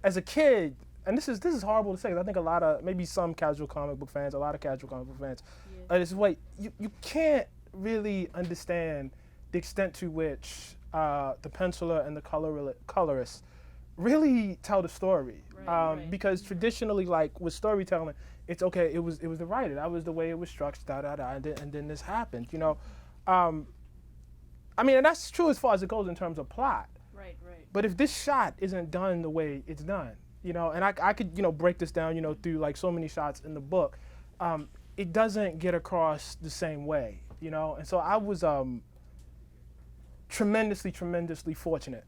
as a kid, and this is horrible to say, 'cause I think a lot of, maybe some casual comic book fans, a lot of casual comic book fans, this is why you can't really understand the extent to which the penciler and the colorist really tell the story. Because traditionally, like with storytelling, it's okay. It was the writer. That was the way it was structured. And then this happened. You know, I mean, and that's true as far as it goes in terms of plot. Right. But if this shot isn't done the way it's done, you know, and I could, you know, break this down, you know, through like so many shots in the book, it doesn't get across the same way, you know. And so I was tremendously fortunate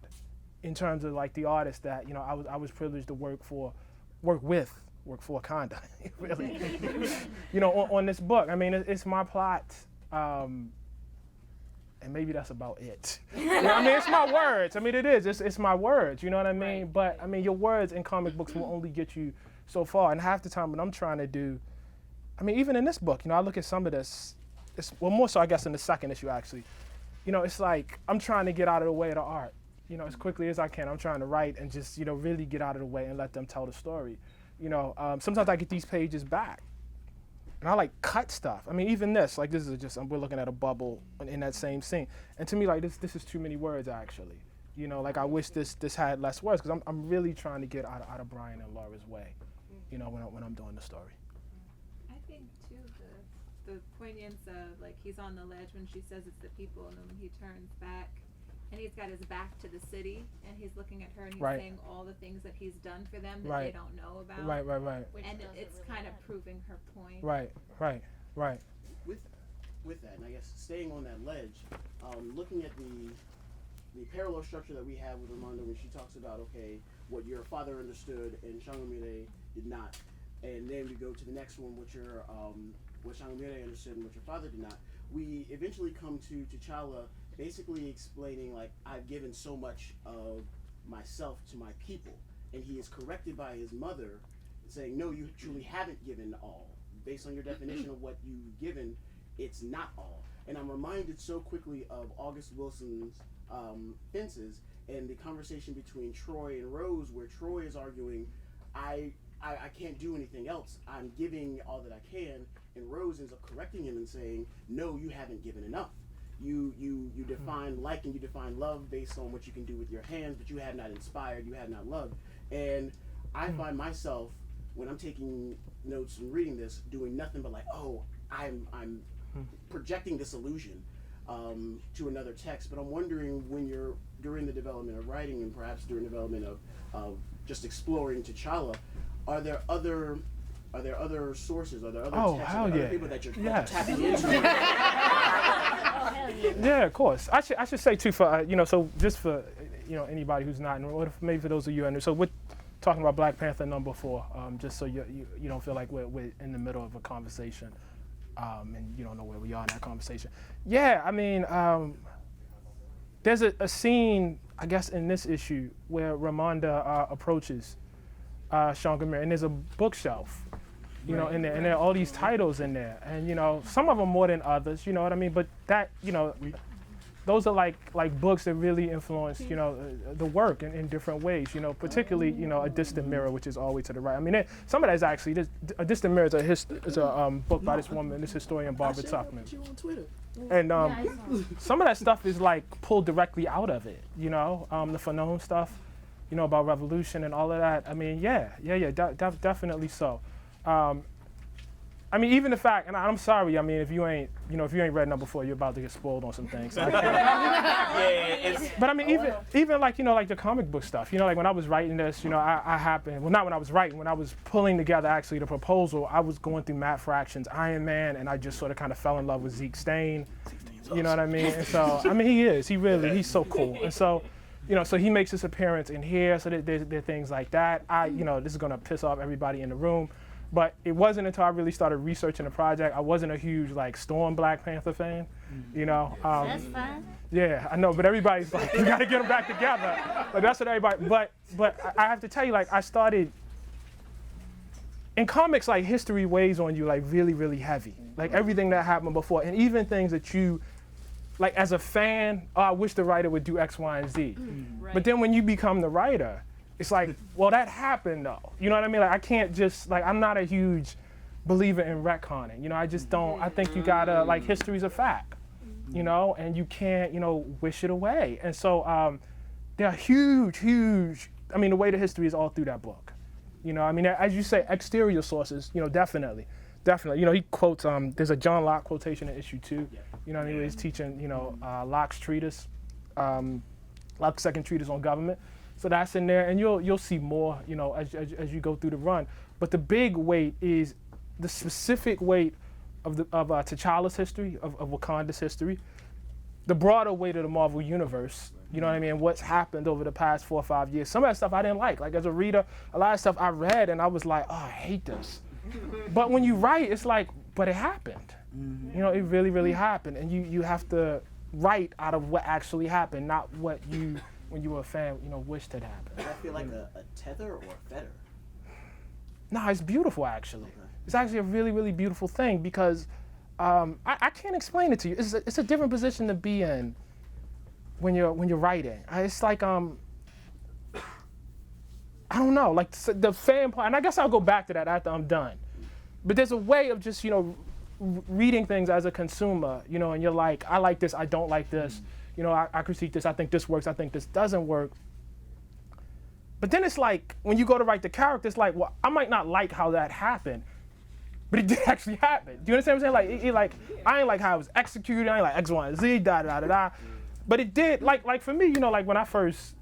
in terms of like the artist that, you know, I was privileged to work for kinda, really, you know, on this book. I mean, it's my plot, and maybe that's about it. You know, I mean, it's my words. I mean, it is. It's my words. You know what I mean? But I mean, your words in comic books will only get you so far. And half the time, what I'm trying to do, I mean, even in this book, you know, I look at some of this. Well, more so, I guess, in the second issue, actually. You know, it's like I'm trying to get out of the way of the art. You know, as quickly as I can. I'm trying to write and just, you know, really get out of the way and let them tell the story. You know, sometimes I get these pages back. And I like cut stuff. I mean, even this, like this is just, we're looking at a bubble in that same scene. And to me, like this is too many words actually. You know, like I wish this had less words, because I'm really trying to get out of Brian and Laura's way, you know, when I'm doing the story. I think too, the poignance of like he's on the ledge when she says it's the people, and then when he turns back, and he's got his back to the city, and he's looking at her, and he's saying all the things that he's done for them that they don't know about. Right. And it's really kind of proving her point. Right. With that, and I guess staying on that ledge, looking at the parallel structure that we have with Ramonda when she talks about, okay, what your father understood and Shangomire did not, and then we go to the next one, what Shangomire understood and what your father did not. We eventually come to T'Challa basically explaining, like, I've given so much of myself to my people, and he is corrected by his mother saying, no, you truly haven't given all. Based on your definition of what you've given, it's not all. And I'm reminded so quickly of August Wilson's Fences and the conversation between Troy and Rose, where Troy is arguing, I can't do anything else. I'm giving all that I can. And Rose ends up correcting him and saying, no, you haven't given enough. You define like and you define love based on what you can do with your hands, but you have not inspired, you have not loved. And I find myself, when I'm taking notes and reading this, doing nothing but like, oh, I'm projecting this illusion to another text. But I'm wondering, when you're during the development of writing and perhaps during development of just exploring T'Challa, are there other sources? Are there other texts? Are there other people that you're tapping into? Yeah, of course. I should say too, for you know, so just for you know anybody who's not, or maybe for those of you under, so we're talking about Black Panther #4, just so you don't feel like we're in the middle of a conversation, and you don't know where we are in that conversation. Yeah, I mean, there's a scene, I guess, in this issue where Ramonda approaches Shangomire, and there's a bookshelf, you know, in there, and there are all these titles in there, and you know, some of them more than others, you know what I mean? But that, you know, those are like books that really influenced, you know, the work in different ways, you know, particularly, you know, A Distant Mirror, which is all the way to the right. I mean, some of that is actually, A Distant Mirror is a book by this woman, this historian, Barbara Tuchman. You on Twitter. And some of that stuff is like pulled directly out of it, you know, the Fanon stuff, you know, about revolution and all of that. I mean, definitely so. I mean, even the fact, and I'm sorry, I mean, if you ain't read #4, you're about to get spoiled on some things. But I mean, even like, you know, like the comic book stuff, you know, like when I was writing this, you know, I happened, well, not when I was writing, when I was pulling together actually the proposal, I was going through Matt Fraction's Iron Man, and I just sort of kind of fell in love with Zeke Stain, you know what I mean? And so, I mean, he's so cool. And so, you know, so he makes his appearance in here, so there are things like that. You know, this is gonna piss off everybody in the room. But it wasn't until I really started researching the project. I wasn't a huge like Storm Black Panther fan, you know. That's fine. Yeah, I know, but everybody's like, you gotta get them back together. Like that's what everybody. But I have to tell you, like I started in comics, like history weighs on you like really, really heavy. Like everything that happened before, and even things that you, like as a fan, I wish the writer would do X, Y, and Z. Right. But then when you become the writer, it's like, well, that happened though. You know what I mean? Like I can't just like I'm not a huge believer in retconning. You know, I just don't. I think you gotta like history's a fact. You know, and you can't wish it away. And so there are huge. I mean, the way the history is all through that book. You know, I mean, as you say, exterior sources. You know, definitely. You know, he quotes. There's a John Locke quotation in issue 2. Yeah. You know, what I mean, he's teaching. You know, Locke's treatise, Locke's second treatise on government. So that's in there, and you'll see more. You know, as you go through the run. But the big weight is the specific weight of T'Challa's history, of Wakanda's history, the broader weight of the Marvel Universe. You know what I mean? What's happened over the past 4 or 5 years. Some of that stuff I didn't like. Like as a reader, a lot of stuff I read and I was like, oh, I hate this. But when you write, it's like, but it happened. You know, it really, really happened. And you have to write out of what actually happened, not what you, when you were a fan, wished had happened. Does that feel like a tether or a fetter? No, it's beautiful actually. Okay. It's actually a really, really beautiful thing because I can't explain it to you. It's a different position to be in when you're writing. It's like I don't know, like the fan part. And I guess I'll go back to that after I'm done. But there's a way of just reading things as a consumer, and you're like, I like this, I don't like this. I critique this, I think this works, I think this doesn't work. But then it's like when you go to write the character, it's like, well, I might not like how that happened, but it did actually happen. Do you understand what I'm saying? Like, I ain't like how it was executed. I ain't like X, Y, and Z, da da da da. But it did, like for me, like when I first,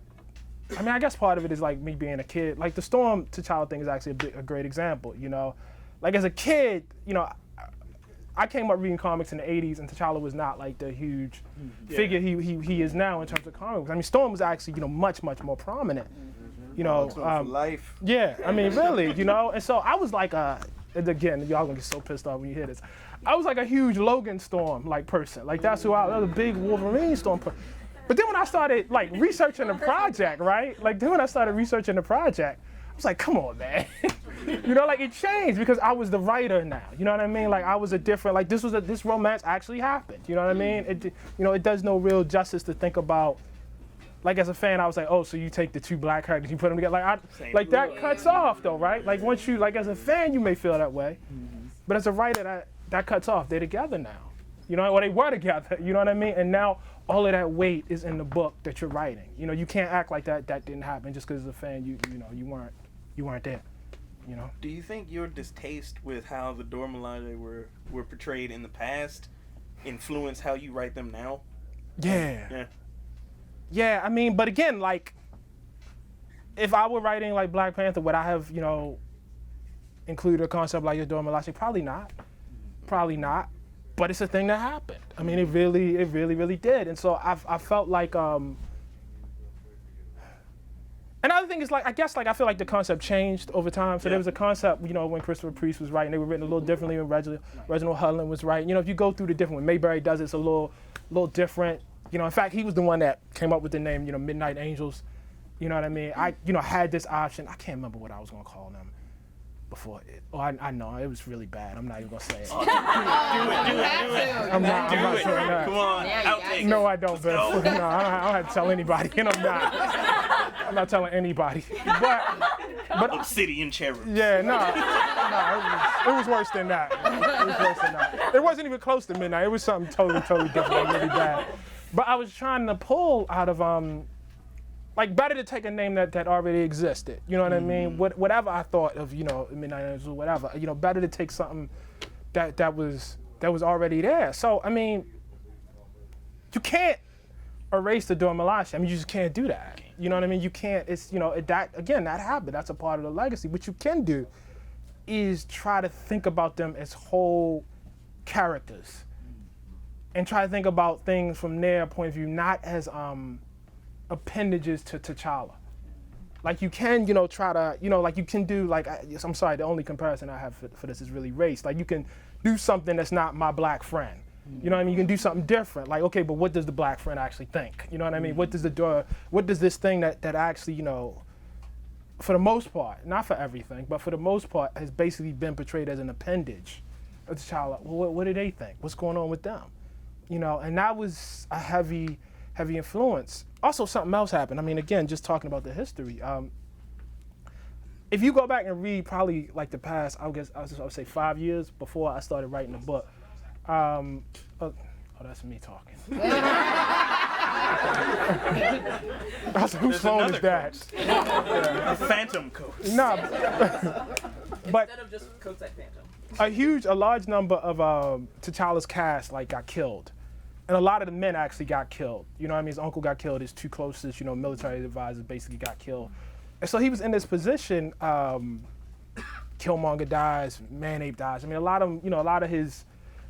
I mean, I guess part of it is like me being a kid. Like the Storm T'Challa thing is actually a great example. Like as a kid, I came up reading comics in the '80s, and T'Challa was not like the huge figure he is now in terms of comics. I mean, Storm was actually much more prominent. For life. Yeah, I mean, really, and so I was like and again, y'all gonna get so pissed off when you hear this. I was like a huge Logan Storm like person. Like that's who I was, a big Wolverine Storm person. But then when I started like researching the project, right? Like then when I started researching the project, I was like, come on, man. Like it changed because I was the writer now. You know what I mean? Like I was a different, like this romance actually happened. You know what I mean? It does no real justice to think about. Like as a fan, I was like, oh, so you take the two black characters, you put them together. Like that cuts off though, right? Like once you, like as a fan, you may feel that way. But as a writer, that cuts off. They're together now. Or they were together, you know what I mean? And now all of that weight is in the book that you're writing. You can't act like that didn't happen just because as a fan, you weren't there. Do you think your distaste with how the Dora Milaje were portrayed in the past influence how you write them now? Yeah. Yeah, I mean, but again, like, if I were writing like Black Panther, would I have, included a concept like your Dora Milaje? Probably not. But it's a thing that happened. I mean, it really did. And so I felt like, another thing is like, I guess like I feel like the concept changed over time. So there was a concept, when Christopher Priest was writing, they were written a little differently when Reginald Hudlin was writing. If you go through the different, when Mayberry does it, it's a little different. In fact, he was the one that came up with the name, Midnight Angels. You know what I mean? I, had this option. I can't remember what I was gonna call them before. I know it was really bad. I'm not even gonna say it. Do it. I'm not saying that. Come on, outtake. No, I don't. But no, I don't have to tell anybody, and I'm not. I'm not telling anybody. But Obsidian Cherub. Yeah, no, it was worse than that. It wasn't even close to Midnight. It was something totally different, really bad. But I was trying to pull out of like better to take a name that already existed. You know what I mean? Whatever I thought of, Midnight Angels or whatever. Better to take something that was already there. So I mean, you can't erase the Dora Milaje. I mean, you just can't do that. You know what I mean? You can't. It's that happened. That's a part of the legacy. What you can do is try to think about them as whole characters. And try to think about things from their point of view, not as appendages to T'Challa. Like you can, try to, like you can do, like, I'm sorry, the only comparison I have for this is really race. Like you can do something that's not my black friend. You know what I mean? You can do something different. Like, okay, but what does the black friend actually think? You know what I mean? What does this thing that actually, for the most part, not for everything, but for the most part, has basically been portrayed as an appendage of T'Challa. Well, what do they think? What's going on with them? And that was a heavy influence. Also, something else happened. I mean, again, just talking about the history. if you go back and read probably like the past, I would say 5 years before I started writing the book. Oh, that's me talking. I was like, whose phone is that? A phantom coat. No, but Instead of just coats at Phantom. a large number of T'Challa's cast like got killed, and a lot of the men actually got killed. You know what I mean? His uncle got killed. His two closest, military advisors basically got killed, and so he was in this position. Killmonger dies, Man-Ape dies. I mean, a lot of his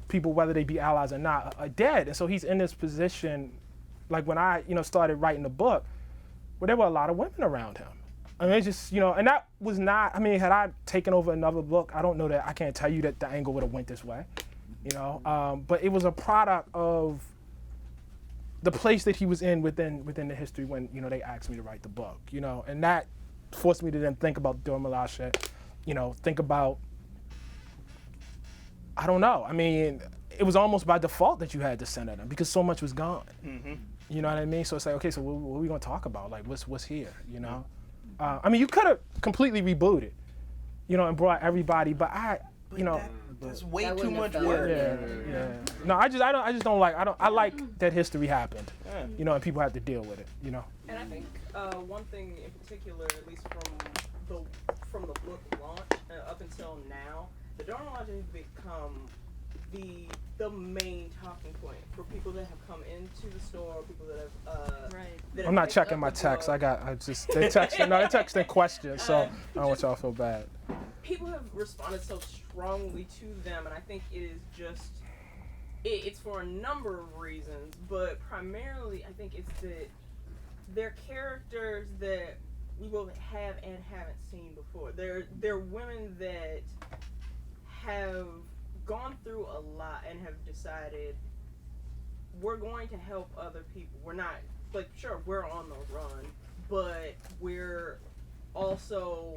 people, whether they be allies or not, are dead, and so he's in this position. Like when I, started writing the book, where there were a lot of women around him. I mean, it's just, and that was not, I mean, had I taken over another book, I don't know that, I can't tell you that the angle would have went this way, but it was a product of the place that he was in within the history when, they asked me to write the book, and that forced me to then think about Dora Milaje, think about, I don't know, I mean, it was almost by default that you had to center them because so much was gone. Mm-hmm. You know what I mean? So it's like, okay, so what are we gonna talk about? Like, what's here? I mean, you could have completely rebooted, and brought everybody, but That's way That too wouldn't have much felt work. yeah. No, I just don't like. I like that history happened, Yeah. and people have to deal with it. And I think one thing in particular, at least from the book launch up until now, the Dora Milaje has become the main talking point for people that have come into the store, people that have that I'm have not picked checking up my the text. book. They texting questions, so I don't want y'all to feel bad. People have responded so strongly to them, and I think it is just it's for a number of reasons, but primarily I think it's that they're characters that we will have and haven't seen before. They're women that have gone through a lot and have decided we're going to help other people. We're not, like, sure, we're on the run, but we're also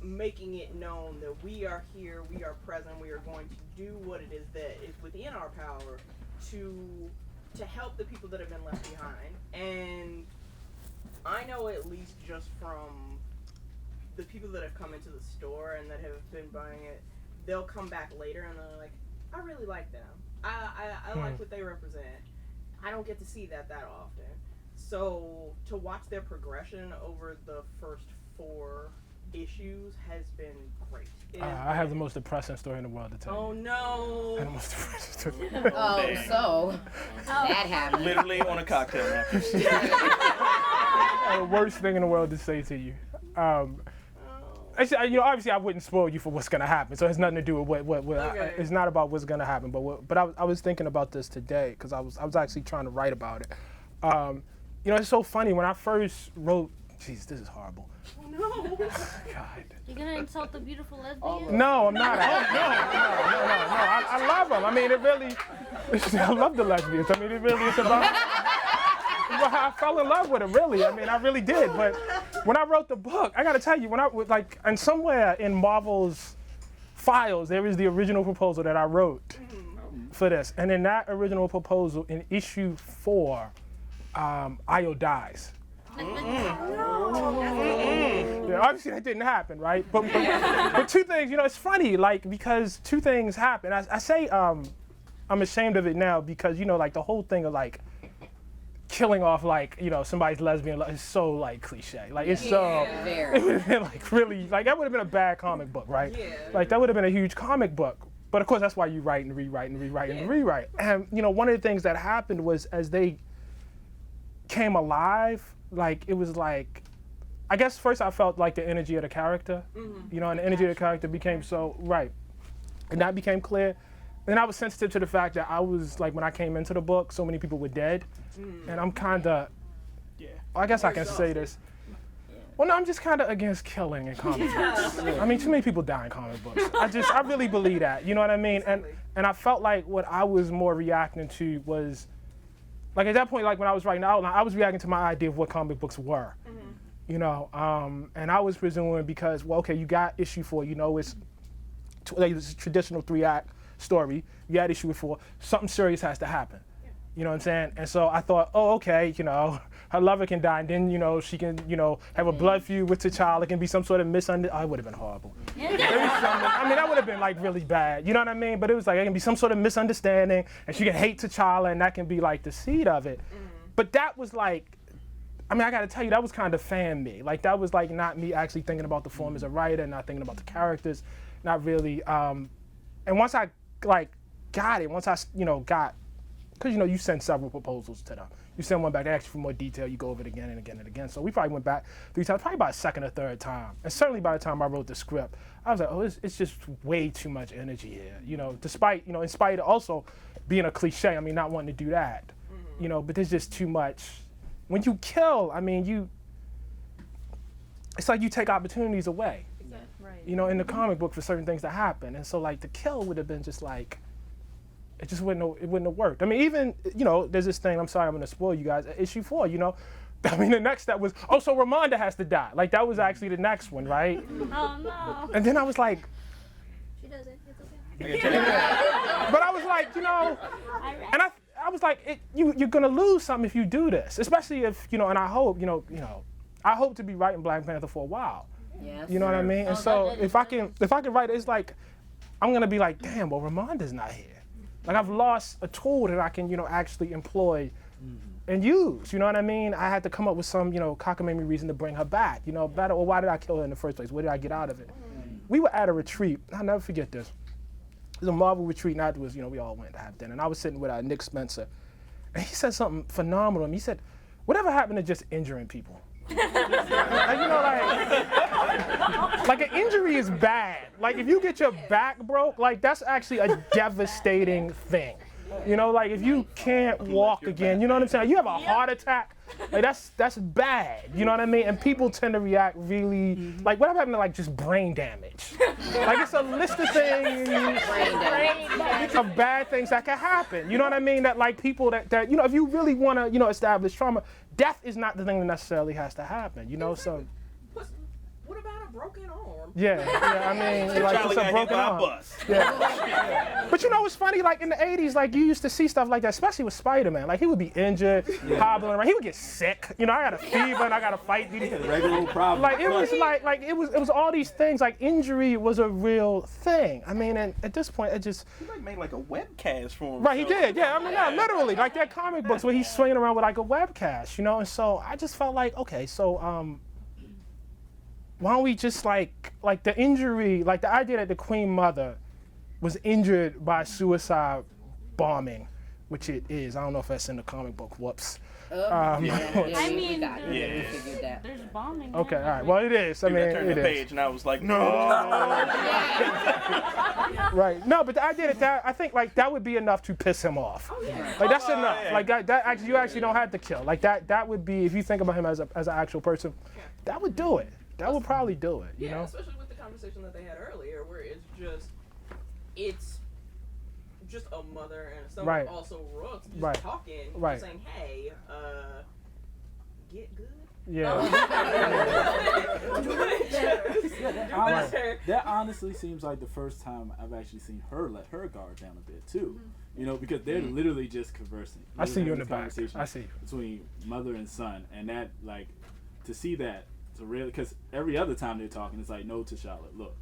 making it known that we are here, we are present, we are going to do what it is that is within our power to help the people that have been left behind. And I know, at least just from the people that have come into the store and that have been buying it, they'll come back later and they're like, I really like them. I like what they represent. I don't get to see that often. So to watch their progression over the first 4 issues has been great. I have the most depressing story in the world to tell Oh you. no. I have the most depressing story. Dang. So that happened. Literally on a cocktail napkin. The worst thing in the world to say to you. Actually, obviously I wouldn't spoil you for what's gonna happen, so it has nothing to do with what Okay. it's not about what's gonna happen. But I was thinking about this today because I was actually trying to write about it. It's so funny when I first wrote. Jeez, this is horrible. Oh no. God. You're gonna insult the beautiful lesbian? No, I'm not. No. I love them. I mean, it really. I love the lesbians. I mean, it really is about how I fell in love with them. Really, I mean, I really did. But when I wrote the book, I gotta tell you, and somewhere in Marvel's files, there is the original proposal that I wrote for this, and in that original proposal, in issue 4, Io dies. Yeah, obviously that didn't happen, right? But 2 things, it's funny, because 2 things happen. I say I'm ashamed of it now because, the whole thing of killing off somebody's lesbian is so cliche. It's so Very. it would have been really that would have been a bad comic book, right? Yeah. That would have been a huge comic book. But of course that's why you write and rewrite and rewrite and rewrite. And one of the things that happened was as they came alive, it was I guess first I felt the energy of the character, and the energy of the character became so right, and that became clear. And I was sensitive to the fact that I was when I came into the book, so many people were dead, and I'm kind of, I guess I can say this. Well, no, I'm just kind of against killing in comic books. I mean, too many people die in comic books. I really believe that. You know what I mean? And I felt like what I was more reacting to was. At that point, when I was writing the outline, I was reacting to my idea of what comic books were, and I was presuming because, you got issue 4, it's a traditional 3-act story. You got issue 4, something serious has to happen, You know what I'm saying? And so I thought, oh, okay, her lover can die, and then, she can, have a blood feud with T'Challa. It can be some sort of misunderstanding. Oh, it would have been horrible. That would have been like really bad. You know what I mean? But it was like, it can be some sort of misunderstanding, and she can hate T'Challa, and that can be like the seed of it. But that was like, I gotta tell you, that was kind of fan me. Like, that was like not me actually thinking about the form as a writer, not thinking about the characters, not really. And once I got it, because you send several proposals to them. You send one back, they ask you for more detail, you go over it again and again and again. So we probably went back 3 times, probably about a second or third time. And certainly by the time I wrote the script, I was like, oh, it's just way too much energy here. Despite, in spite of also being a cliche, not wanting to do that. But there's just too much. When you kill, it's like you take opportunities away. Right. In the comic book for certain things to happen. And so like the kill would have been just like, it wouldn't have worked. Even, there's this thing, I'm sorry, I'm gonna spoil you guys, issue 4, the next step was, oh, so Ramonda has to die. Like that was actually the next one, right? Oh no. And then I was like, She does it. It's okay. but I was like, and I was like, you're gonna lose something if you do this, especially if, and I hope, I hope to be writing Black Panther for a while. Yes. You know what I mean? And so if I can write it, it's like, I'm gonna be like, damn, well, Ramonda's not here. Like I've lost a tool that I can, actually employ and use. You know what I mean? I had to come up with some, cockamamie reason to bring her back. Better, or why did I kill her in the first place? What did I get out of it? We were at a retreat. I'll never forget this. It was a Marvel retreat, and afterwards, we all went to have dinner. And I was sitting with Nick Spencer, and he said something phenomenal. He said, "Whatever happened to just injuring people?" Like an injury is bad. Like if you get your back broke, like that's actually a devastating thing. Like if you can't walk again, you know what I'm saying? You have a heart attack, like that's bad. You know what I mean? And people tend to react really, like whatever happened to like just brain damage. Like it's a list of things, of bad things that can happen. You know what I mean? That like people that if you really want to, establish trauma, death is not the thing that necessarily has to happen. So. What about a broken arm? Yeah, like it's a broken arm. Yeah. But what's funny? Like in the 80s, like you used to see stuff like that, especially with Spider-Man. Like he would be injured, hobbling around. He would get sick. I got a fever and I got to fight. Regular problem. Like it was like it was all these things. Like injury was a real thing. And at this point, it just. He made like a webcast for him. Right, he did. Yeah, literally, like that comic books where he's swinging around with like a webcast, And so I just felt like, okay, so why don't we just like the injury, like the idea that the Queen Mother was injured by suicide bombing, which it is. I don't know if that's in the comic book. Whoops. I mean, that. there's bombing. Okay, all right. Well, it is. I turned the page and I was like, no. Right. No, but the idea that I think like that would be enough to piss him off. Like that's enough. Yeah. Like that actually you actually don't have to kill. Like that would be, if you think about him as an actual person, that would do it. That would probably do it, you know? Especially with the conversation that they had earlier, where it's just a mother and someone also Rooks just talking, just saying, hey, get good. Yeah. That honestly seems like the first time I've actually seen her let her guard down a bit too. Because they're literally just conversing. I see you in the back. I see you. Between mother and son, and that to see that. So really, because every other time they're talking, it's like, no, T'Challa, look,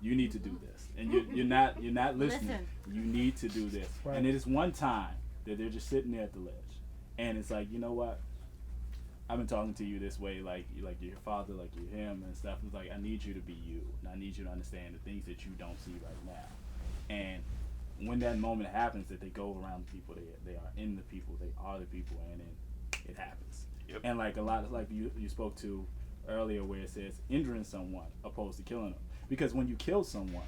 you need to do this, and you're not listening. Listen. You need to do this, and it is one time that they're just sitting there at the ledge, and it's like, you know what? I've been talking to you this way, like you're your father, like you're him, and stuff. It's like I need you to be you, and I need you to understand the things that you don't see right now. And when that moment happens, that they go around the people, they are in the people, they are the people, and then it happens. Yep. And like a lot of like you spoke to earlier, where it says injuring someone opposed to killing them, because when you kill someone,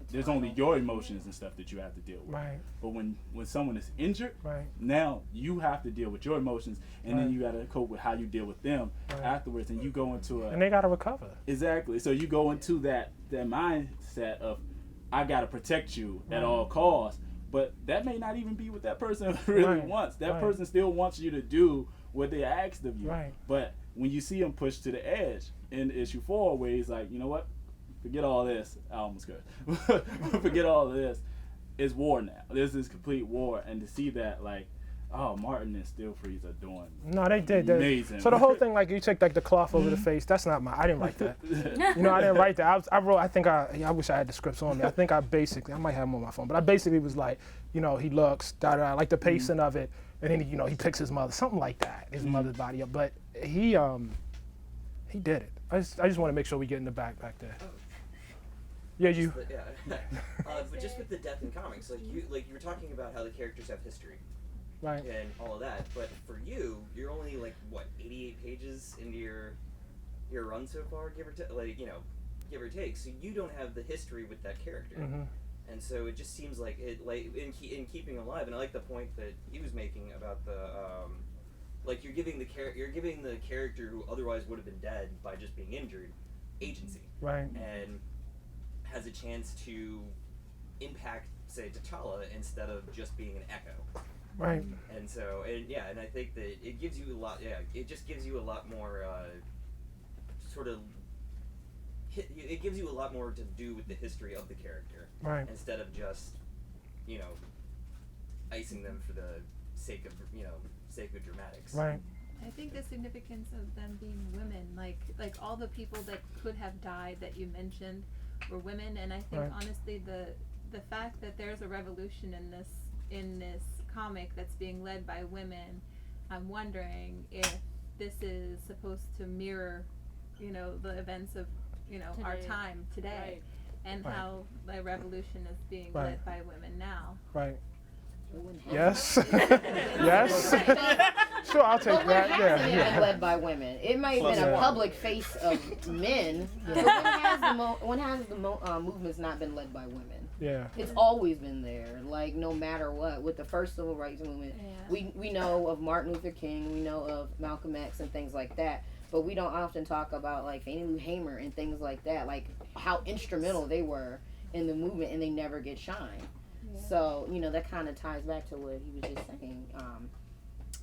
there's only your emotions and stuff that you have to deal with. Right. But when someone is injured, now you have to deal with your emotions, and then you got to cope with how you deal with them afterwards, and you go into and they got to recover. Exactly. So you go into that mindset of, I got to protect you at all costs, but that may not even be what that person really wants. That person still wants you to do what they asked of you. Right. But when you see him pushed to the edge in issue 4, where he's like, you know what? Forget all this. I almost could. Forget all of this. It's war now. This is complete war. And to see that, like, oh, Martin and Steel Freeze are doing No, they did. amazing. So the whole thing, like you take like the cloth over the face. That's not I didn't write that. You know, I didn't write that. I wrote. I wish I had the scripts on me. I think I might have them on my phone, but I basically was like, you know, he looks, like the pacing of it, and then he picks his mother, something like that, his mother's body up. But he did it. I just want to make sure we get in the back there. Yeah, you. But just with the depth in comics, you were talking about how the characters have history. Right. And all of that, but for you, you're only 88 pages into your run so far, give or take. So you don't have the history with that character, and so it just seems like it, in keeping alive. And I like the point that he was making about the, you're giving the character who otherwise would have been dead by just being injured, agency, right, and has a chance to impact, say, T'Challa instead of just being an echo. Right. And so, and I think that it gives you a lot. Yeah, it just gives you a lot more. It gives you a lot more to do with the history of the character, right? Instead of just, icing them for the sake of dramatics. Right. I think the significance of them being women, like all the people that could have died that you mentioned, were women, and I think honestly the fact that there's a revolution in this comic that's being led by women, I'm wondering if this is supposed to mirror, the events of, our time today, and how the revolution is being led by women now. Right. Yes. Yes. Sure, I'll take that. Yeah. Led by women. It might have been a public face of men, but when has the movement's not been led by women? Yeah. It's always been there, no matter what. With the first civil rights movement, we know of Martin Luther King, we know of Malcolm X and things like that, but we don't often talk about Fannie Lou Hamer and things like that, how instrumental they were in the movement, and they never get shine. Yeah. So, that kind of ties back to what he was just saying.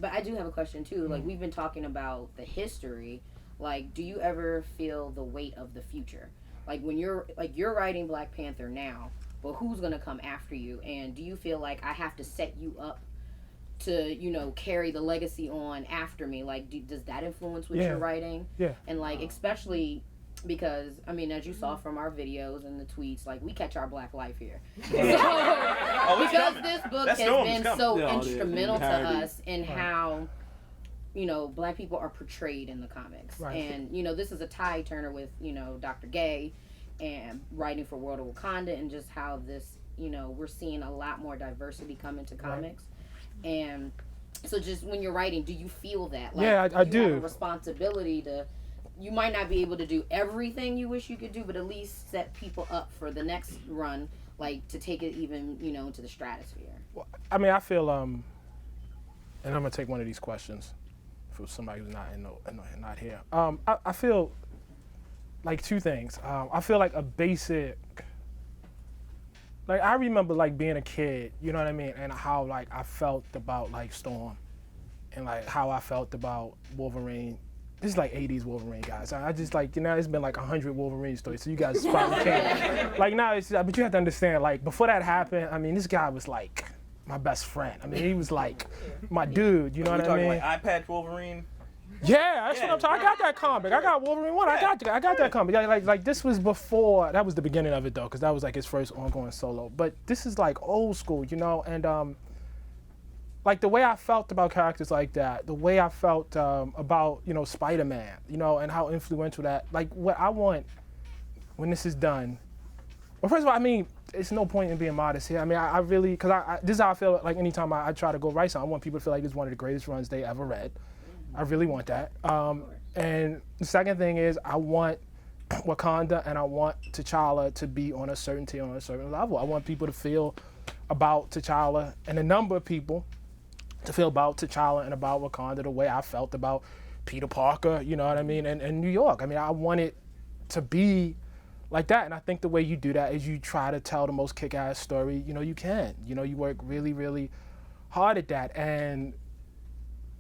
But I do have a question too. We've been talking about the history. Do you ever feel the weight of the future? When you're writing Black Panther now, but who's gonna come after you? And do you feel like I have to set you up to, carry the legacy on after me? Does that influence what you're writing? Yeah. And especially because, as you saw from our videos and the tweets, we catch our Black life here. Because this book has been so instrumental to us in how, Black people are portrayed in the comics. Right. And, this is a tie turner with, Dr. Gay and writing for World of Wakanda, and just how this, we're seeing a lot more diversity come into comics. Right. And so just when you're writing, do you feel that? I do. You have a responsibility to... You might not be able to do everything you wish you could do, but at least set people up for the next run, to take it even, into the stratosphere. Well, I feel, and I'm gonna take one of these questions for somebody who's not here. I feel two things. I feel a basic, I remember being a kid, you know what I mean, and how I felt about Storm, and how I felt about Wolverine. This is 80s Wolverine, guys. I just it's been 100 Wolverine stories, so you guys probably can't. Now it's, but you have to understand, before that happened, this guy was my best friend. He was my dude, you know what I mean? Talking Eye Patch Wolverine? Yeah, that's what I'm talking. I got that comic. I got Wolverine 1. I got that comic. This was before, that was the beginning of it though, because that was his first ongoing solo. But this is old school, and the way I felt about characters like that, the way I felt about, Spider-Man, and how influential that, what I want when this is done. Well, first of all, it's no point in being modest here. I really, because this is how I feel anytime I try to go write something, I want people to feel this is one of the greatest runs they ever read. I really want that. And the second thing is I want Wakanda and I want T'Challa to be on a certain tier, on a certain level. I want people to feel about T'Challa, and a number of people to feel about T'Challa and about Wakanda the way I felt about Peter Parker, you know what I mean, and New York. I want it to be like that, and I think the way you do that is you try to tell the most kick-ass story, you can. You work really, really hard at that, and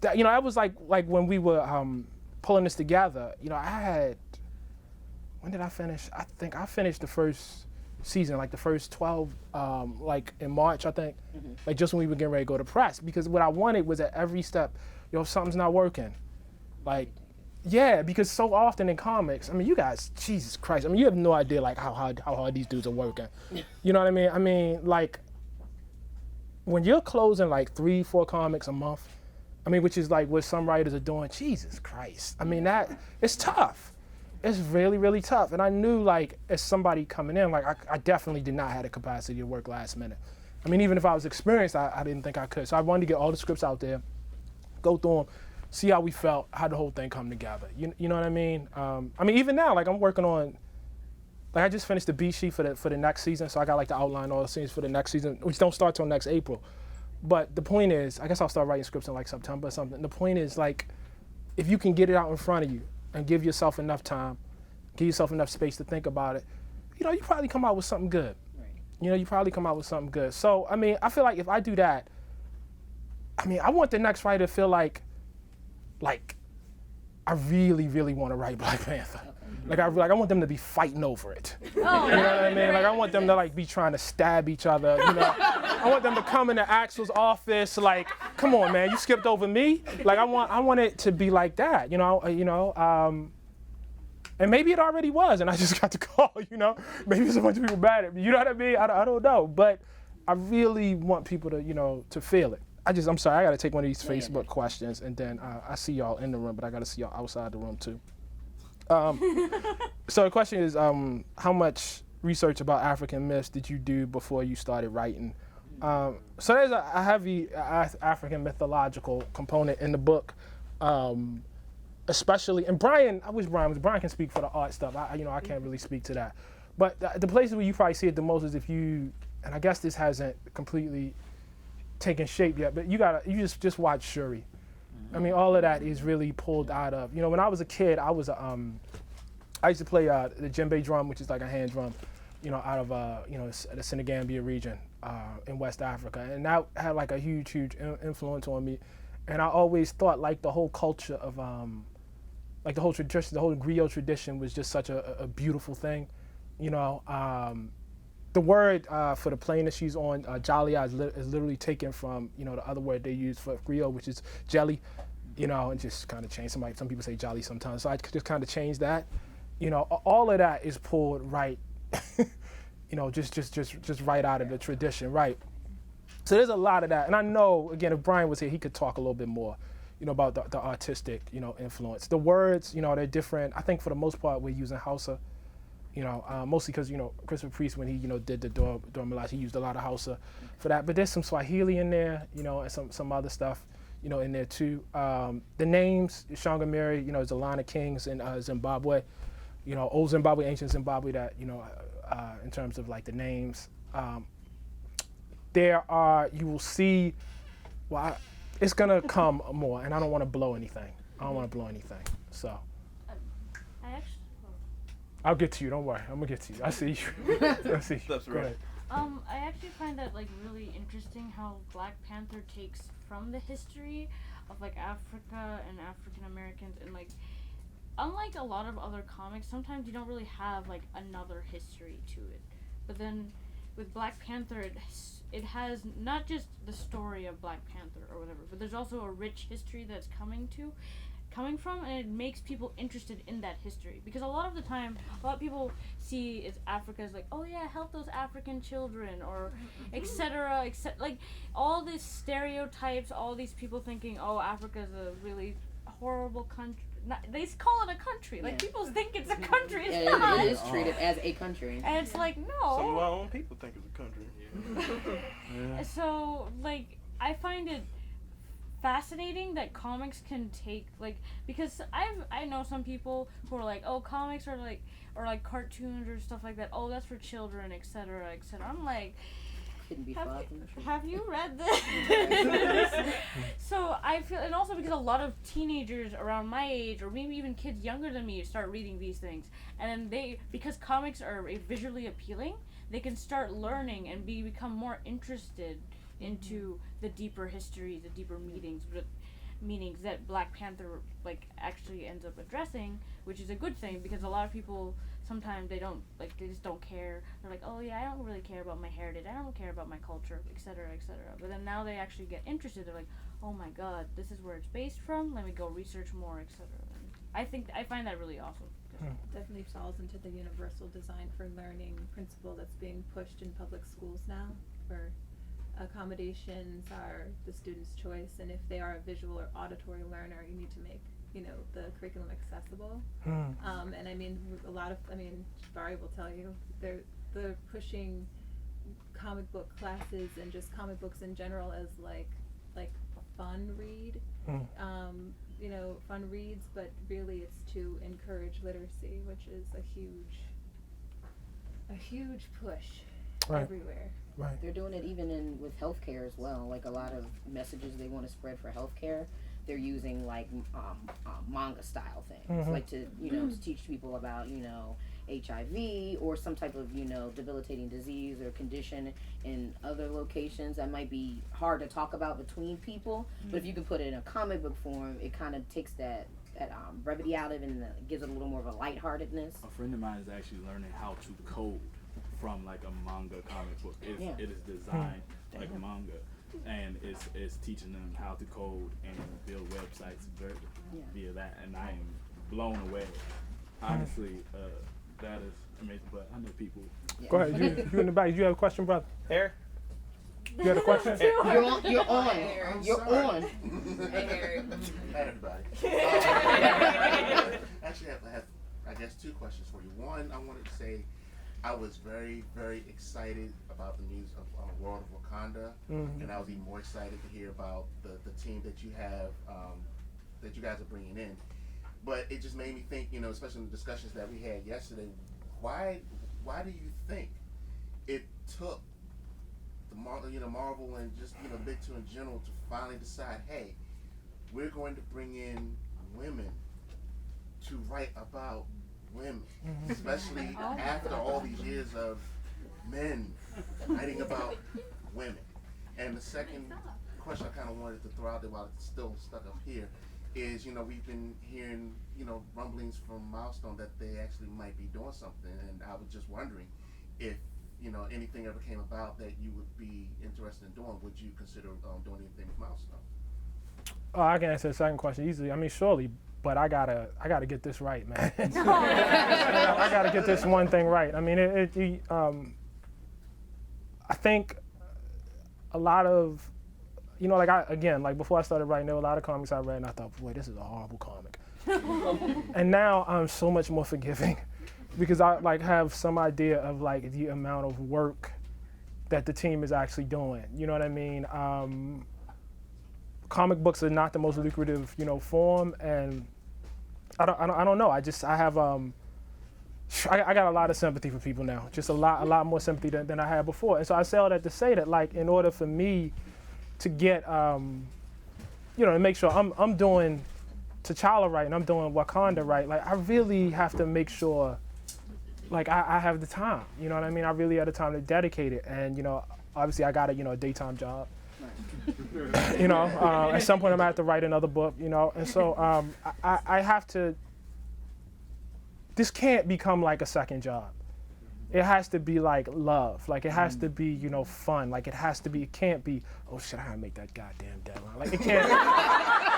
that, that was like when we were pulling this together, I had, when did I finish? I think I finished the first season, like the first 12, like in March, I think, like just when we were getting ready to go to press. Because what I wanted was at every step, something's not working. Like, yeah, because so often in comics, I mean, you guys, Jesus Christ, I mean, you have no idea like how hard these dudes are working. You know what I mean? I mean, like, when you're closing like 3-4 comics a month, I mean, which is like what some writers are doing, Jesus Christ. I mean, it's tough. It's really, really tough. And I knew, like, as somebody coming in, like, I definitely did not have the capacity to work last minute. I mean, even if I was experienced, I didn't think I could. So I wanted to get all the scripts out there, go through them, see how we felt, how the whole thing come together. You know what I mean? I mean, even now, like, I'm working on, like, I just finished the beat sheet for the next season, so I got, like, to outline all the scenes for the next season, which don't start till next April. But the point is, I guess I'll start writing scripts in, like, September or something. The point is, like, if you can get it out in front of you, and give yourself enough time, give yourself enough space to think about it, you probably come out with something good. Right. You probably come out with something good. So, I mean, I feel like if I do that, I mean, I want the next writer to feel like I really, really want to write Black Panther. Like I want them to be fighting over it. Oh. You know what I mean? Like I want them to like be trying to stab each other. I want them to come into Axel's office like, come on, man, you skipped over me. Like I want it to be like that. And maybe it already was, and I just got the call. Maybe there's a bunch of people mad at me. You know what I mean? I don't know, but I really want people to to feel it. I'm sorry, I got to take one of these Facebook questions, and then I see y'all in the room, but I got to see y'all outside the room too. So the question is, how much research about African myths did you do before you started writing? So there's a heavy African mythological component in the book, especially, and Brian can speak for the art stuff. I can't really speak to that. But the places where you probably see it the most is if you, and I guess this hasn't completely taken shape yet, but you just watch Shuri. I mean, all of that is really pulled out of, when I was a kid, I used to play the djembe drum, which is like a hand drum, out of, the Senegambia region in West Africa. And that had like a huge influence on me. And I always thought like the whole culture of, like the whole tradition, the whole griot tradition was just such a beautiful thing. The word for the plane that she's on, Jalia, is literally taken from, the other word they use for griot, which is jelly, and just kind of change. Some people say jolly sometimes, so I just kind of change that. All of that is pulled right, just right out of the tradition, right? So there's a lot of that, and I know, again, if Brian was here, he could talk a little bit more, about the artistic, influence. The words, they're different. I think for the most part, we're using Hausa. Mostly because, Christopher Priest, when he, did the Dora Milaje, he used a lot of Hausa for that. But there's some Swahili in there, and some other stuff, in there too. The names, Shangamiri, is a line of kings in Zimbabwe, old Zimbabwe, ancient Zimbabwe that, in terms of like the names. You will see, it's gonna come more, and I don't want to blow anything. So. I'll get to you, don't worry. I'm gonna get to you. I see you. I see you. That's Go right. ahead. I actually find that like really interesting how Black Panther takes from the history of like Africa and African Americans, and like unlike a lot of other comics, sometimes you don't really have like another history to it. But then with Black Panther, it has not just the story of Black Panther or whatever, but there's also a rich history that's coming from, and it makes people interested in that history, because a lot of the time a lot of people see Africa as like, oh yeah, help those African children, or etc., like all these stereotypes, all these people thinking, oh, Africa's a really horrible country. They call it a country, like people think it's a country. It's not. It is treated as a country, and it's like, no, some of our own people think it's a country. Yeah. So like I find it fascinating that comics can take, like, because I know some people who are like, oh, comics are like, or like cartoons or stuff like that, oh, that's for children, etc., etc. I'm like, have you read this? So I feel, and also because a lot of teenagers around my age, or maybe even kids younger than me, start reading these things, and then because comics are visually appealing, they can start learning and become more interested into the deeper history, the deeper meanings that Black Panther like actually ends up addressing, which is a good thing, because a lot of people sometimes they don't, like, they just don't care. They're like, oh yeah, I don't really care about my heritage, I don't care about my culture, etc., etc. But then now they actually get interested. They're like, oh my god, this is where it's based from, let me go research more, etc. I find that really awesome. Definitely falls into the universal design for learning principle that's being pushed in public schools now, where accommodations are the student's choice, and if they are a visual or auditory learner, you need to make, you know, the curriculum accessible. And I mean, a lot of, I mean, Jabari will tell you, they're pushing comic book classes and just comic books in general as like a fun read. You know, fun reads, but really it's to encourage literacy, which is a huge push everywhere. Right. They're doing it even with healthcare as well. Like a lot of messages they want to spread for healthcare, they're using like manga style things, like to, you know, to teach people about, you know, HIV or some type of, you know, debilitating disease or condition in other locations that might be hard to talk about between people. But if you can put it in a comic book form, it kind of takes that brevity out of it and gives it a little more of a lightheartedness. A friend of mine is actually learning how to code from like a manga comic book. It is designed like a manga, and it's teaching them how to code and build websites via that, and I am blown away. Honestly, that is amazing. But I know people. Go ahead, you in the back. You have a question, brother? Harry? You had a question? You're on. Hey, everybody. Actually, I have, I guess, two questions for you. One, I wanted to say I was very, very excited about the news of World of Wakanda, and I was even more excited to hear about the team that you have, that you guys are bringing in. But it just made me think, you know, especially in the discussions that we had yesterday, why do you think it took the Marvel and just, you know, Big Two in general to finally decide, hey, we're going to bring in women to write about women, especially after all these years of men writing about women. And the second question I kind of wanted to throw out there while it's still stuck up here is, you know, we've been hearing, you know, rumblings from Milestone that they actually might be doing something, and I was just wondering if, you know, anything ever came about that you would be interested in doing. Would you consider doing anything with Milestone? Oh, I can answer the second question easily. I mean, surely, but I gotta get this right, man. I gotta get this one thing right. I mean, I think a lot of, you know, like before I started writing, there were a lot of comics I read, and I thought, boy, this is a horrible comic. And now I'm so much more forgiving, because I like have some idea of like the amount of work that the team is actually doing. You know what I mean? Comic books are not the most lucrative, you know, form, and I don't know. I have I got a lot of sympathy for people now. Just a lot more sympathy than I had before. And so I say all that to say that, like, in order for me to get, you know, to make sure I'm doing T'Challa right and I'm doing Wakanda right, like, I really have to make sure, like, I have the time. You know what I mean? I really have the time to dedicate it. And, you know, obviously I got a daytime job. You know, at some point I'm gonna have to write another book, you know, and so I have to, this can't become like a second job. It has to be like love, like it has to be, you know, fun, like it can't be, oh shit, I gotta make that goddamn deadline. Like it can't,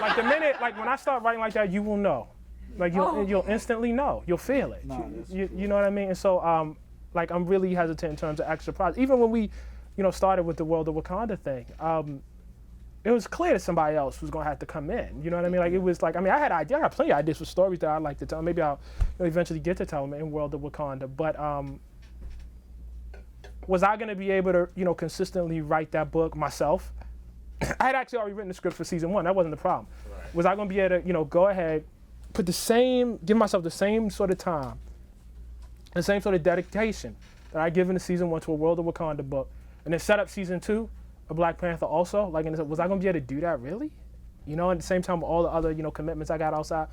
like the minute, like when I start writing like that, you will know. Like you'll instantly know, you'll feel it. You know what I mean? And so like I'm really hesitant in terms of extra projects. Even when we, you know, started with the World of Wakanda thing, it was clear that somebody else was gonna have to come in. You know what I mean? Like it was like, I mean, I got plenty of ideas for stories that I'd like to tell. Maybe I'll eventually get to tell them in World of Wakanda. But was I gonna be able to, you know, consistently write that book myself? I had actually already written the script for season 1. That wasn't the problem. Right. Was I gonna be able to, you know, go ahead, give myself the same sort of time, the same sort of dedication that I give in the season 1 to a World of Wakanda book, and then set up season 2 of Black Panther also? Like, was I gonna be able to do that really? You know, at the same time with all the other, you know, commitments I got outside?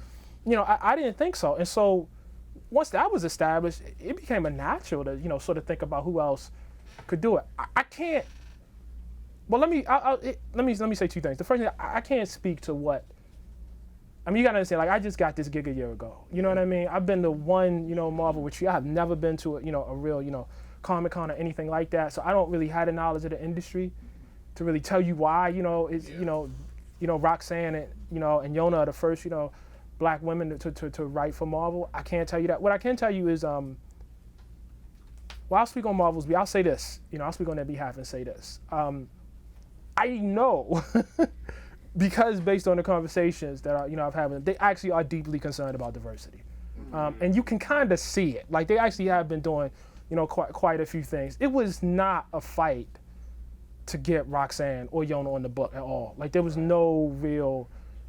You know, I didn't think so. And so once that was established, it became a natural to, you know, sort of think about who else could do it. I can't, well, let me say two things. The first thing, I can't speak to what I mean, you gotta understand, like, I just got this gig a year ago. You know what I mean? I've been to one, Marvel retreat. I have never been to a real, Comic-Con or anything like that. So I don't really have the knowledge of the industry to really tell you why, it's, Roxanne and, and Yona are the first, black women to write for Marvel. I can't tell you that. What I can tell you is, well, I'll speak on Marvel's behalf. I'll say this, I'll speak on their behalf and say this. I know, because based on the conversations that I've had, they actually are deeply concerned about diversity. And you can kind of see it. Like, they actually have been doing, quite a few things. It was not a fight to get Roxanne or Yona on the book at all. Like, there was no real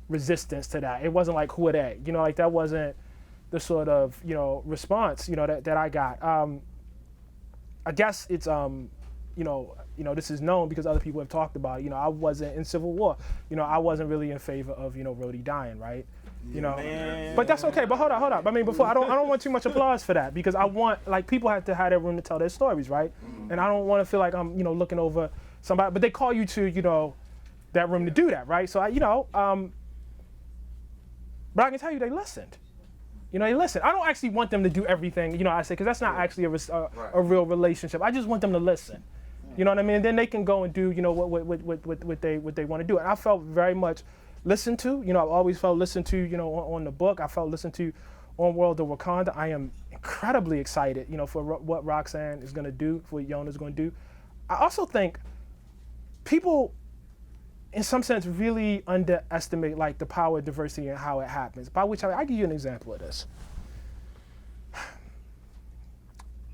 resistance to that. It wasn't like, who are they? Like, that wasn't the sort of, response, that I got. I guess it's, this is known because other people have talked about it. I wasn't in Civil War. I wasn't really in favor of, Rhodey dying, right? Man. But that's okay. But hold up. I mean, before I don't want too much applause for that, because I want, like, people have to have their room to tell their stories, right? And I don't want to feel like I'm, looking over somebody. But they call you to, that room to do that, right? So but I can tell you they listened. They listened. I don't actually want them to do everything, I say, because that's not actually a real relationship. I just want them to listen. You know what I mean? And then they can go and do, what they want to do. And I felt very much listened to. I've always felt listened to, on the book. I felt listened to on World of Wakanda. I am incredibly excited, for what Roxanne is going to do, for what Yona's going to do. I also think people, in some sense, really underestimate, like, the power of diversity and how it happens. By which I give you an example of this.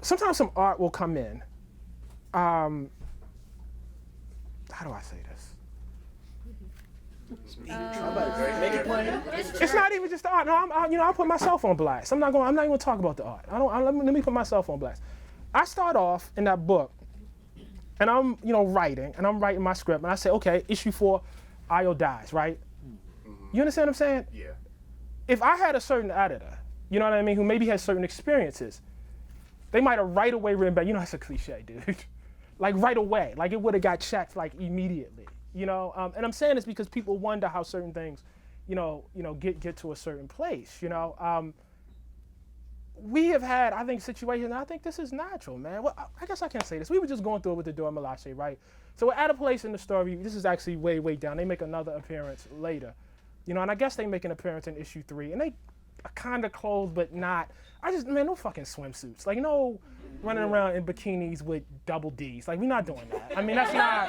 Sometimes some art will come in. How do I say this? It's not even just the art. No, I'll put myself on blast. I'm not even gonna talk about the art. Let me put myself on blast. I start off in that book, and I'm, writing, and I'm writing my script, and I say, okay, issue 4, Io dies, right? You understand what I'm saying? Yeah. If I had a certain editor, you know what I mean, who maybe has certain experiences, they might have right away written back. That's a cliche, dude. Like, right away. Like, it would have got checked, like, immediately. And I'm saying this because people wonder how certain things, get to a certain place. We have had, I think, situations, and I think this is natural, man. Well, I guess I can't say this. We were just going through it with the Dora Milaje, right? So we're at a place in the story. This is actually way, way down. They make another appearance later. And I guess they make an appearance in issue 3, and they are kind of clothed, but not. No fucking swimsuits. Like, no running around in bikinis with double Ds. Like, we're not doing that. I mean, that's not,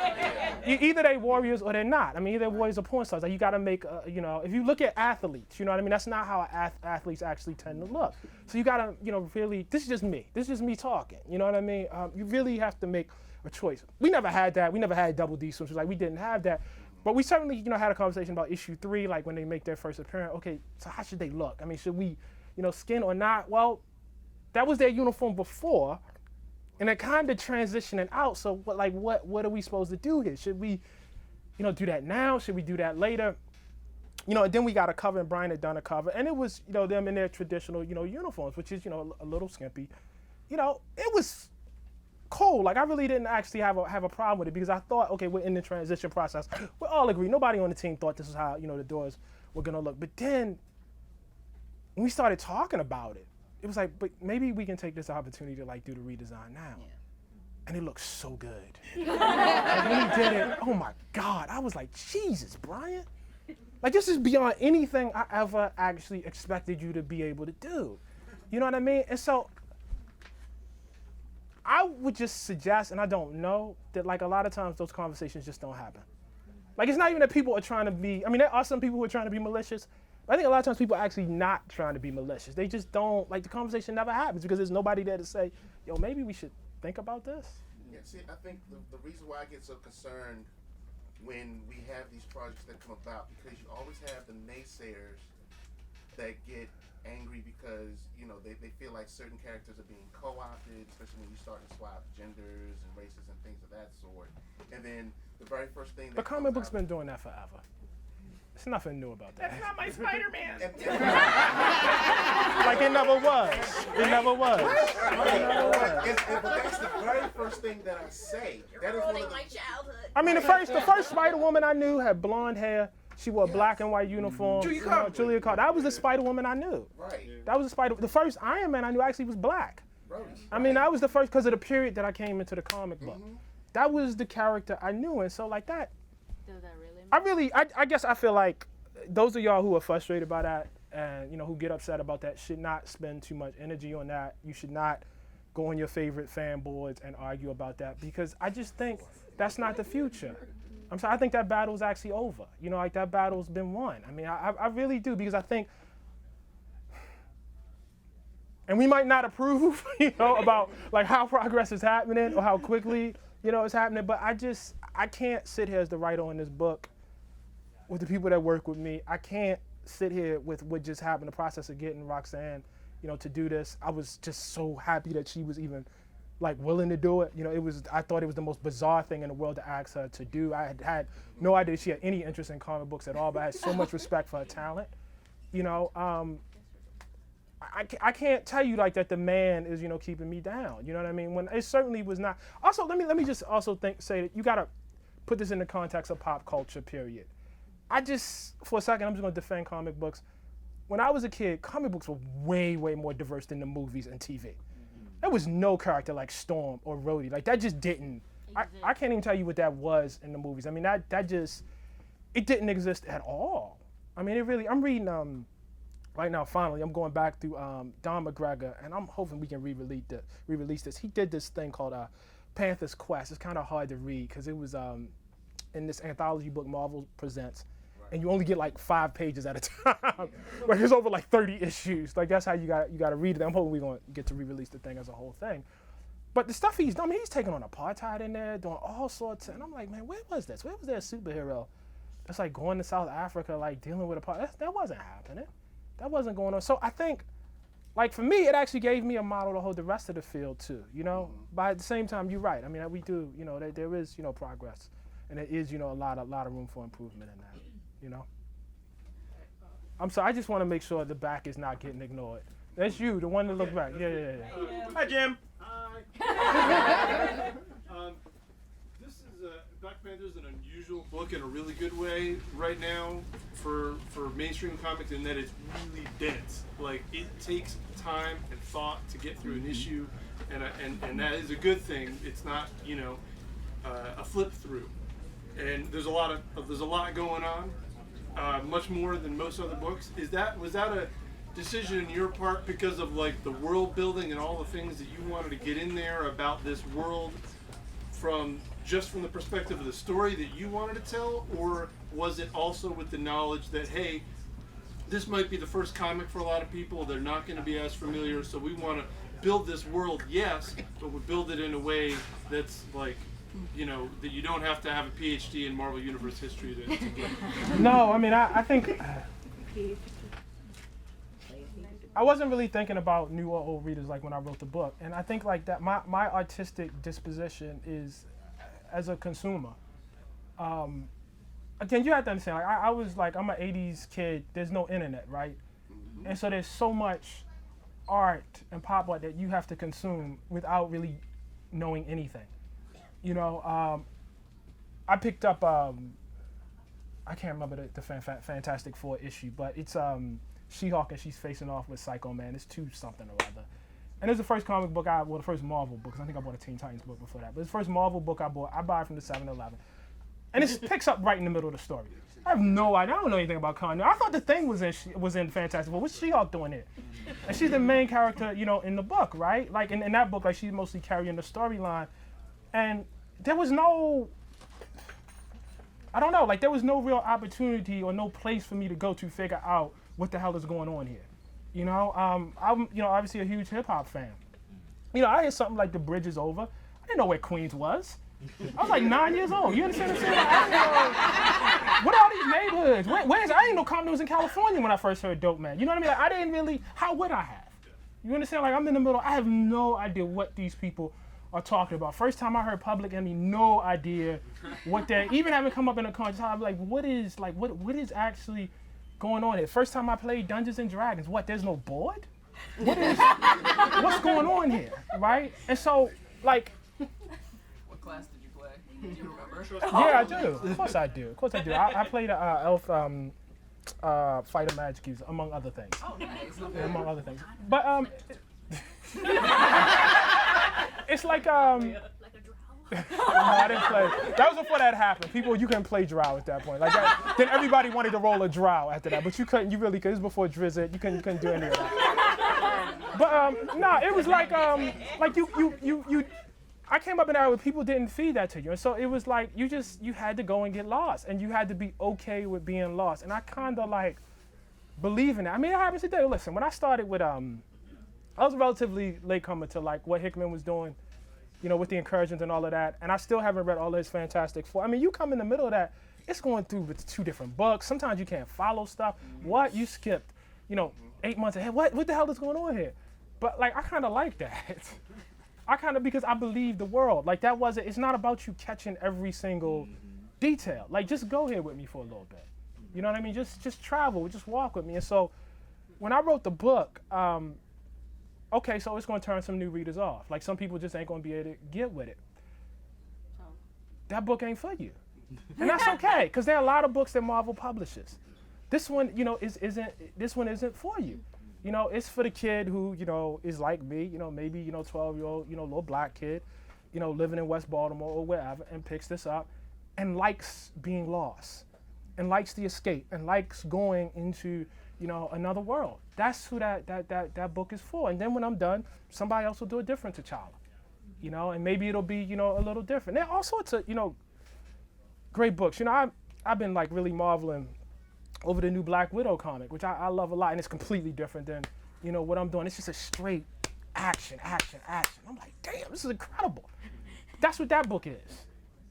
either they warriors or they're not. I mean, either warriors or porn stars. Like, you got to make, if you look at athletes, you know what I mean? That's not how athletes actually tend to look. So you got to, really, this is just me. This is just me talking. You know what I mean? You really have to make a choice. We never had that. We never had double D swimsuits. Like, we didn't have that. But we certainly, had a conversation about issue 3, like when they make their first appearance. Okay, so how should they look? I mean, should we, skin or not? Well, that was their uniform before, and they're kind of transitioning out. So what are we supposed to do here? Should we, do that now? Should we do that later? And then we got a cover, and Brian had done a cover, and it was, them in their traditional, uniforms, which is, a little skimpy. It was cool. Like, I really didn't actually have a problem with it, because I thought, okay, we're in the transition process. We all agree. Nobody on the team thought this is how, the doors were gonna look. But then when we started talking about it, it was like, but maybe we can take this opportunity to, like, do the redesign now. Yeah. And it looks so good. Like, when he did it, oh my God, I was like, Jesus, Brian. Like, this is beyond anything I ever actually expected you to be able to do. You know what I mean? And so I would just suggest, and I don't know, that, like, a lot of times those conversations just don't happen. Like, it's not even that people are trying to be, I mean, there are some people who are trying to be malicious. I think a lot of times people are actually not trying to be malicious. They just don't, like, the conversation never happens because there's nobody there to say, yo, maybe we should think about this. Yeah, see, I think the reason why I get so concerned when we have these projects that come about, because you always have the naysayers that get angry because, they feel like certain characters are being co-opted, especially when you start to swap genders and races and things of that sort. And then the very first thing that the comic book's been doing that forever. There's nothing new about that. That's not my Spider-Man. Like, it never was. It never was. But that's the very first thing that I say. That is one of my childhood. I mean, the first Spider-Woman I knew had blonde hair, She wore a black and white uniform. Julia you know, Carter. Julia Carter. That was the Spider-Woman I knew. Right. That was the first Iron Man I knew actually was black. I mean, that was the first because of the period that I came into the comic book. That was the character I knew, and so like that. Does that really? I guess I feel like those of y'all who are frustrated by that and you know who get upset about that should not spend too much energy on that. You should not go on your favorite fan boards and argue about that because I just think that's not the future. I'm sorry, I think that battle's actually over. You know, like that battle's been won. I mean, I really do because I think, and we might not approve, you know, about like how progress is happening or how quickly, you know, it's happening, but I can't sit here as the writer on this book with the people that work with me. I can't sit here with what just happened, the process of getting Roxanne, you know, to do this. I was just so happy that she was even like willing to do it. You know, I thought it was the most bizarre thing in the world to ask her to do. I had no idea she had any interest in comic books at all, but I had so much respect for her talent. You know, I can't tell you like that the man is, you know, keeping me down. You know what I mean? When it certainly was not. Also, let me just also say that you gotta put this in the context of pop culture, period. For a second, I'm just gonna defend comic books. When I was a kid, comic books were way, way more diverse than the movies and TV. There was no character like Storm or Rhodey. Like that just didn't. I can't even tell you what that was in the movies. I mean, that just, it didn't exist at all. I mean, it really, I'm reading, right now, finally, I'm going back through Don McGregor, and I'm hoping we can re-release this. He did this thing called Panther's Quest. It's kind of hard to read because it was in this anthology book Marvel presents, and you only get like 5 pages at a time. Like there's over like 30 issues. Like that's how you got to read it. I'm hoping we're gonna get to re-release the thing as a whole thing. But the stuff he's done, I mean, he's taking on apartheid in there, doing all sorts, and I'm like, man, where was this? Where was there a superhero that's like going to South Africa, like dealing with apartheid? That wasn't happening. That wasn't going on. So I think, like for me, it actually gave me a model to hold the rest of the field too. You know, but at the same time, you're right. I mean, we do. You know, there is, you know, progress, and there is, you know, a lot of room for improvement in that. You know. I'm sorry. I just want to make sure the back is not getting ignored. That's you, the one that looked back. Yeah. Hi, Jim. This is Black Panther is an unusual book in a really good way right now for mainstream comics in that it's really dense. Like it takes time and thought to get through an issue, and that is a good thing. It's not, you know, a flip through. And there's a lot going on, much more than most other books. Was that a decision in your part because of like the world building and all the things that you wanted to get in there about this world from the perspective of the story that you wanted to tell, or was it also with the knowledge that, hey, this might be the first comic for a lot of people, they're not going to be as familiar, so we want to build this world, yes, but we build it in a way that's like, you know, that you don't have to have a PhD in Marvel Universe history to get. No, I mean, I think I wasn't really thinking about new or old readers like when I wrote the book, and I think like that my artistic disposition is as a consumer. Again, you have to understand, like I was like, I'm an 80s kid, there's no internet, right? And so there's so much art and pop art that you have to consume without really knowing anything. You know, I picked up, I can't remember the Fantastic Four issue, but it's She-Hulk and she's facing off with Psycho Man. It's 2 something or other. And it's the first comic book the first Marvel book, because I think I bought a Teen Titans book before that. But it's the first Marvel book I bought. I buy it from the 7-Eleven. And it picks up right in the middle of the story. I have no idea. I don't know anything about continuity. I thought the Thing was in Fantastic Four. What's She-Hulk doing here? And she's the main character, you know, in the book, right? Like in that book, like she's mostly carrying the storyline. And there was no, I don't know, like there was no real opportunity or no place for me to go to figure out what the hell is going on here. You know, I'm, you know, obviously a huge hip hop fan. You know, I hear something like The Bridge Is Over. I didn't know where Queens was. I was like 9 years old. You understand what I'm saying? I didn't know, what are these neighborhoods? I didn't know Compton was in California when I first heard Dope Man. You know what I mean? Like, I didn't really, how would I have? You understand? Like, I'm in the middle. I have no idea what these people are talking about. First time I heard Public Enemy, no idea what they're, even having come up in a context, I'm like, what is actually going on here? First time I played Dungeons and Dragons, there's no board? What's going on here, right? And so, like, what class did you play? You remember? Yeah, I do. Of course I do. Of course I do. I played Elf Fighter Magic User, among other things. Oh, nice. Yeah, among other things. But it's like no, I didn't play. That was before that happened. People, you couldn't play Drow at that point. Like that, then everybody wanted to roll a Drow after that, but you couldn't. You really could. It was before Drizzt. You couldn't do any of that. But no, it was like you. I came up in an era where people didn't feed that to you, and so it was like you had to go and get lost, and you had to be okay with being lost. And I kind of like believe in that. I mean, it happens today. Listen, when I started with I was a relatively latecomer to like what Hickman was doing, you know, with the incursions and all of that, and I still haven't read all his Fantastic Four. I mean, you come in the middle of that, it's going through with 2 different books. Sometimes you can't follow stuff. What? You skipped, 8 months ahead. What the hell is going on here? But like, I kind of like that. Because I believe the world. Like it's not about you catching every single detail. Like just go here with me for a little bit. You know what I mean? Just travel, just walk with me. And so when I wrote the book, okay, so it's going to turn some new readers off. Like some people just ain't going to be able to get with it. That book ain't for you. And that's okay, because there are a lot of books that Marvel publishes. This one, isn't for you. It's for the kid who, is like me, maybe, 12-year-old, little black kid, living in West Baltimore or wherever, and picks this up and likes being lost and likes the escape and likes going into, another world. That's who that book is for. And then when I'm done, somebody else will do it different to T'Challa, and maybe it'll be, a little different. There are all sorts of, great books. I've been like really marveling over the new Black Widow comic, which I love a lot, and it's completely different than, what I'm doing. It's just a straight action. I'm like, damn, this is incredible. That's what that book is.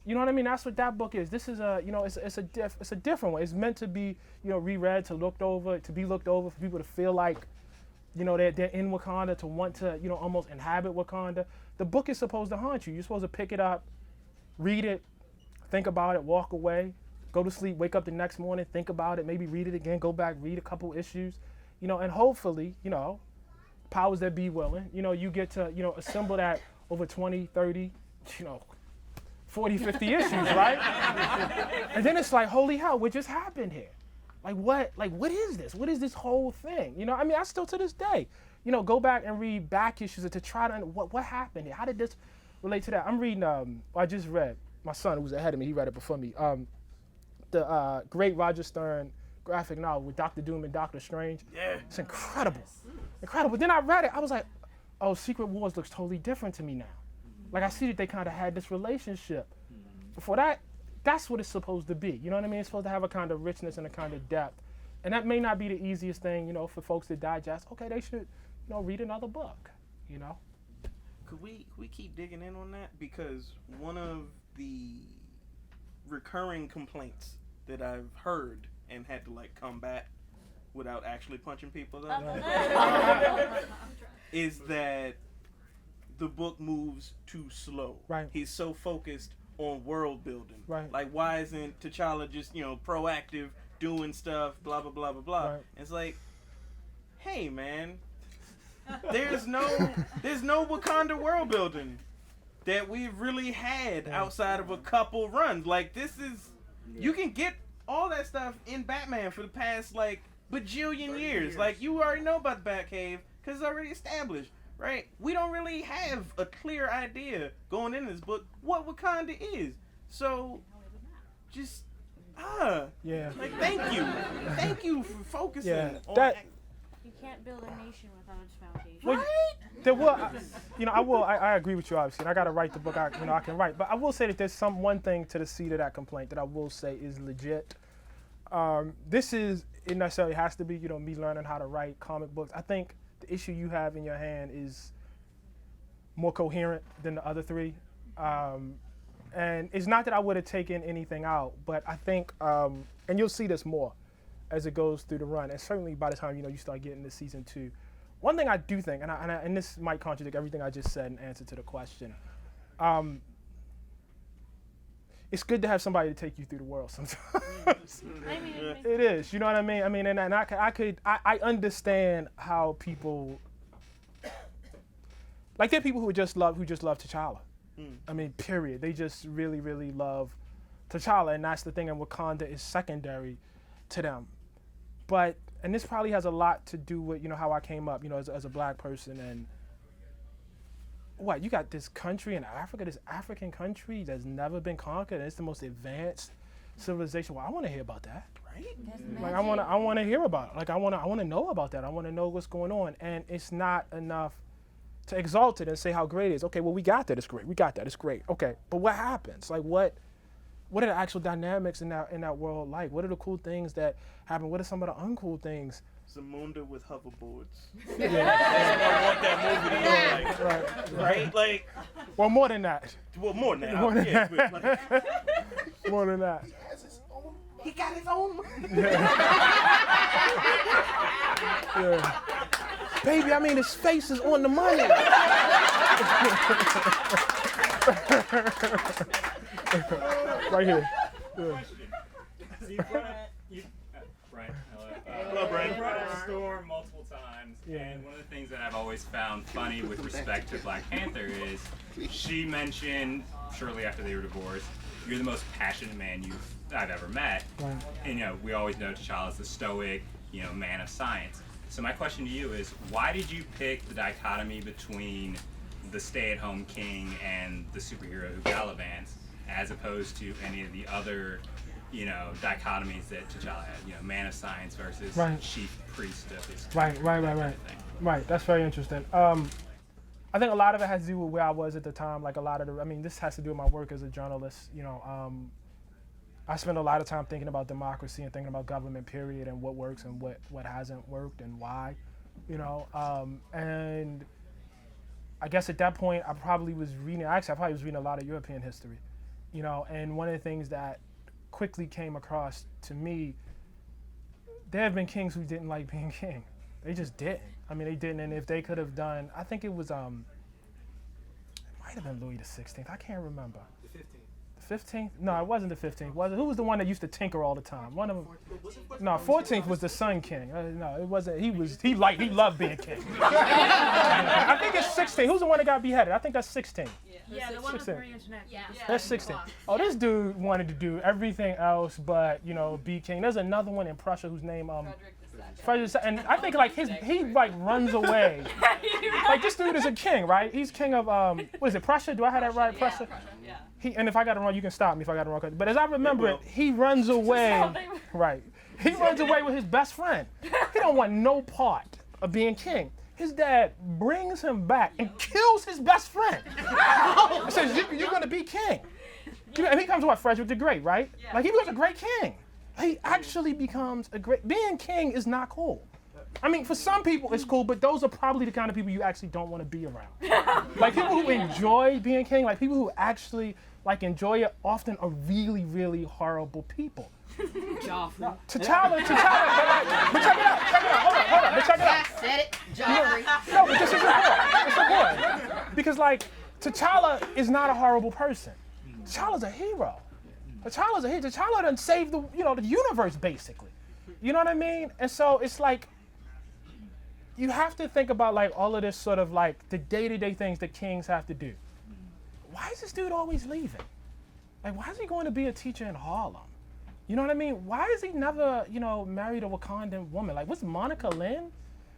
You know what I mean? That's what that book is. This is it's a different one. It's meant to be, reread, to be looked over, for people to feel like, they're in Wakanda, to want to, almost inhabit Wakanda. The book is supposed to haunt you. You're supposed to pick it up, read it, think about it, walk away, go to sleep, wake up the next morning, think about it, maybe read it again, go back, read a couple issues, and hopefully, powers that be willing, you get to, assemble that over 20, 30, 40, 50 issues, right? And then it's like, holy hell, what just happened here? What is this? What is this whole thing? I still to this day, go back and read back issues to try to, what happened here? How did this relate to that? I'm reading, I just read, my son who was ahead of me, he read it before me, the great Roger Stern graphic novel with Dr. Doom and Doctor Strange. Yeah. It's incredible. Incredible. Then I read it, I was like, oh, Secret Wars looks totally different to me now. Like I see that they kind of had this relationship. Before that, that's what it's supposed to be. You know what I mean? It's supposed to have a kind of richness and a kind of depth. And that may not be the easiest thing, for folks to digest. Okay, they should, read another book, Could we keep digging in on that? Because one of the recurring complaints that I've heard and had to combat without actually punching people is that the book moves too slow. Right. He's so focused on world building. Right. Like, why isn't T'Challa just, proactive, doing stuff, blah, blah, blah, blah, blah. Right. It's like, hey, man, there's no Wakanda world building that we've really had outside of a couple runs. Like, this is, you can get all that stuff in Batman for the past, bajillion years. Like, you already know about the Batcave because it's already established, right? We don't really have a clear idea going into this book what Wakanda is. So, just, yeah. Thank you. Thank you for focusing on that. You can't build a nation without its foundation. Right? There will, I agree with you, obviously, and I got to write the book I can write. But I will say that there's one thing to the seed of that complaint that I will say is legit. It necessarily has to be, me learning how to write comic books. I think the issue you have in your hand is more coherent than the other three. And it's not that I would have taken anything out, but I think, and you'll see this more as it goes through the run, and certainly by the time, you start getting to season 2. One thing I do think, and this might contradict everything I just said in answer to the question, it's good to have somebody to take you through the world sometimes. It is, you know what I mean? And I understand how people, there are people who just love T'Challa. I mean, period. They just really, really love T'Challa, and that's the thing. And Wakanda is secondary to them. But and this probably has a lot to do with how I came up, as a black person. And what, you got this country in Africa, this African country that's never been conquered, and it's the most advanced civilization. Well, I want to hear about that. Like I want to hear about it. Like I want to know about that. I want to know what's going on. And it's not enough to exalt it and say how great it is. Okay, well, we got that. It's great. We got that. It's great. Okay, but what happens? Like what are the actual dynamics in that world like? What are the cool things that happen? What are some of the uncool things? Zamunda with hoverboards. That's what I want that movie to look like. Right? Like. Well, more than that. Well, more than that. More than that. More than that. He got his own. Yeah. Baby, I mean, his face is on the money. Right here. Yeah. Hello, Brian. You brought up Storm multiple times, and one of the things that I've always found funny with respect to Black Panther is she mentioned shortly after they were divorced, "You're the most passionate man I've ever met." Right. And we always know T'Challa's the stoic, man of science. So my question to you is, why did you pick the dichotomy between the stay-at-home king and the superhero who gallivants, as opposed to any of the other, dichotomies that T'Challa had? Man of science versus chief priest of his country, Right. That's very interesting. I think a lot of it has to do with where I was at the time. Like this has to do with my work as a journalist. I spend a lot of time thinking about democracy and thinking about government, period, and what works and what hasn't worked and why, and I guess at that point I probably was reading a lot of European history, and one of the things that quickly came across to me, there have been kings who didn't like being king. They just didn't. They didn't, and if they could have done, I think it was, it might have been Louis XVI, I can't remember. The 15th. 15th? No, it wasn't the 15th. Was it? Who was the one that used to tinker all the time? One of them. No, 14th was the Sun King. No, it wasn't. He loved being king. I think it's 16. Who's the one that got beheaded? I think that's 16. Yeah, the one with Marie Antoinette. Yeah. That's 16. Oh, this dude wanted to do everything else but be king. There's another one in Prussia whose name Frederick II. And I think he runs away. Like this dude is a king, right? He's king of what is it? Prussia? Do I have that right? Prussia. Yeah. And if I got it wrong, you can stop me if I got it wrong. But as I remember it, he runs away. Right. He runs away with his best friend. He don't want no part of being king. His dad brings him back and kills his best friend. He says, you're going to be king. And he comes to Frederick the Great, right? Yeah. Like he was a great king. He actually becomes being king is not cool. For some people it's cool, but those are probably the kind of people you actually don't want to be around. Like people who enjoy being king, like people who actually enjoy it, often are really, really horrible people. Joffrey. T'Challa, but check it out, hold on, but check it out. I said it, Joffrey. No, but this is important. It's important. Because T'Challa is not a horrible person. T'Challa's a hero. T'Challa done saved the universe basically. You know what I mean? And so it's you have to think about all of this sort of the day-to-day things that kings have to do. Why is this dude always leaving? Why is he going to be a teacher in Harlem? You know what I mean? Why is he never, married a Wakandan woman? What's Monica Lynn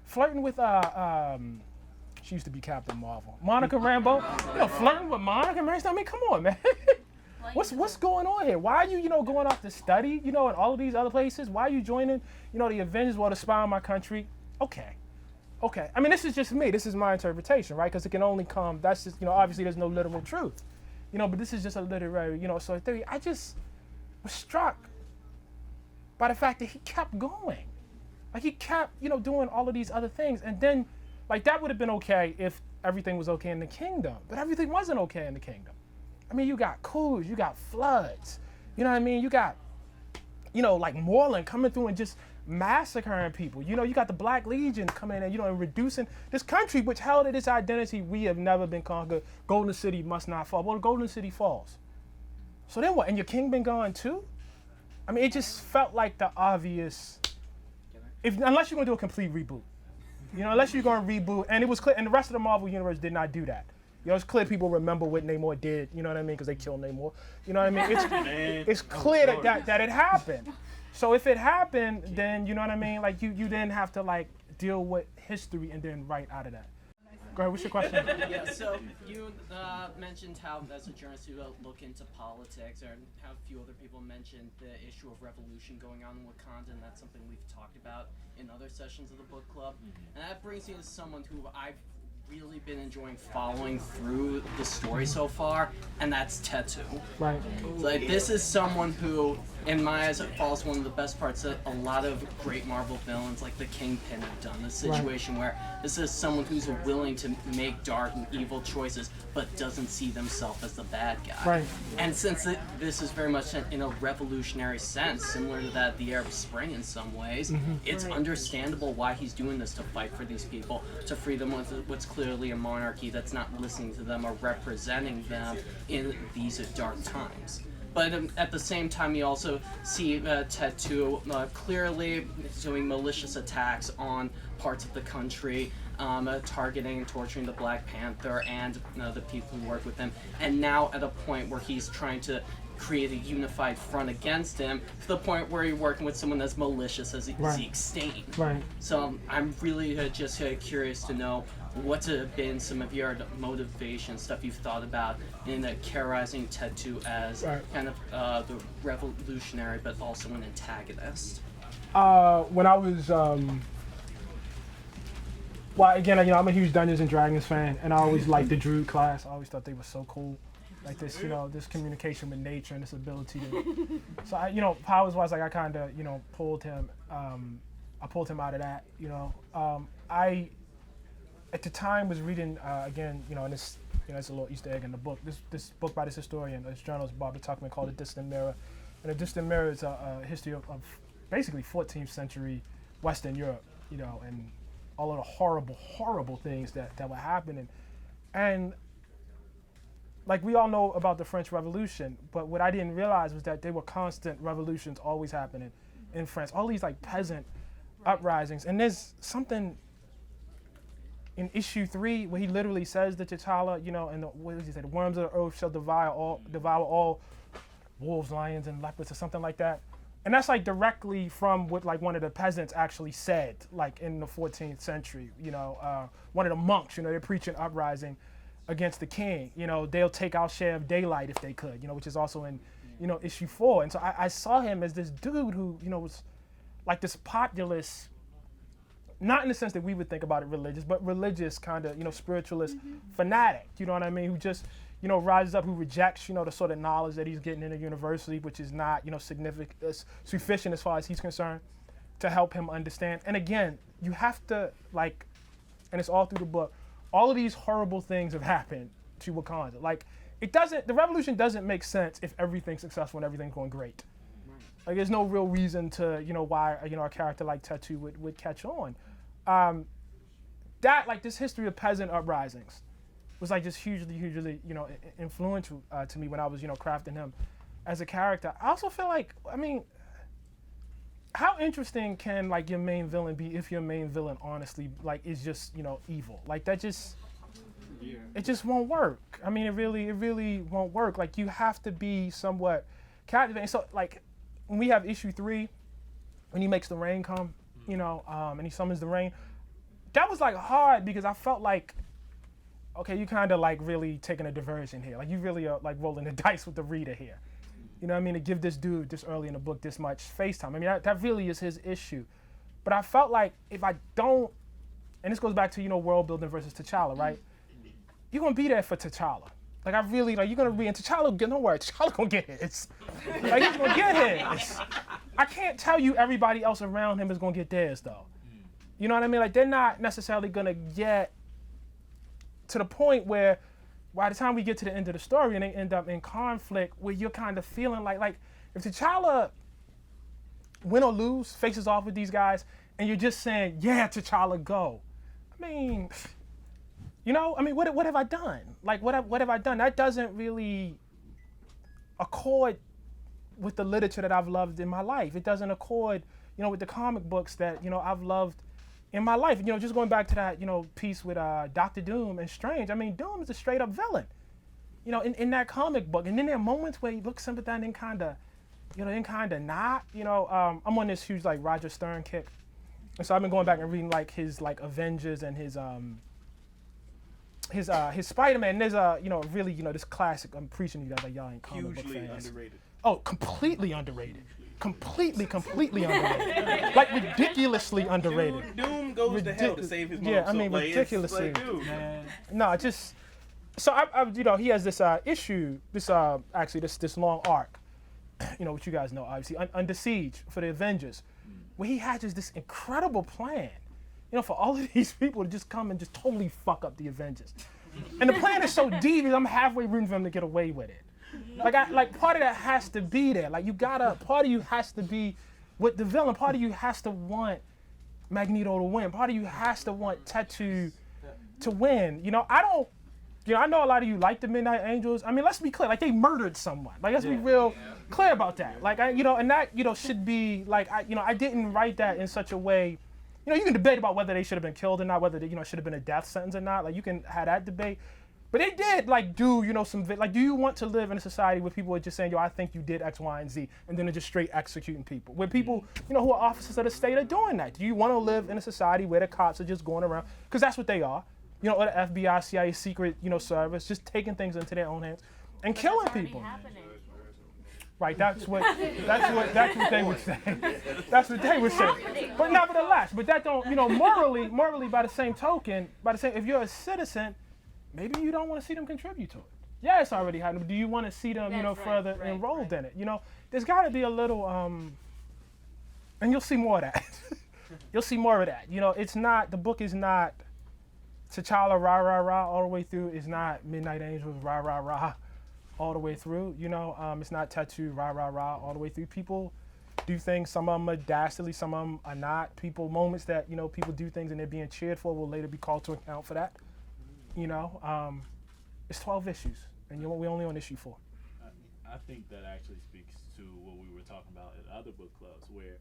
flirting with she used to be Captain Marvel. Monica Rambeau, flirting with Monica Mary. Come on, man. What's going on here? Why are you, going off to study, in all of these other places? Why are you joining, the Avengers to spy on my country? Okay. This is just me. This is my interpretation, right? Because it can only come, that's just, obviously there's no literal truth. But this is just a literary, sort of theory. I just was struck by the fact that he kept going. He kept, doing all of these other things. And then, that would have been okay if everything was okay in the kingdom. But everything wasn't okay in the kingdom. You got coups, you got floods. You know what I mean? You got, Moreland coming through and just massacring people. You got the Black Legion coming in, and reducing this country, which held its identity, we have never been conquered. Golden City must not fall. Well, the Golden City falls. So then what? And your king been gone too? It just felt like the obvious, unless you're going to do a complete reboot. Unless you're going to reboot, and it was clear, and the rest of the Marvel universe did not do that. You know, it's clear people remember what Namor did. You know what I mean? Because they killed Namor. You know what I mean? It's clear that it happened. So if it happened, then you know what I mean. Like you then have to like deal with history and then write out of that. Go ahead. What's your question? Yeah. So you mentioned how as a journalist you look into politics, or how a few other people mentioned the issue of revolution going on in Wakanda, and that's something we've talked about in other sessions of the book club. And that brings me to someone who I've really been enjoying following through the story so far, and that's Tetu. Right. Like, this is someone who, in my eyes, follows one of the best parts that a lot of great Marvel villains like the Kingpin have done. The situation where this is someone who's willing to make dark and evil choices, but doesn't see themselves as the bad guy. Right. And since this is very much in a revolutionary sense, similar to that of the Arab Spring in some ways, it's understandable why he's doing this, to fight for these people, to free them with what's clearly a monarchy that's not listening to them or representing them in these dark times. But at the same time, you also see Tetu clearly doing malicious attacks on parts of the country, targeting and torturing the Black Panther and the people who work with him. And now at a point where he's trying to create a unified front against him, to the point where you're working with someone that's malicious as Zeke Stain. Right. So I'm really just curious to know what's been some of your motivation, stuff you've thought about in characterizing Tetu as kind of the revolutionary, but also an antagonist. When I was, well, again, you know, I'm a huge Dungeons and Dragons fan, and I always liked the Druid class. I always thought they were so cool. Like this, you know, this communication with nature and this ability to. So I, you know, powers-wise, like I kind of, you know, pulled him. I pulled him out of that. You know, I at the time was reading again, you know, and this, you know, it's a little Easter egg in the book. This book by this historian, this journalist Barbara Tuchman, called A Distant Mirror, and A Distant Mirror is a history of basically 14th century Western Europe, you know, and all of the horrible things that were happening, and. Like, we all know about the French Revolution, but what I didn't realize was that there were constant revolutions always happening in France. All these, like, peasant uprisings. And there's something in issue 3 where he literally says to T'Challa, you know, and what does he say? The worms of the earth shall devour all wolves, lions, and leopards, or something like that. And that's, like, directly from what, like, one of the peasants actually said, like, in the 14th century. You know, one of the monks, you know, they're preaching uprising against the king. You know, they'll take our share of daylight if they could, you know, which is also in, you know, issue 4. And so I saw him as this dude who, you know, was like this populist, not in the sense that we would think about it religious, but religious kind of, you know, spiritualist fanatic, you know what I mean, who just, you know, rises up, who rejects, you know, the sort of knowledge that he's getting in the university, which is not, you know, sufficient as far as he's concerned to help him understand. And again, you have to, like, and it's all through the book, all of these horrible things have happened to Wakanda. Like, the revolution doesn't make sense if everything's successful and everything's going great. Like, there's no real reason to, you know, why, you know, a character like Tetu would catch on. That, like, this history of peasant uprisings was, like, just hugely, you know, influential to me when I was, you know, crafting him as a character. I also feel like, I mean, how interesting can, like, your main villain be if your main villain honestly, like, is just, you know, evil? Like, that just, it just won't work. I mean, it really won't work. Like, you have to be somewhat captivating. So, like, when we have issue 3, when he makes the rain come, you know, and he summons the rain, that was, like, hard because I felt like, okay, you kind of, like, really taking a diversion here. Like, you really are, like, rolling the dice with the reader here. You know what I mean? To give this dude this early in the book this much face time. I mean, that really is his issue. But I felt like if I don't, and this goes back to, you know, world building versus T'Challa, right? You're going to be there for T'Challa. Like, I really, like, you're going to be in T'Challa, don't worry, T'Challa going to get his. Like, he's going to get his. I can't tell you everybody else around him is going to get theirs, though. You know what I mean? Like, they're not necessarily going to get to the point where by the time we get to the end of the story and they end up in conflict where you're kind of feeling like if T'Challa win or lose, faces off with these guys, and you're just saying, yeah, T'Challa, go. I mean, you know, I mean, what have I done? Like, what have I done? That doesn't really accord with the literature that I've loved in my life. It doesn't accord, you know, with the comic books that, you know, I've loved in my life. You know, just going back to that, you know, piece with Doctor Doom and Strange. I mean, Doom is a straight up villain, you know, in that comic book. And then there are moments where he looks sympathetic and kind of, you know, and kind of not. You know, I'm on this huge like Roger Stern kick, and so I've been going back and reading like his like Avengers and his Spider-Man. And there's you know, really, you know, this classic. I'm preaching to you guys like y'all ain't comic book Hugely fans. underrated. Oh, completely underrated. Completely underrated. Like ridiculously underrated. Doom goes to hell to save his mom. Yeah, I mean so, like, ridiculously. It's like, dude. No, it just so I you know, he has this issue, this actually this long arc, you know, which you guys know obviously, Under Siege for the Avengers, where he had just this incredible plan, you know, for all of these people to just come and just totally fuck up the Avengers. And the plan is so devious, I'm halfway rooting for him to get away with it. Like part of that has to be there. Like part of you has to be with the villain. Part of you has to want Magneto to win. Part of you has to want Tattoo to win. You know, I know a lot of you like the Midnight Angels. I mean, let's be clear. Like they murdered someone. Like let's be real clear about that. Like you know, and that, you know, should be like, I didn't write that in such a way. You know, you can debate about whether they should have been killed or not, whether they, you know, should have been a death sentence or not. Like you can have that debate. But they did like do, you know, like, do you want to live in a society where people are just saying, yo, I think you did X, Y, and Z, and then they're just straight executing people? Where people, you know, who are officers of the state are doing that? Do you want to live in a society where the cops are just going around, because that's what they are, you know, or the FBI, CIA, secret, you know, service, just taking things into their own hands and killing people. Right, that's what they would say. That's what they would say. But nevertheless, but that don't, you know, morally by the same token, if you're a citizen, maybe you don't want to see them contribute to it. Yeah, it's already happening, but do you want to see them, you know, further enrolled in it? You know, there's got to be a little, and you'll see more of that. You'll see more of that. You know, it's not, the book is not T'Challa rah rah rah all the way through. It's not Midnight Angels rah rah rah all the way through. You know, it's not Tattoo rah rah rah all the way through. People do things, some of them are dastardly, some of them are not. Moments that, you know, people do things and they're being cheered for will later be called to account for that. You know, it's 12 issues, and we're only on issue 4. I think that actually speaks to what we were talking about at other book clubs, where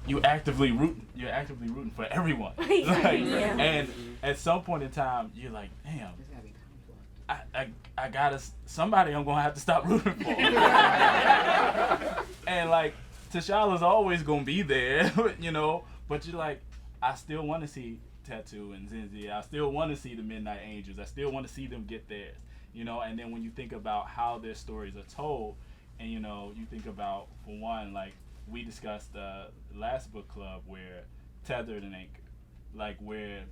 you're actively rooting for everyone. And at some point in time, you're like, damn, I gotta, somebody I'm gonna have to stop rooting for. And like, T'Challa's always gonna be there, you know, but you're like, I still want to see Tattoo and Zinzi. I still want to see the Midnight Angels. I still want to see them get theirs, you know. And then when you think about how their stories are told, and you know, you think about, for one, like we discussed last book club, where Tethered and Anchored, like where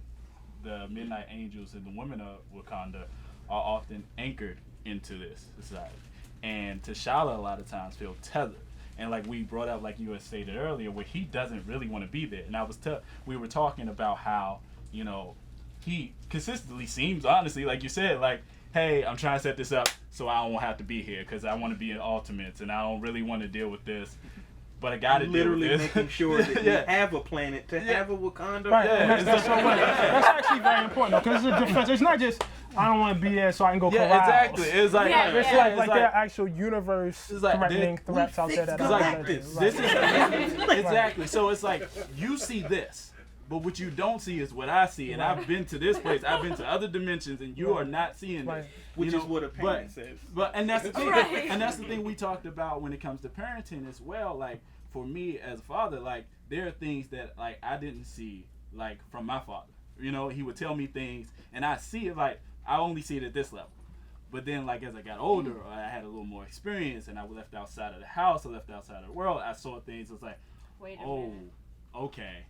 the Midnight Angels and the women of Wakanda are often anchored into this society, and T'Challa a lot of times feel tethered. And like we brought up, like you had stated earlier, where he doesn't really want to be there. And we were talking about how, you know, he consistently seems, honestly, like you said, like, hey, I'm trying to set this up so I don't have to be here because I want to be in Ultimates and I don't really want to deal with this. But I got to deal with this. Literally making sure that we have a planet to have a Wakanda. Right, that's actually very important, because it's a defense. It's not just, I don't want to be there so I can go carouse. Exactly. It's like, it's like there are actual universe threatening threats out there that are like this. Exactly. So it's like, you see this, but what you don't see is what I see. And I've been to this place. I've been to other dimensions, and you are not seeing this. Which is what a parent says. And that's the thing. And that's the thing we talked about when it comes to parenting as well. Like, for me as a father, like, there are things that like I didn't see, like, from my father. You know, he would tell me things, and I see it, like, I only see it at this level. But then, like, as I got older, or I had a little more experience, and I left outside of the house, I left outside of the world, I saw things, I was like, okay.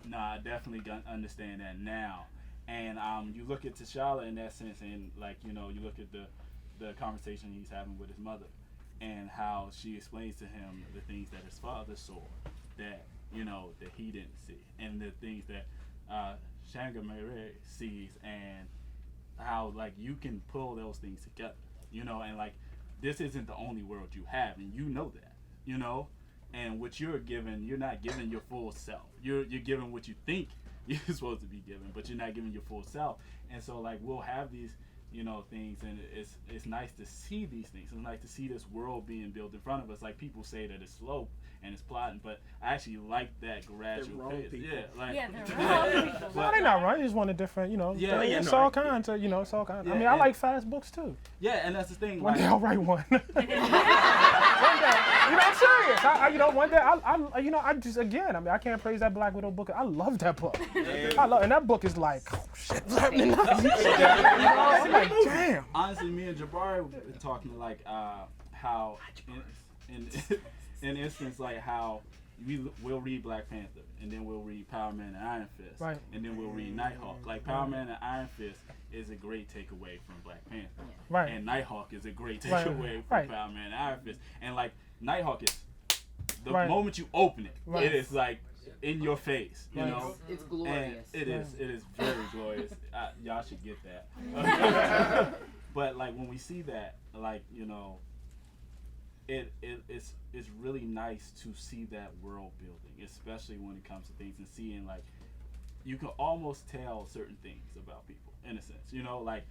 Nah, I definitely understand that now. And you look at T'Challa in that sense, and, like, you know, you look at the conversation he's having with his mother, and how she explains to him the things that his father saw that, you know, that he didn't see, and the things that Shangamere sees, and how, like, you can pull those things together, you know, and, like, this isn't the only world you have, and you know that, you know, and what you're given, you're not giving your full self. You're giving what you think you're supposed to be given, but you're not giving your full self. And so, like, we'll have these you know, things, and it's nice to see these things. It's nice to see this world being built in front of us. Like, people say that it's slow and it's plotting, but I actually like that gradual pace. Yeah, like they're wrong people. No, they're not wrong. They just want a different, you know. Yeah, it's all kinds of, you know, it's all kinds. Yeah, I mean, I like fast books too. Yeah, and that's the thing. One like, day I'll write one. One day, you know, I'm serious. You know, one day I you know, I just, again, I mean, I can't praise that Black Widow book. I love that book. And that book is like, oh shit, what's happening now? I'm like, damn. Honestly, me and Jabari were talking like how in instance like how we'll read Black Panther and then we'll read Power Man and Iron Fist, right, and then we'll read Nighthawk. Like Power Man and Iron Fist is a great takeaway from Black Panther, right, and Nighthawk is a great takeaway from Power Man and Iron Fist. And like Nighthawk is the moment you open it, it is like in your face, you know. It's glorious. And it is very glorious. Y'all should get that. But like when we see that, like, you know, it's really nice to see that world building, especially when it comes to things and seeing, like, you can almost tell certain things about people in a sense, you know, like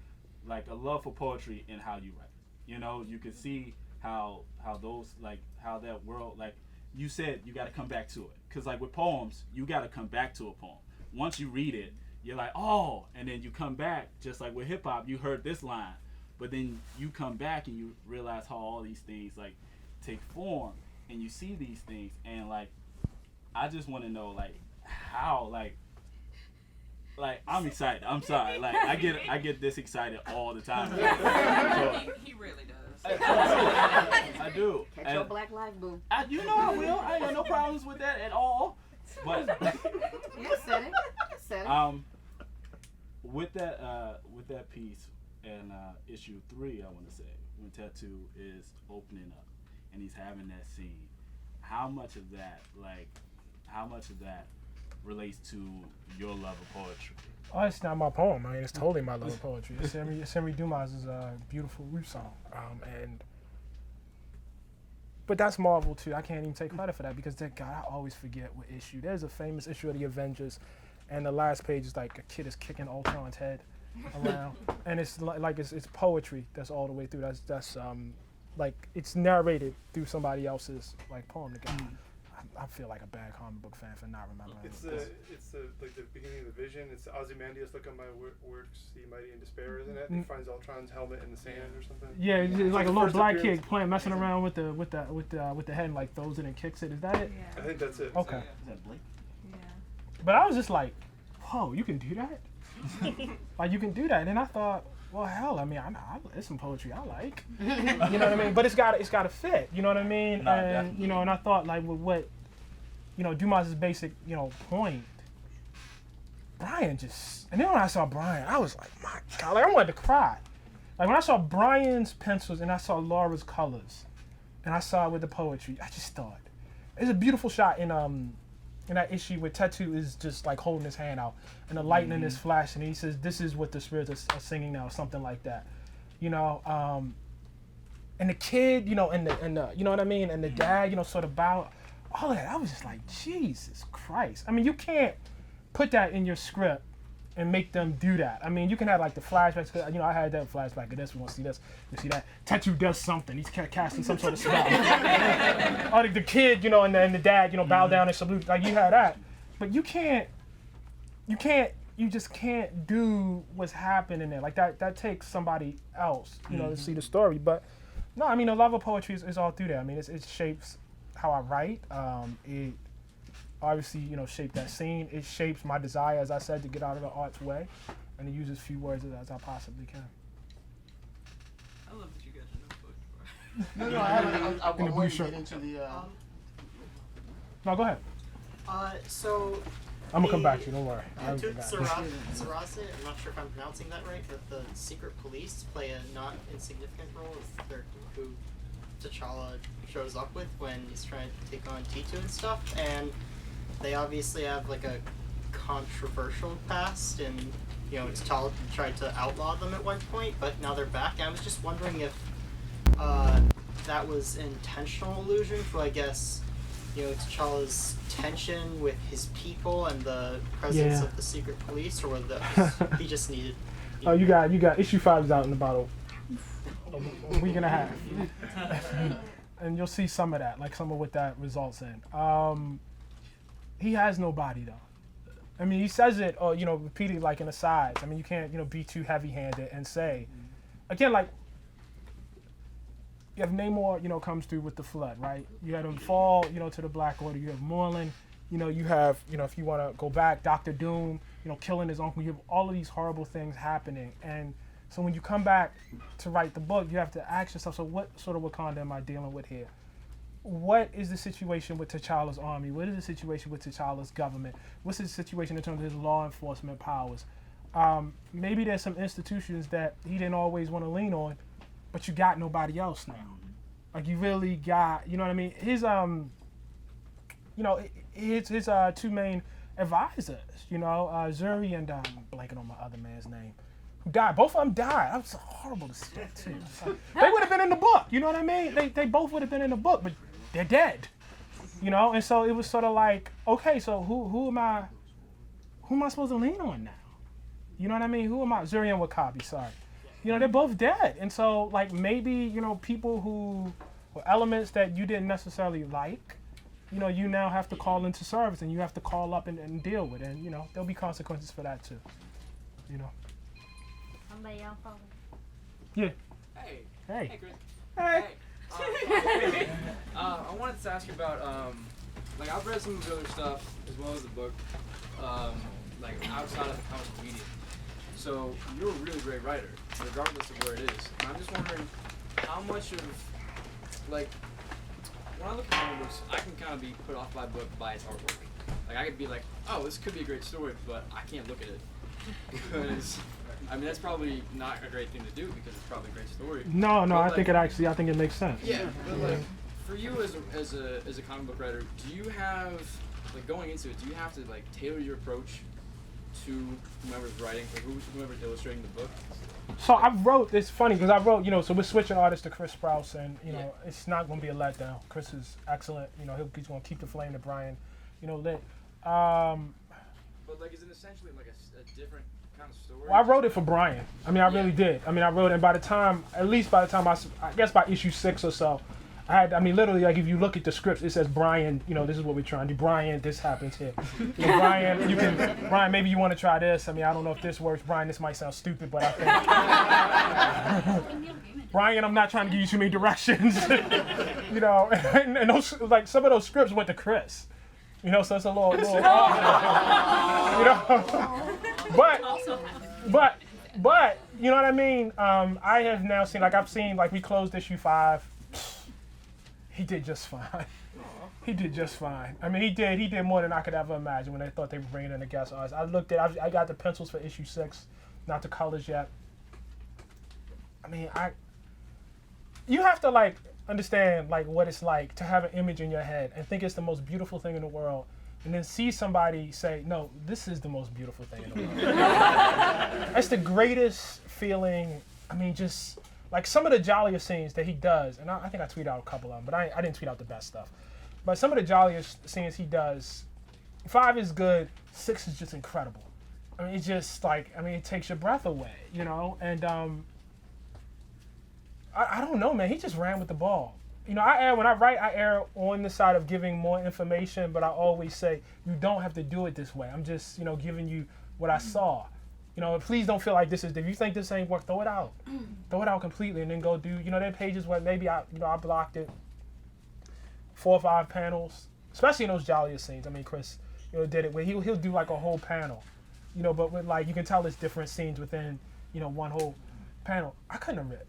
a love for poetry and how you write. You know, you can see how those, like, how that world, like you said, you got to come back to it, because like with poems, you got to come back to a poem. Once you read it, you're like, oh, and then you come back, just like with hip hop, you heard this line, but then you come back and you realize how all these things like take form, and you see these things, and like I just want to know like how like I'm excited. I'm sorry, like I get this excited all the time. So, he really does. I do. Catch your black life, boo. You know I will. I ain't got no problems with that at all. But you said it. With that piece and issue 3, I want to say when Tattoo is opening up and he's having that scene, how much of that relates to your love of poetry? Oh, it's not my poem. I mean, it's totally my love of poetry. It's Henry Dumas' beautiful root song, but that's Marvel too. I can't even take credit for that because, God, I always forget what issue. There's a famous issue of the Avengers, and the last page is like a kid is kicking Ultron's head around, and it's like it's poetry that's all the way through. That's like it's narrated through somebody else's like poem together. I feel like a bad comic book fan for not remembering. It's like the beginning of the Vision. It's Ozymandias, look on my works, see mighty in despair, isn't it? He finds Ultron's helmet in the sand or something. Yeah, it's like a little black kid messing around with the head and like throws it and kicks it. Is that it? Yeah. I think that's it. Okay. Is that Blake? Yeah. But I was just like, whoa, you can do that? Like you can do that, and then I thought, well, hell, I mean, it's some poetry I like. You know what I mean? But it's got to fit. You know what I mean? No, and definitely. you know, and I thought like with what, you know, Dumas' basic, you know, point. Brian and then when I saw Brian, I was like, my God, like I wanted to cry. Like when I saw Brian's pencils and I saw Laura's colors, and I saw it with the poetry, I just thought, it's a beautiful shot in that issue where Tattoo is just like holding his hand out and the lightning is flashing, and he says, "This is what the spirits are singing now," something like that, you know. And the kid, you know, and the you know what I mean, and the dad, you know, sort of bow. All of that, I was just like, Jesus Christ. I mean, you can't put that in your script and make them do that. I mean, you can have like the flashbacks. You know, I had that flashback of this. We want to see this. You see that? Tattoo does something. He's casting some sort of spell. Or the kid, you know, and the dad, you know, bow down and salute. Like you had that, but you just can't do what's happening there. Like that takes somebody else, you know, to see the story. But no, I mean, the love of poetry is all through there. I mean, it shapes how I write. It obviously, you know, shaped that scene. It shapes my desire, as I said, to get out of the art's way and to use as few words as I possibly can. I love that you got your notebook. No, I want to shirt. get into the. No, go ahead. So. I'm gonna come back to you. Don't worry. Sarase, I'm not sure if I'm pronouncing that right, but the secret police play a not insignificant role as the character who T'Challa shows up with when he's trying to take on T2 and stuff, and they obviously have like a controversial past, and you know, T'Challa tried to outlaw them at one point, but now they're back. And I was just wondering if that was an intentional allusion to, I guess, you know, T'Challa's tension with his people and the presence of the secret police, or whether that was, he just needed Oh, you got issue 5 is out in about a week and a half, and you'll see some of that, like some of what that results in. He has no body though. I mean, he says it, or repeatedly, like in asides. I mean, you can't, be too heavy-handed and say, again, like you have Namor, comes through with the flood, right? You had him fall, to the Black Order. You have Moreland, you have, if you want to go back, Doctor Doom, killing his uncle. You have all of these horrible things happening, and so when you come back to write the book, you have to ask yourself, so what sort of Wakanda am I dealing with here? What is the situation with T'Challa's army? What is the situation with T'Challa's government? What's the situation in terms of his law enforcement powers? Maybe there's some institutions that he didn't always want to lean on, but you got nobody else now. Like you really got, you know what I mean? His his 2 main advisors, Zuri and blanking on my other man's name, who died. Both of them died. That was horrible to see too. They would have been in the book, you know what I mean? They both would have been in the book, but they're dead, and so it was sort of like, okay, so who am I supposed to lean on now? You know what I mean? Who am I? Zuri and Wakabi, sorry. They're both dead, and so like maybe people who or elements that you didn't necessarily like, you now have to call into service, and you have to call up and deal with it, and there'll be consequences for that too. Somebody else follow. Yeah. Hey. Hey. Chris. Hey. I wanted to ask you about, I've read some of the other stuff as well as the book, outside of the comic media. So you're a really great writer, regardless of where it is. And I'm just wondering how much of, when I look at comic books, I can kind of be put off by a book by its artwork. I could be like, oh, this could be a great story, but I can't look at it because. I mean, that's probably not a great thing to do because it's probably a great story. No, I think it makes sense. Yeah, but for you as a comic book writer, do you have going into it? Do you have to tailor your approach to whomever's writing or whomever's illustrating the book? So I wrote. It's funny because I wrote. So we're switching artists to Chris Sprouse, and it's not going to be a letdown. Chris is excellent. He's going to keep the flame that Brian, lit. But is it essentially a different kind of story? Well, I wrote it for Brian. I mean, I really did. I mean, I wrote it, and by the time I guess by issue 6 or so, literally, if you look at the scripts, it says, Brian, this is what we're trying to do. Brian, this happens here. Brian, maybe you want to try this. I mean, I don't know if this works. Brian, this might sound stupid, but I think, Brian, I'm not trying to give you too many directions. And those, some of those scripts went to Chris. So it's a little but you know what I mean? I have now seen, I've seen, we closed issue 5. He did just fine. He did just fine. I mean, he did more than I could ever imagine when they thought they were bringing in a guest artist. I got the pencils for issue 6, not the colors yet. I mean, you have to, understand, what it's like to have an image in your head and think it's the most beautiful thing in the world, and then see somebody say, no, this is the most beautiful thing in the world. That's the greatest feeling. I mean, just some of the jolliest scenes that he does, and I think I tweeted out a couple of them, but I didn't tweet out the best stuff. But some of the jolliest scenes he does, 5 is good, 6 is just incredible. I mean, it's just it takes your breath away, and I don't know, man. He just ran with the ball. When I write, I err on the side of giving more information, but I always say, you don't have to do it this way. I'm just, giving you what I saw. Please don't feel like this is, if you think this ain't work, throw it out. Throw it out completely and then go do, there are pages where maybe I blocked it 4 or 5 panels, especially in those jolliest scenes. I mean, Chris, did it where he'll do a whole panel, but with you can tell it's different scenes within, one whole panel. I couldn't have,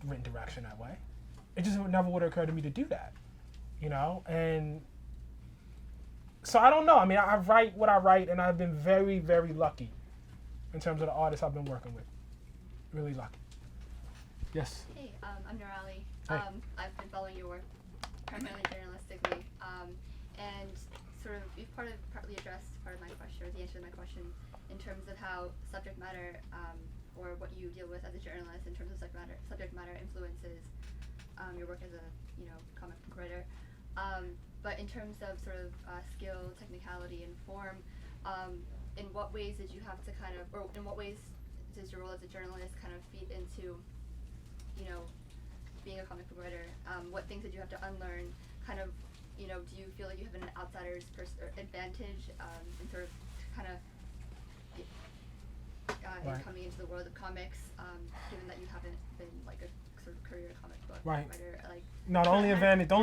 written direction that way. It just never would have occurred to me to do that, and so I don't know. I mean, I write what I write, and I've been very, very lucky in terms of the artists I've been working with. Really lucky. Yes. Hey, I'm Nurali. Hey. I've been following your work primarily journalistically, and you've partly addressed part of my question, or the answer to my question, in terms of how subject matter, or what you deal with as a journalist in terms of subject matter influences your work as a comic book writer. But in terms of skill, technicality, and form, in what ways did you have to in what ways does your role as a journalist kind of feed into, you know, being a comic book writer? What things did you have to unlearn? Kind of, you know, do you feel like you have an outsider's advantage in sort of kind of in coming into the world of comics, given that you haven't been like a sort of career comic book writer? Like, no, the only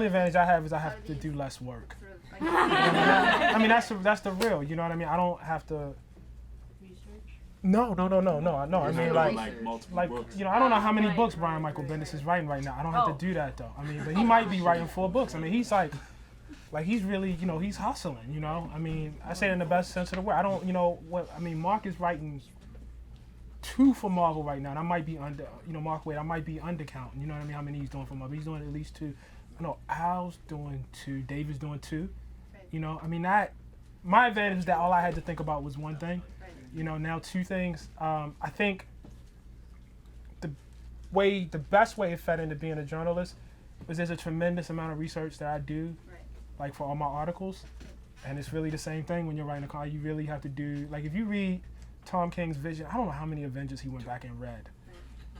advantage I have is I have to do less work. Sort of, like, I mean, that's the real. You know what I mean? I don't have to. No. I mean, like books. You know, I don't know how many books Brian Michael Bendis is writing right now. I don't have to do that though. I mean, but he might be writing 4 books. I mean, he's like he's really, you know, he's hustling. You know, I mean, I say it in the best sense of the word. I don't, you know, what I mean. Mark is writing 2 for Marvel right now, and I might be under, you know, Mark Waid. I might be undercounting. You know what I mean? How many he's doing for Marvel? He's doing at least 2. I know Al's doing 2. David's doing 2. You know, I mean that. My advantage is that all I had to think about was one thing. You know, now 2 things. I think the best way it fed into being a journalist was there's a tremendous amount of research that I do, like for all my articles, and it's really the same thing when you're writing a column. You really have to do, like if you read Tom King's Vision, I don't know how many Avengers he went back and read,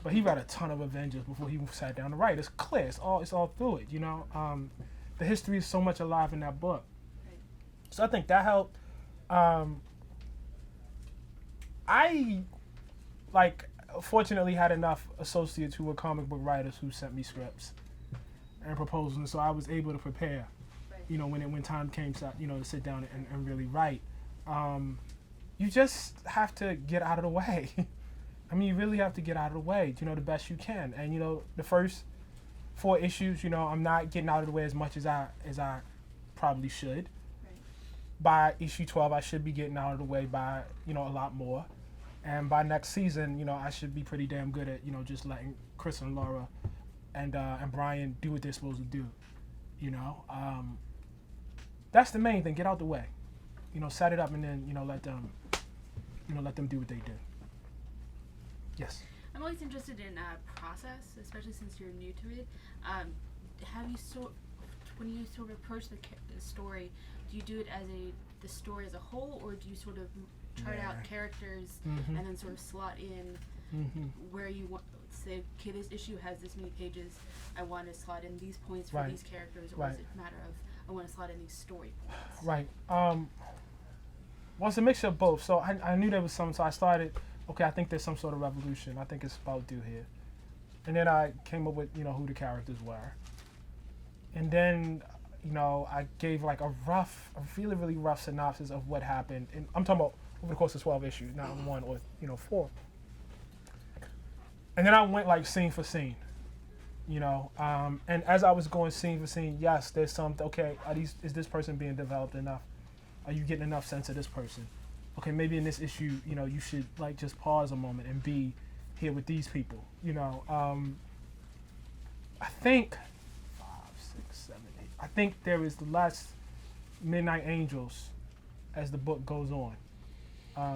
but he read a ton of Avengers before he sat down to write. It's clear, it's all through it, you know. The history is so much alive in that book. So I think that helped. I, fortunately had enough associates who were comic book writers who sent me scripts and proposals, and so I was able to prepare, you know, when time came to, you know, to sit down and really write. You just have to get out of the way. I mean, you really have to get out of the way, you know, the best you can. And, you know, the first 4 issues, you know, I'm not getting out of the way as much as I probably should. By issue 12, I should be getting out of the way by, you know, a lot more. And by next season, you know, I should be pretty damn good at, you know, just letting Chris and Laura and Brian do what they're supposed to do. You know, that's the main thing. Get out the way. You know, set it up and then, you know, let them do what they do. Yes. I'm always interested in process, especially since you're new to it. Have you when you sort of approach the story, do you do it as the story as a whole, or do you sort of chart out characters and then sort of slot in where you want, say, okay, this issue has this many pages, I want to slot in these points for these characters, or is it a matter of I want to slot in these story points? Right. Well, it's a mixture of both. So I knew there was some, so I started, okay, I think there's some sort of revolution. I think it's about due here. And then I came up with, you know, who the characters were. And then, you know, I gave like a really, really rough synopsis of what happened. And I'm talking about over the course of 12 issues, not 1 or, you know, 4. And then I went like scene for scene, you know. And as I was going scene for scene, yes, there's some, okay, is this person being developed enough? Are you getting enough sense of this person? Okay, maybe in this issue, you know, you should like just pause a moment and be here with these people, you know. I think 5, 6, 7, 8. I think there is the last Midnight Angels as the book goes on.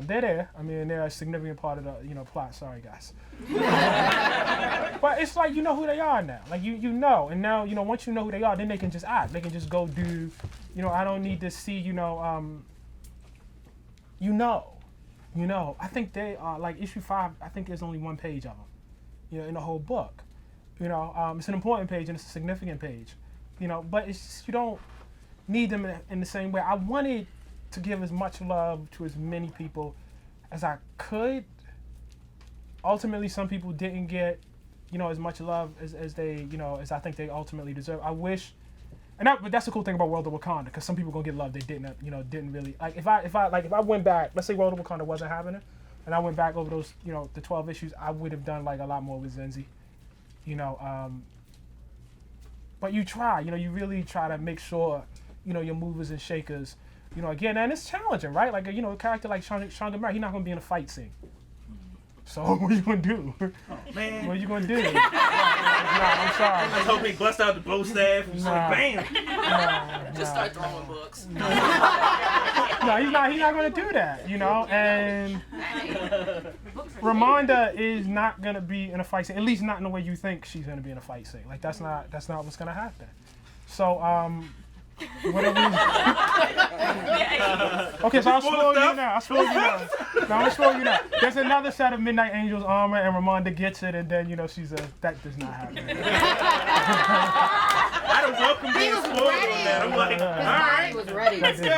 They're there. I mean, they're a significant part of the, you know, plot. Sorry, guys. But it's like, you know who they are now. Like, you know. And now, you know, once you know who they are, then they can just act. They can just go do, you know, I don't need to see, you know, you know. I think they are, like, issue 5, I think there's only 1 page of them, you know, in the whole book. You know, it's an important page and it's a significant page, you know, but it's just, you don't need them in the same way. I wanted to give as much love to as many people as I could. Ultimately, some people didn't get, you know, as much love as they, you know, as I think they ultimately deserve. I wish, but that's the cool thing about World of Wakanda, because some people gonna get love they didn't, you know, didn't really. Like if I went back, let's say World of Wakanda wasn't happening, and I went back over those, you know, the 12 issues, I would have done like a lot more with Zenzi, you know. But you try, you know, you really try to make sure, you know, your movers and shakers. You know, again, and it's challenging, right? Like, you know, a character like Sean Gamera, he's not going to be in a fight scene. So what are you going to do? Oh, man. What are you going to do? I'm sorry. I was hoping he bust out the bow staff and bam. Just start throwing books. No, he's not going to do that, you know? And Ramonda is not going to be in a fight scene, at least not in the way you think she's going to be in a fight scene. Like, that's not what's going to happen. So, Okay, so I'll spoil you now. I'll spoil you now. No, I'm gonna spoil you now. There's another set of Midnight Angels armor, and Ramonda gets it, and then that does not happen. I don't welcome being spoiled on that. I'm like, all right, was ready. let's go.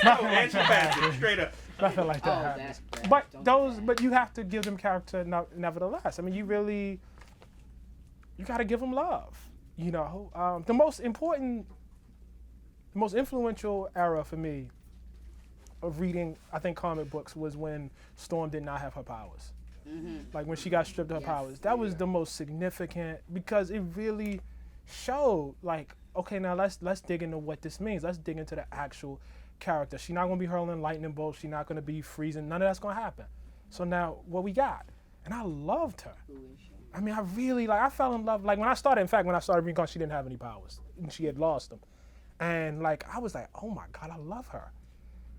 Nothing like Answer that back, happens. straight up. Nothing like that happens. But you have to give them character nevertheless. I mean, you got to give them love. The most influential era for me of reading, I think, comic books was when Storm did not have her powers. Mm-hmm. Like when she got stripped of her powers. That was the most significant because it really showed like, okay, now let's dig into what this means. Let's dig into the actual character. She's not gonna be hurling lightning bolts. She's not gonna be freezing. None of that's gonna happen. So now what we got? And I loved her. I mean, I fell in love. Like when I started reading comics, she didn't have any powers. And she had lost them. And like, I was like, oh my God, I love her.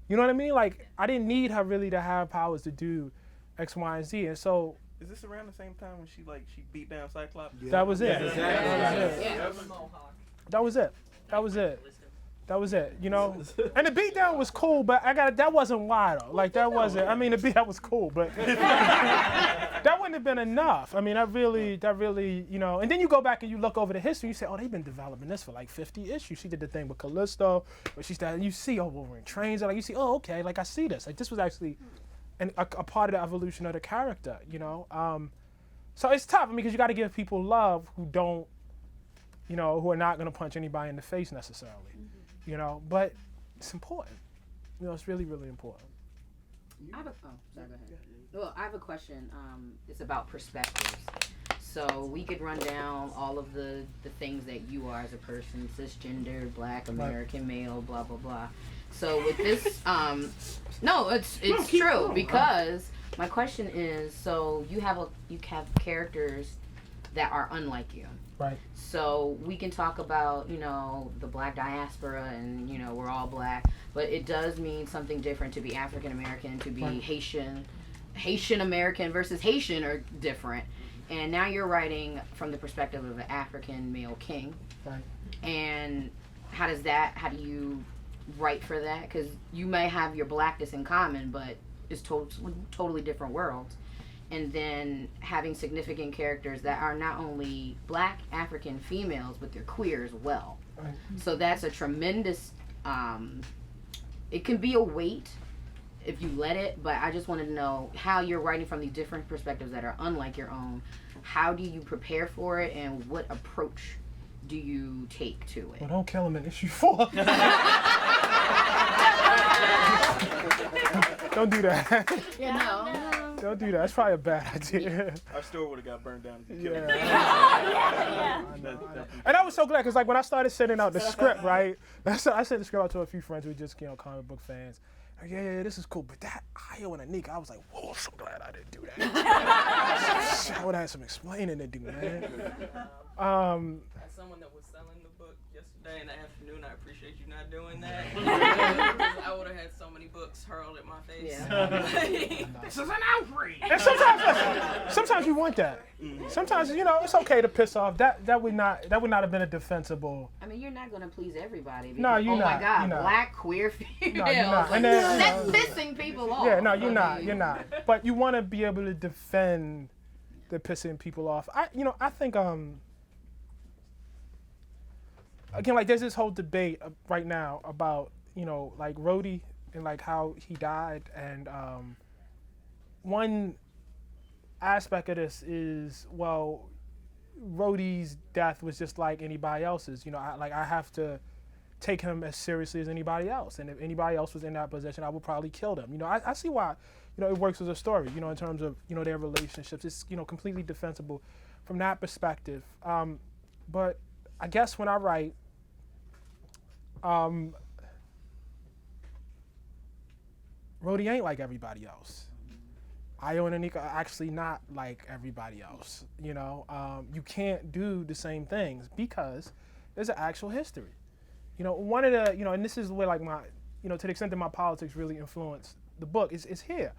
You know what I mean? Like, I didn't need her really to have powers to do X, Y, and Z. And so. Is this around the same time when she beat down Cyclops? Yeah. That was it. That was it. That was it, And the beatdown was cool, but that wasn't why though. Like that wasn't. I mean, the beat that was cool, but that wouldn't have been enough. I mean, that really, And then you go back and you look over the history. You say, oh, they've been developing this for like 50 issues. She did the thing with Callisto, but she started. You see, Wolverine trains her. Like you see, oh, okay, like I see this. Like this was actually, a part of the evolution of the character. So it's tough. I mean, because you got to give people love who don't, who are not going to punch anybody in the face necessarily. But it's important. It's really, really important. I have a question. It's about perspectives. So we could run down all of the things that you are as a person: cisgender, Black, American male, blah blah blah. So with this, no, it's true because my question is: so you have characters that are unlike you. Right. So we can talk about, the Black diaspora and, we're all Black, but it does mean something different to be African American, to be Haitian. Haitian American versus Haitian are different. And now you're writing from the perspective of an African male king. Right. And how do you write for that? Because you may have your Blackness in common, but it's totally different worlds. And then having significant characters that are not only Black African females, but they're queer as well. Right. So that's a tremendous, it can be a weight if you let it, but I just wanted to know how you're writing from these different perspectives that are unlike your own. How do you prepare for it, and what approach do you take to it? Well, don't kill him in issue 4. Don't do that. Don't do that. That's probably a bad idea. Our store would have got burned down. And I was so glad because like when I started sending out the script, right? I sent the script out to a few friends who were just comic book fans. Like, yeah, this is cool. But that Io and Anika, I was like, whoa, I'm so glad I didn't do that. I would have had some explaining to do, man. As someone that was selling the book yesterday in the afternoon, I appreciate you not doing that. Because I would have had so many books hurled at my face. Yeah. This is an outrage. And sometimes you want that. Sometimes it's okay to piss off. That would not have been a defensible. I mean, you're not gonna please everybody. Because, no, you're not. Oh my God, you're not. Black queer females. No, you're not. Like, that's pissing people off. Yeah, no, you're not. You're not. But you want to be able to defend the pissing people off. I think again, like there's this whole debate right now about like Rhodey and like how he died, and one aspect of this is, well, Rhodey's death was just like anybody else's. I have to take him as seriously as anybody else, and if anybody else was in that position, I would probably kill them. I see why it works as a story. In terms of their relationships, it's completely defensible from that perspective. But I guess when I write, Rhodey ain't like everybody else. Io and Anika are actually not like everybody else. You can't do the same things because there's an actual history. One of the, and this is where like my, to the extent that my politics really influenced the book, is here.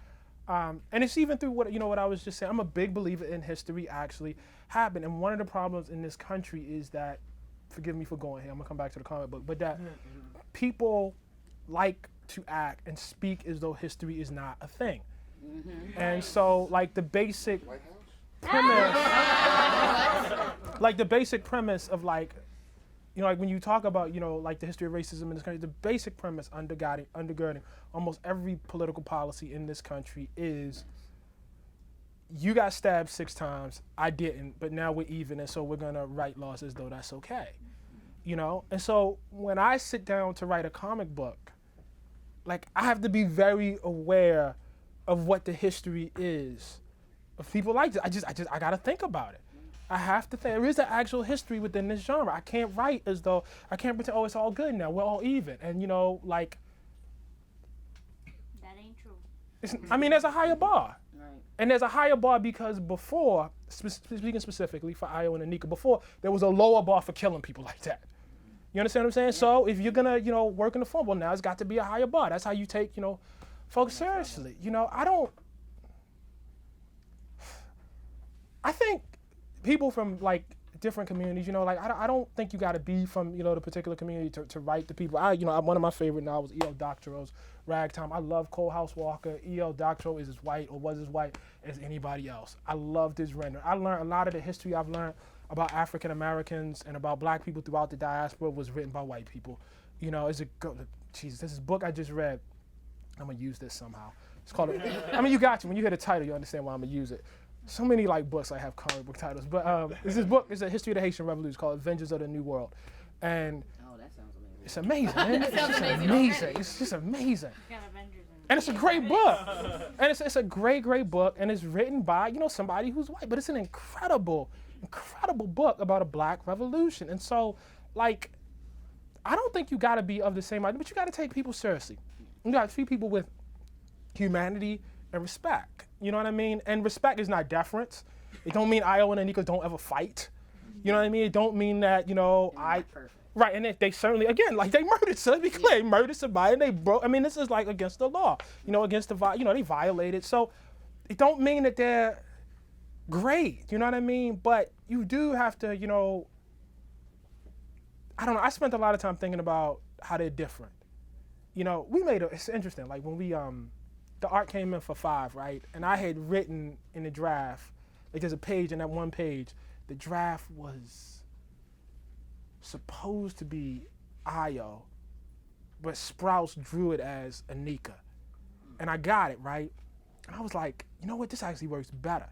And it's even through what I was just saying. I'm a big believer in history actually happened. And one of the problems in this country is that forgive me for going here, I'm gonna come back to the comic book, but that people like to act and speak as though history is not a thing. And so, like, the basic premise, like the basic premise of, like, you know, like when you talk about, you know, like the history of racism in this country, the basic premise undergirding almost every political policy in this country is you got stabbed 6 times, I didn't, but now we're even, and so we're gonna write laws as though that's okay. You know? And so when I sit down to write a comic book, like, I have to be very aware of what the history is of people like this. I gotta think about it. I have to think, there is an actual history within this genre. I can't write as though, I can't pretend, oh, it's all good now, we're all even. And, you know, like. That ain't true. I mean, there's a higher bar. Right. And there's a higher bar because before, speaking specifically for Ayo and Anika, before, there was a lower bar for killing people like that. You understand what I'm saying? Yeah. So if you're gonna, you know, work in the film, well, now it's got to be a higher bar. That's how you take, you know, folks seriously. You know, I think people from, like, different communities, you know, like, I don't think you got to be from, you know, the particular community to write the people. One of my favorite novels, E.L. Doctorow's Ragtime. I love Cole House Walker. E.L. Doctorow is as white, or was as white as anybody else. I loved his render. I learned a lot of the history I've learned about African Americans and about black people throughout the diaspora was written by white people. You know, Jesus, this is a book I just read. I'm gonna use this somehow. It's called, I mean, you got to, when you hear the title, you understand why I'm gonna use it. So many, like, books I have comic book titles, but this book is a history of the Haitian Revolution called Avengers of the New World, and that sounds amazing. It's amazing, man. It's just amazing. It's just amazing. And it's a great book, and it's a great book, and it's written by, you know, somebody who's white, but it's an incredible book about a black revolution. And so, like, I don't think you got to be of the same idea, but you got to take people seriously. You got to treat people with humanity and respect. You know what I mean? And respect is not deference. It don't mean Ayo and Anika don't ever fight. You know what I mean? It don't mean that, you know, right, and they certainly, again, like, they murdered, so let's be clear, they murdered somebody, and they broke, I mean, this is, like, against the law, you know, against the, you know, they violated. So it don't mean that they're great, you know what I mean? But you do have to, you know, I don't know, I spent a lot of time thinking about how they're different. You know, it's interesting, like, when we, the art came in for 5, right? And I had written in the draft, like, there's a page, in that one page, the draft was supposed to be Ayo, but Sprouse drew it as Anika. And I got it, right? And I was like, you know what, this actually works better.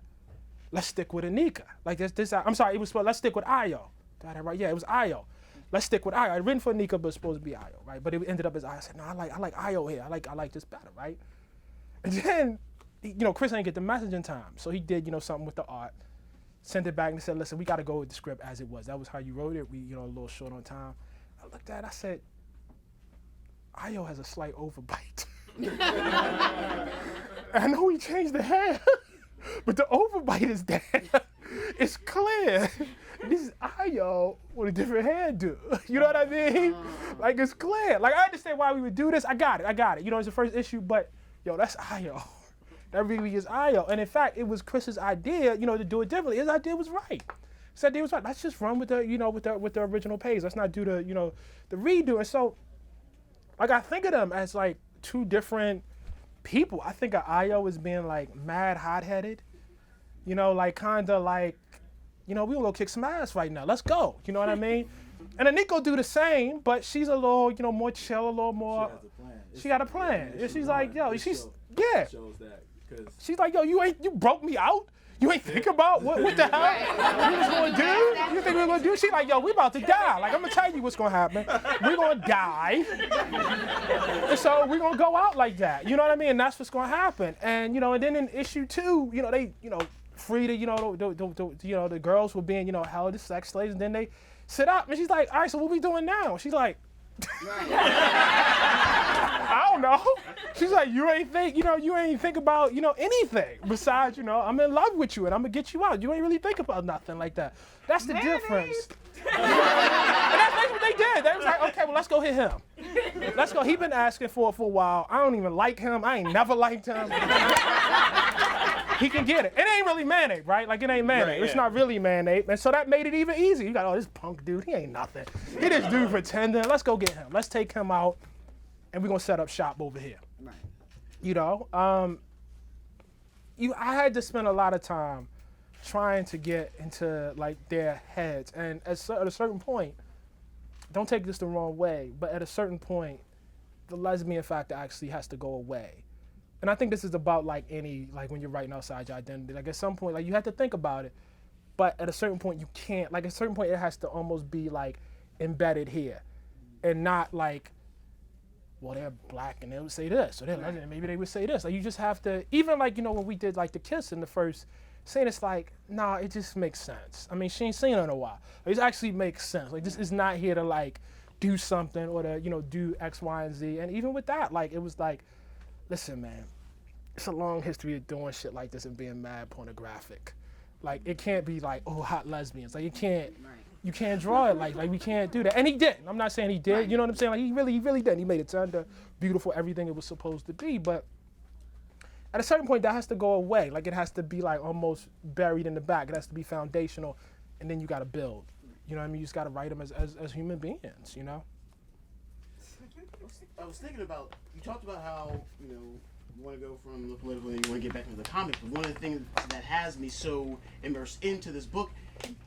Let's stick with Anika. Like, I'm sorry, let's stick with Ayo. Did I have that right? Yeah, it was Ayo. Let's stick with Ayo. I written for Anika, but it's supposed to be Ayo, right? But it ended up as Ayo. I said, no, I like Ayo here. I like this better, right? And then, you know, Chris ain't get the message in time. So he did, you know, something with the art, sent it back and said, listen, we got to go with the script as it was. That was how you wrote it. We, you know, a little short on time. I looked at it, I said, Ayo has a slight overbite. I know he changed the hair, but the overbite is there. It's clear. This is Ayo with a different hairdo. You know what I mean? Like, it's clear. Like, I understand why we would do this. I got it. You know, it's the first issue, but yo, that's Ayo. That really is Ayo. And in fact, it was Chris's idea, you know, to do it differently. His idea was right. His idea was right. Let's just run with the, you know, with the original page. Let's not do the, you know, the redo. And so, like, I think of them as, like, 2 different people. I think of Ayo as being, like, mad hot-headed. You know, like, kind of like, you know, we gonna go kick some ass right now. Let's go. You know what I mean? And Anika do the same, but she's a little, you know, more chill, a little more. She got a plan. Yeah, she's like, yo, she's She's like, yo, you broke me out? You ain't think about what the hell we was gonna do? You think we were gonna do? She's like, yo, we about to die. Like, I'm gonna tell you what's gonna happen. We're gonna die. And so we're gonna go out like that. You know what I mean? And that's what's gonna happen. And, you know, and then in issue 2, you know, they, you know, free to, you know, the girls were being, you know, held as sex slaves, and then they sit up, and she's like, all right, so what we doing now? She's like, I don't know. She's like, you ain't think about, you know, anything besides, you know, I'm in love with you and I'm gonna get you out. You ain't really think about nothing like that. That's the difference. And that's what they did. They was like, okay, well, let's go hit him. Let's go. He been asking for a while. I don't even like him. I ain't never liked him. he can get it. It ain't really mayonnaise, right? Like, it ain't mayonnaise. Right, It's yeah. not really mayonnaise. And so that made it even easier. You got, oh, this punk dude, he ain't nothing. He this dude pretending. Let's go get him. Let's take him out, and we're going to set up shop over here. Right. You know? I had to spend a lot of time trying to get into, like, their heads. And at a certain point, don't take this the wrong way, but at a certain point, the lesbian factor actually has to go away. And I think this is about like when you're writing outside your identity. Like at some point, like you have to think about it, but at a certain point you can't. Like at a certain point it has to almost be like embedded here, and not like, well, they're black and they would say this, or they're lesbian, maybe they would say this. Like you just have to, even like, you know, when we did like the kiss in the first scene, it's like, nah, it just makes sense. I mean, she ain't seen her in a while. It actually makes sense. Like this is not here to like do something or to, you know, do X, Y, and Z. And even with that, like it was like, listen, man, it's a long history of doing shit like this and being mad pornographic. Like it can't be like, oh, hot lesbians. Like you can't draw it like we can't do that. And he didn't. I'm not saying he did. You know what I'm saying? Like he really did. He made it tender, beautiful, everything it was supposed to be. But at a certain point, that has to go away. Like it has to be like almost buried in the back. It has to be foundational, and then you got to build. You know what I mean? You just got to write them as human beings. You know. I was thinking about, you talked about how, you know, you want to go from the political and you want to get back into the comics, but one of the things that has me so immersed into this book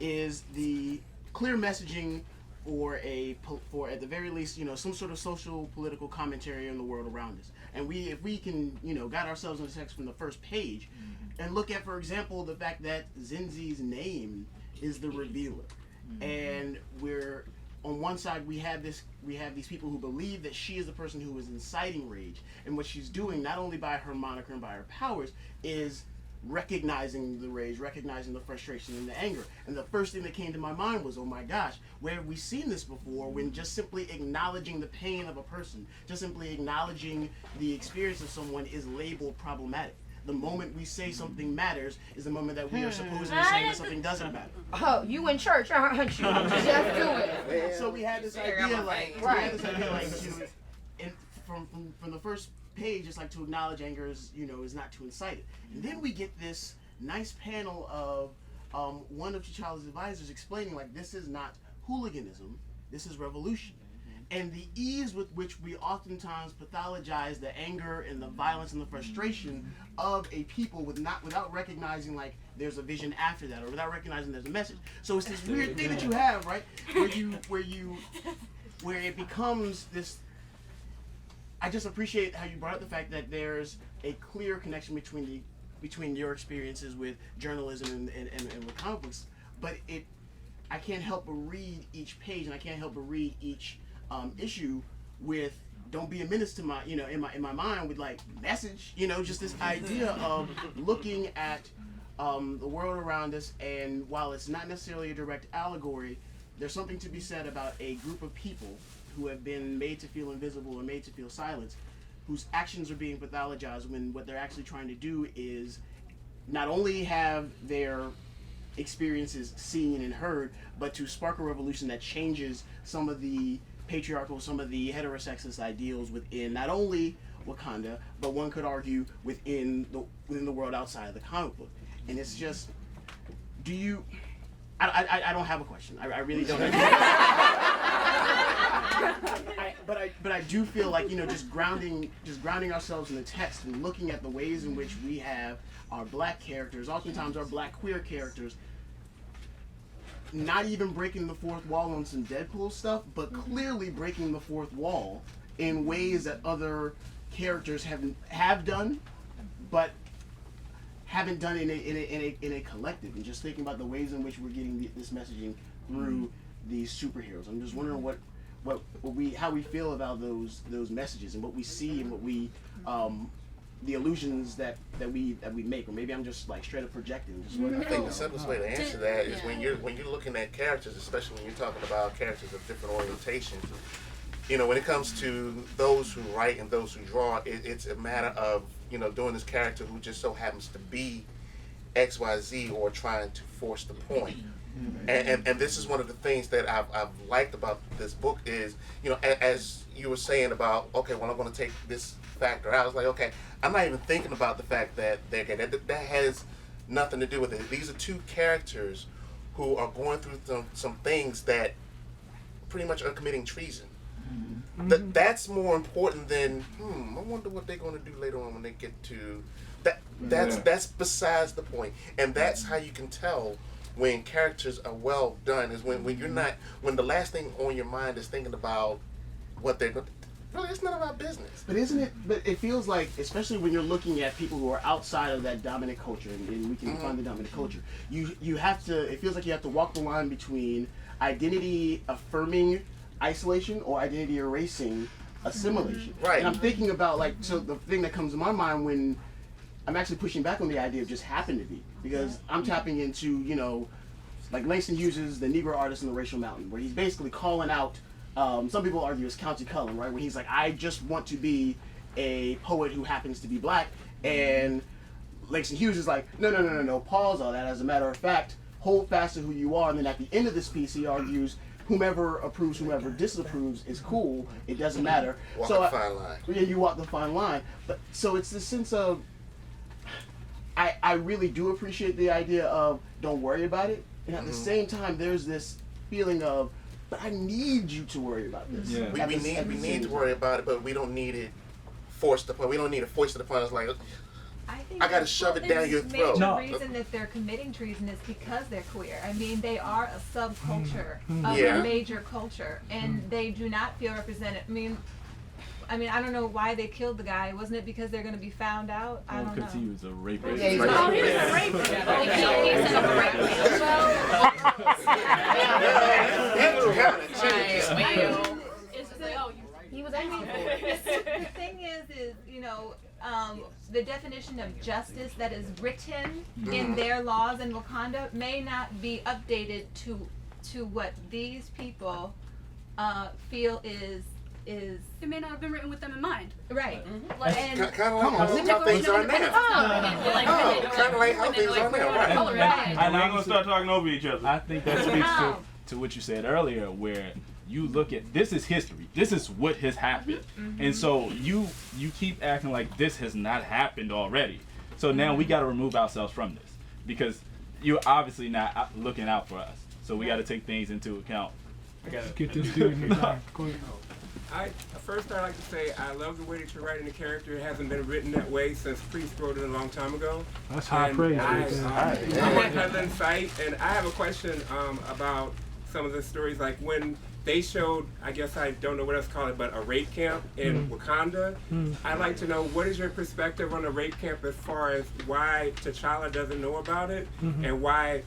is the clear messaging for at the very least, you know, some sort of social political commentary on the world around us. And if we can, you know, guide ourselves in the text from the first page and look at, for example, the fact that Zinzi's name is the revealer. And we're, on one side, we have these people who believe that she is the person who is inciting rage, and what she's doing, not only by her moniker and by her powers, is recognizing the rage, recognizing the frustration and the anger. And the first thing that came to my mind was, oh my gosh, where have we seen this before? When just simply acknowledging the pain of a person, just simply acknowledging the experience of someone is labeled problematic. The moment we say something matters is the moment that we are supposedly saying that something doesn't matter. Oh, you in church, aren't you? Just do it. So we had this idea, like, you know, and from the first page, it's like to acknowledge anger is, you know, is not to incite it. And then we get this nice panel of one of T'Challa's advisors explaining, like, this is not hooliganism, this is revolution. And the ease with which we oftentimes pathologize the anger and the violence and the frustration of a people without recognizing, like, there's a vision after that, or without recognizing there's a message. So it's this weird thing that you have, right, where it becomes this. I just appreciate how you brought up the fact that there's a clear connection between your experiences with journalism and with comic books, but I can't help but read each page, and I can't help but read each issue with, don't be a menace to my, you know, in my mind with, like, message, you know, just this idea of looking at the world around us, and while it's not necessarily a direct allegory, there's something to be said about a group of people who have been made to feel invisible or made to feel silenced, whose actions are being pathologized when what they're actually trying to do is not only have their experiences seen and heard, but to spark a revolution that changes some of the patriarchal, some of the heterosexist ideals within not only Wakanda, but one could argue within the world outside of the comic book. And it's just, I don't have a question. I really don't but I do feel like, you know, just grounding ourselves in the text and looking at the ways in which we have our black characters, oftentimes our black queer characters, not even breaking the fourth wall on some Deadpool stuff, but clearly breaking the fourth wall in ways that other characters have done, but haven't done in a collective. And just thinking about the ways in which we're getting this messaging through these superheroes. I'm just wondering how we feel about those messages and what we see and what we the illusions that we make, or maybe I'm just like straight up projecting. I think the simplest way to answer that is when you're looking at characters, especially when you're talking about characters of different orientations. You know, when it comes to those who write and those who draw, it's a matter of, you know, doing this character who just so happens to be X, Y, Z, or trying to force the point. And this is one of the things that I've liked about this book is, you know, as you were saying about, okay, well, I'm going to take this factor. I was like, okay, I'm not even thinking about the fact that that has nothing to do with it. These are two characters who are going through some things that pretty much are committing treason. That's more important than I wonder what they're going to do later on when they get to that. That's besides the point, and that's how you can tell when characters are well done is when you're not, when the last thing on your mind is thinking about what they're going to. Really, it's none of our business. But isn't it? But it feels like, especially when you're looking at people who are outside of that dominant culture, and we can define the dominant culture. You have to. It feels like you have to walk the line between identity affirming isolation or identity erasing assimilation. Right. And I'm thinking about so the thing that comes to my mind when I'm actually pushing back on the idea of just happen to be, because I'm tapping into like Langston Hughes' The Negro Artist in the Racial Mountain, where he's basically calling out. Some people argue it's Countee Cullen, right? When he's like, I just want to be a poet who happens to be black, and Langston Hughes is like, no, pause all that. As a matter of fact, hold fast to who you are. And then at the end of this piece, he argues, whomever approves, whomever disapproves is cool. It doesn't matter. Walk the fine line. Yeah, you walk the fine line. But so it's this sense of, I really do appreciate the idea of don't worry about it, and at the same time, there's this feeling of, but I need you to worry about this. Yeah. We need to worry about it, but we don't need it forced upon. We don't need it foisted upon us like, I got to shove it down your throat. The reason that they're committing treason is because they're queer. I mean, they are a subculture of a major culture, and they do not feel represented. I mean, I don't know why they killed the guy. Wasn't it because they're going to be found out? I don't know. Because he was a rapist. Yeah, he was a rapist. He was angry for it. The thing is, the definition of justice that is written in their laws in Wakanda may not be updated to what these people feel is. It may not have been written with them in mind. Right. Kind of like how things are now. Kind of like how things are now, right. And we ain't going to start talking over each other. I think that speaks to what you said earlier, where you look at, this is history. This is what has happened. And so you keep acting like this has not happened already. So now we got to remove ourselves from this, because you're obviously not looking out for us. So we got to take things into account. Let's get this dude in the line. Go ahead. First, I'd like to say I love the way that you're writing the character. It hasn't been written that way since Priest wrote it a long time ago. That's high praise. I'm on Headland's site, and I have a question about some of the stories. Like when they showed, I guess I don't know what else to call it, but a rape camp in Wakanda. I'd like to know, what is your perspective on the rape camp as far as why T'Challa doesn't know about it, and why,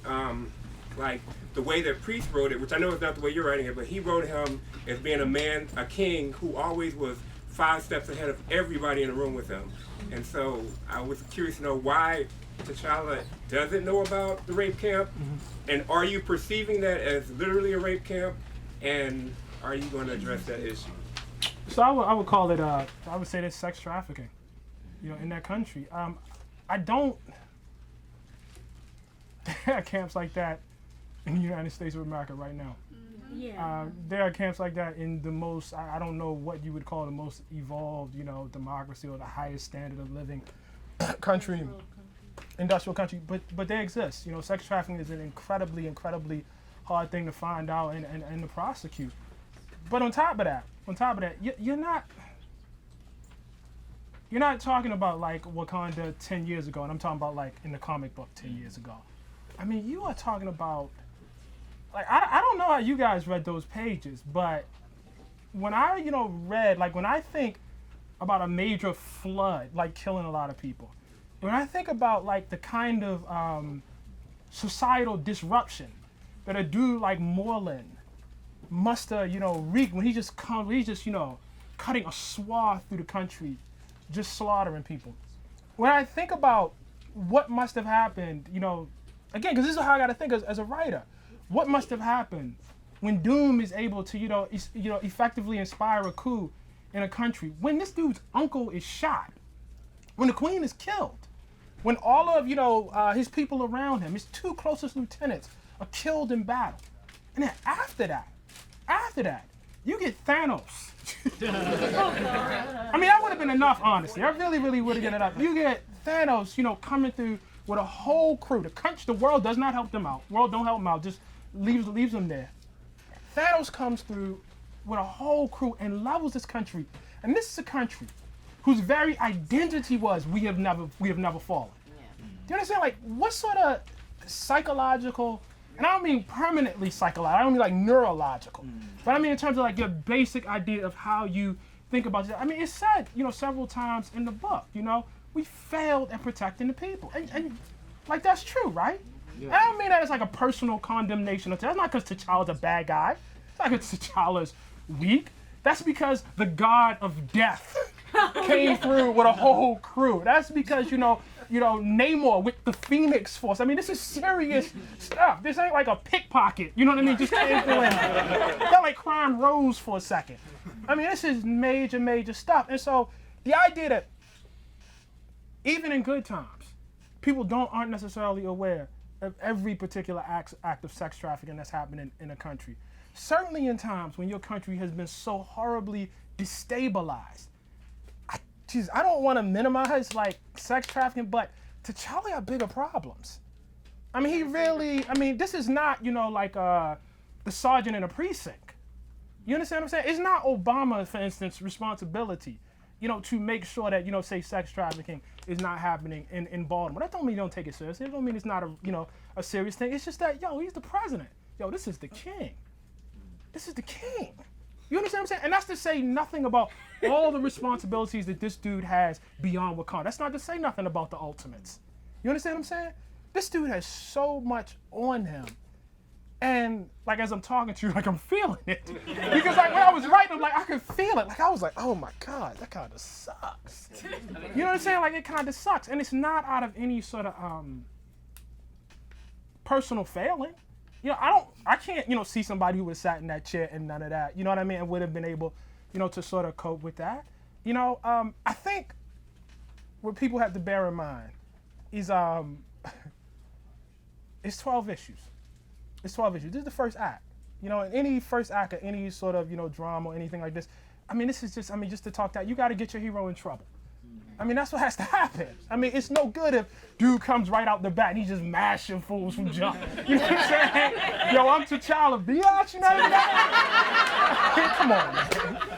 like, the way that Priest wrote it, which I know is not the way you're writing it, but he wrote him as being a man, a king, who always was 5 steps ahead of everybody in the room with him. And so I was curious to know why T'Challa doesn't know about the rape camp, and are you perceiving that as literally a rape camp, and are you going to address that issue? So I would call it, I would say that's sex trafficking, in that country. I don't, there are camps like that in the United States of America right now. There are camps like that in the most, I don't know what you would call the most evolved, democracy or the highest standard of living country, industrial country, but they exist. Sex trafficking is an incredibly hard thing to find out and to prosecute. But on top of that, you're not talking about like Wakanda 10 years ago, and I'm talking about like in the comic book 10 years ago. I mean, you are talking about, like, I don't know how you guys read those pages, but when I, read, like when I think about a major flood, like killing a lot of people, when I think about like the kind of societal disruption that a dude like Moreland must have, wreaked when he just cutting a swath through the country, just slaughtering people. When I think about what must have happened, again, because this is how I got to think as a writer, what must have happened when Doom is able to, effectively inspire a coup in a country, when this dude's uncle is shot, when the queen is killed, when all of, his people around him, his 2 closest lieutenants, are killed in battle. And then after that, you get Thanos, I mean, that would have been enough, honestly. I really, really would have given it up. You get Thanos, you know, coming through with a whole crew. The world does not help them out. World don't help them out. Just leaves them there. Thanos comes through with a whole crew and levels this country. And this is a country whose very identity was we have never fallen. Do you understand? Like, what sort of psychological, and I don't mean permanently psychological, I don't mean like neurological, but I mean in terms of like your basic idea of how you think about it. I mean, it's said, you know, several times in the book, you know, we failed at protecting the people. And like, that's true, right? Yeah. And I don't mean that as like a personal condemnation. That's not because T'Challa's a bad guy. It's not because T'Challa's weak. That's because the god of death came through with a whole crew. That's because, you know, Namor with the Phoenix Force. I mean, this is serious stuff. This ain't like a pickpocket. You know what I mean? Just came through and felt like crime rose for a second. I mean, this is major, major stuff. And so the idea that even in good times, people aren't necessarily aware of every particular act of sex trafficking that's happening in a country. Certainly in times when your country has been so horribly destabilized. I don't want to minimize like sex trafficking, but T'Challa had bigger problems. I mean, this is not, you know, like the sergeant in a precinct. You understand what I'm saying? It's not Obama, for instance, responsibility, you know, to make sure that, you know, say sex trafficking is not happening in Baltimore. That don't mean you don't take it seriously. It don't mean it's not a serious thing. It's just that, yo, he's the president. Yo, this is the king. This is the king. You understand what I'm saying? And that's to say nothing about all the responsibilities that this dude has beyond Wakanda. That's not to say nothing about the Ultimates. You understand what I'm saying? This dude has so much on him. And like as I'm talking to you, like I'm feeling it. Because like when I was writing, I'm like, I could feel it. Like I was like, oh my God, that kind of sucks. You know what I'm saying? Like it kind of sucks. And it's not out of any sort of personal failing. You know, I can't, you know, see somebody who was sat in that chair and none of that, you know what I mean, and would have been able, you know, to sort of cope with that. You know, I think what people have to bear in mind is it's 12 issues. It's 12 issues. This is the first act. You know, in any first act of any sort of, you know, drama or anything like this, I mean, this is just, I mean, just to talk that, you got to get your hero in trouble. I mean, that's what has to happen. I mean, it's no good if dude comes right out the bat and he's just mashing fools from jump. You know what I'm saying? Yo, I'm T'Challa, biatch, you know what I mean? Come on, man.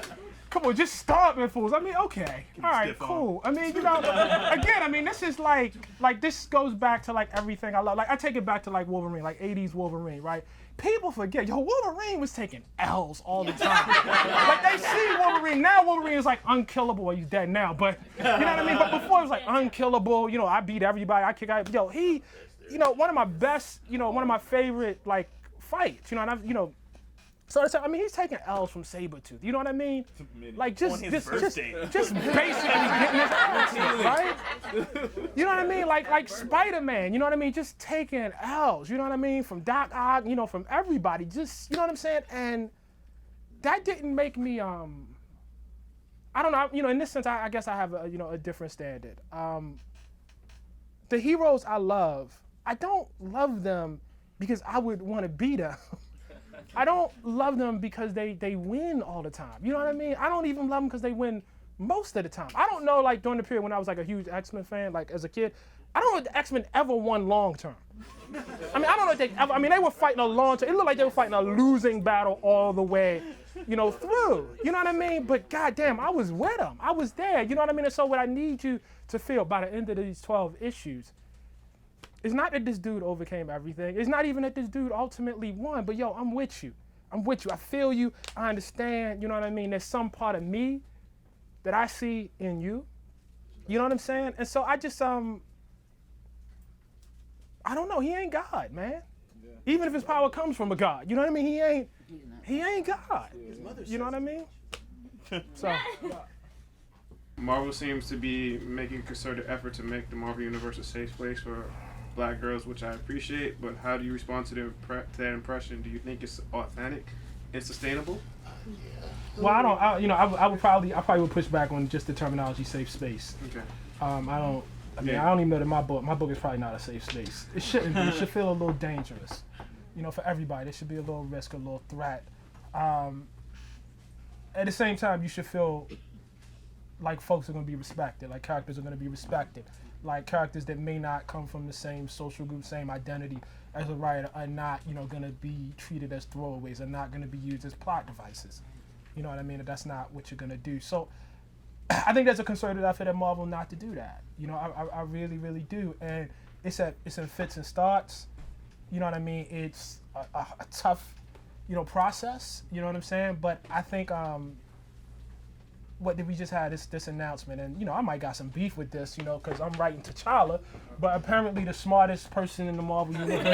Come on, just stomping fools. I mean, okay. All right, cool. I mean, you know, again, I mean, this is like this goes back to like everything I love. Like, I take it back to like Wolverine, like 80s Wolverine, right? People forget, yo, Wolverine was taking L's all the time. Like, they see Wolverine. Now Wolverine is like unkillable. Well, he's dead now, but you know what I mean? But before it was like unkillable, you know, I beat everybody, I kick out. Yo, he, you know, one of my best, you know, one of my favorite, like, fights, you know, and I've, you know, so I mean, he's taking L's from Sabretooth. You know what I mean? Like just basically getting his ass kicked, right? You know what I mean? Like Spider-Man. You know what I mean? Just taking L's. You know what I mean? From Doc Ock. You know, from everybody. Just, you know what I'm saying? And that didn't make me. I don't know. You know, in this sense, I guess I have a, you know, a different standard. The heroes I love, I don't love them because I would want to be them. I don't love them because they win all the time. You know what I mean? I don't even love them because they win most of the time. I don't know, like, during the period when I was, like, a huge X-Men fan, like, as a kid, I don't know if the X-Men ever won long term. I mean, I don't know if they ever, I mean, they were fighting a long term. It looked like they were fighting a losing battle all the way, you know, through. You know what I mean? But, goddamn, I was with them. I was there. You know what I mean? And so what I need you to feel by the end of these 12 issues, it's not that this dude overcame everything. It's not even that this dude ultimately won. But, yo, I'm with you. I'm with you. I feel you. I understand. You know what I mean? There's some part of me that I see in you. You know what I'm saying? And so I just, I don't know. He ain't God, man. Yeah. Even if his power comes from a God. You know what I mean? He ain't God. You know what I mean? So. Marvel seems to be making a concerted effort to make the Marvel Universe a safe place for Black girls, which I appreciate, but how do you respond to that impression? Do you think it's authentic and sustainable? Well, I probably would push back on just the terminology safe space. Okay. I don't even know that my book is probably not a safe space. It shouldn't be. It should feel a little dangerous. You know, for everybody. There should be a little risk, a little threat. at the same time, you should feel like folks are going to be respected, like characters are going to be respected, like characters that may not come from the same social group, same identity as a writer are not, going to be treated as throwaways, are not going to be used as plot devices. You know what I mean? That's not what you're going to do. So I think there's a concerted effort at Marvel not to do that. I really, really do. And it's in fits and starts. You know what I mean? It's a tough, process. You know what I'm saying? But I think what did we just had this announcement, and I might got some beef with this, because I'm writing T'Challa, but apparently the smartest person in the Marvel universe is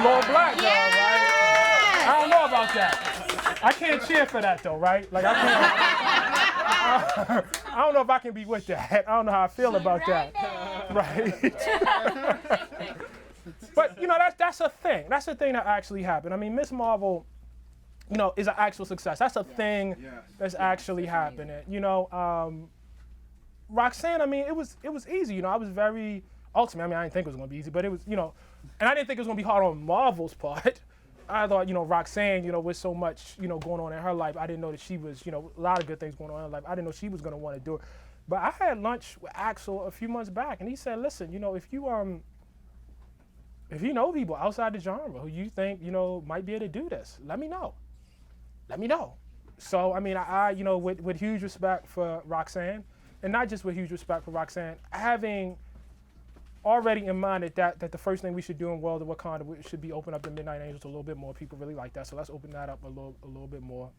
Lord Black, y'all, right? I don't know about that. I can't cheer for that though, right? Like I don't know if I can be with that. I don't know how I feel about that, right? But that's a thing. That's a thing that actually happened. I mean, Ms. Marvel, is an actual success. That's a thing that's actually happening. Roxanne, I mean, it was easy. I was very ultimate. I mean, I didn't think it was gonna be easy, but it was, and I didn't think it was gonna be hard on Marvel's part. I thought, Roxanne, with so much, going on in her life, I didn't know that she was, a lot of good things going on in her life. I didn't know she was gonna want to do it. But I had lunch with Axel a few months back, and he said, listen, if you know people outside the genre who you think, might be able to do this, let me know. Let me know. So, I mean, I with huge respect for Roxanne, and not just with huge respect for Roxanne, having already in mind that the first thing we should do in World of Wakanda should be open up the Midnight Angels a little bit more. People really like that, so let's open that up a little bit more.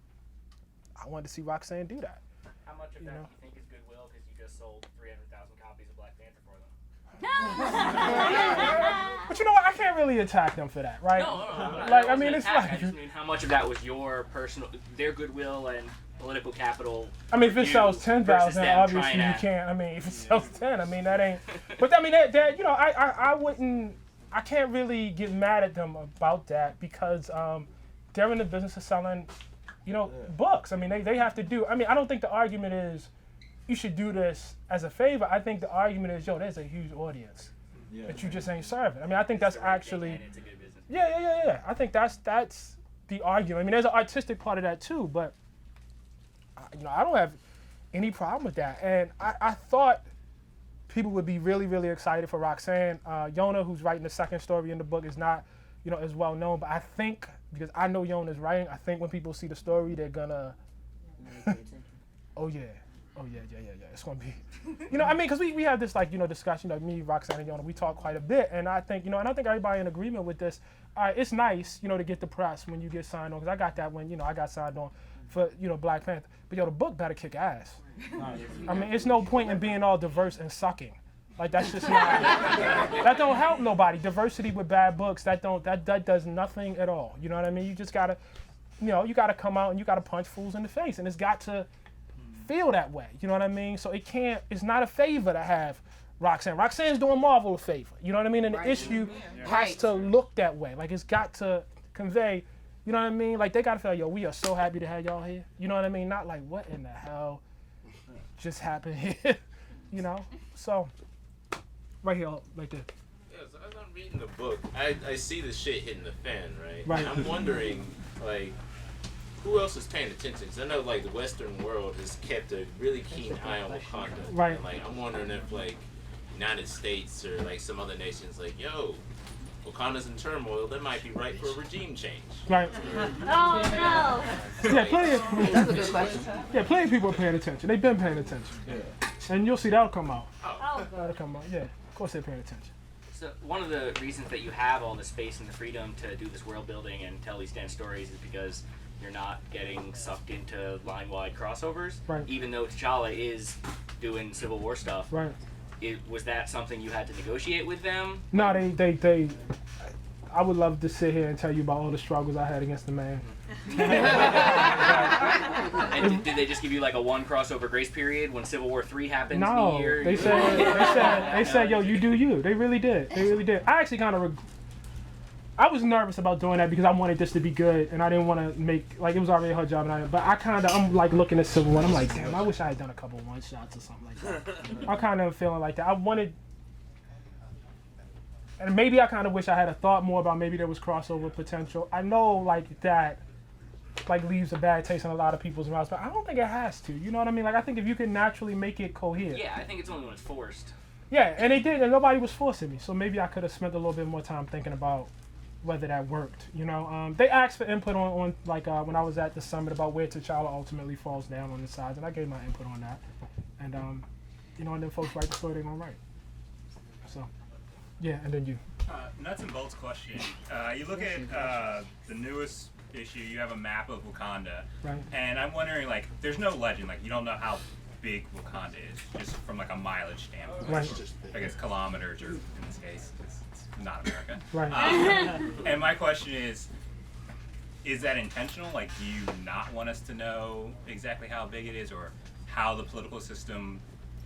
I wanted to see Roxanne do that. How much of that do you think is goodwill because you just sold 300,000 copies of Black Panther for them? But you know what? I can't really attack them for that, right? No. Like, I mean, it's like. I just mean, how much of that was your personal, their goodwill and political capital? I mean, if it sells 10,000, obviously you can't. I mean, if it sells 10, I mean that ain't. But I mean, that I wouldn't. I can't really get mad at them about that because they're in the business of selling, books. I mean, they have to do. I mean, I don't think the argument is you should do this as a favor. I think the argument is, there's a huge audience that you just ain't serving. I mean, I think that's actually. It's a good business. Yeah. I think that's the argument. I mean, there's an artistic part of that too, but I don't have any problem with that. And I thought people would be really, really excited for Roxanne. Yona, who's writing the second story in the book, is not, as well known. But I think, because I know Yona's writing, I think when people see the story, they're gonna. Oh yeah. It's gonna be, I mean, because we have this discussion, me, Roxanne, and Yona, we talk quite a bit, and I think, and I think everybody in agreement with this. It's nice, to get the press when you get signed on, because I got that when, I got signed on for, Black Panther. But the book better kick ass. I mean, it's no point in being all diverse and sucking. Like that's just not. That don't help nobody. Diversity with bad books, that does nothing at all. You know what I mean? You just gotta, you gotta come out and you gotta punch fools in the face, and it's got to feel that way. You know what I mean? So it's not a favor to have Roxanne. Roxanne's doing Marvel a favor. You know what I mean? And the issue has to look that way. Like it's got to convey, you know what I mean? Like they gotta feel, we are so happy to have y'all here. You know what I mean? Not like, what in the hell just happened here? So right here, right there. Yeah, so as I'm reading the book, I see the shit hitting the fan, right? Right. And I'm wondering, who else is paying attention? Because I know, the Western world has kept a really keen eye on Wakanda. Right. And, I'm wondering if, United States or, some other nations, Wakanda's in turmoil, that might be right for a regime change. Right. Oh, no. Yeah, plenty of people are paying attention. They've been paying attention. Yeah. And you'll see that'll come out. That'll come out, yeah. Of course they're paying attention. So one of the reasons that you have all the space and the freedom to do this world building and tell these damn stories is because you're not getting sucked into line-wide crossovers. Right. Even though T'Challa is doing Civil War stuff. Right. Was that something you had to negotiate with them? No, they I would love to sit here and tell you about all the struggles I had against the man. And did they just give you a one crossover grace period when Civil War 3 happens? No, they said, yo, you do you. They really did. I actually kind of I was nervous about doing that because I wanted this to be good and I didn't want to make, it was already a hard job. But I'm looking at Civil War and I'm like, damn, I wish I had done a couple one shots or something like that. I'm kind of feeling like that. I wanted, and maybe I kind of wish I had a thought more about maybe there was crossover potential. I know that like leaves a bad taste in a lot of people's mouths, but I don't think it has to. You know what I mean? Like I think if you can naturally make it cohere. Yeah, I think it's only when it's forced. Yeah, and they did, and nobody was forcing me. So maybe I could have spent a little bit more time thinking about whether that worked. You know, they asked for input on like when I was at the summit about where T'Challa ultimately falls down on the sides, and I gave my input on that. And you know, and then folks write the story they're gonna write. So, yeah, and then you. Nuts and bolts question. You look at the newest issue. You have a map of Wakanda, right? And I'm wondering, like, there's no legend. Like, you don't know how big Wakanda is, just from like a mileage standpoint. Right. I guess kilometers, or in this case, it's not America. Right. And my question is that intentional? Like, do you not want us to know exactly how big it is, or how the political system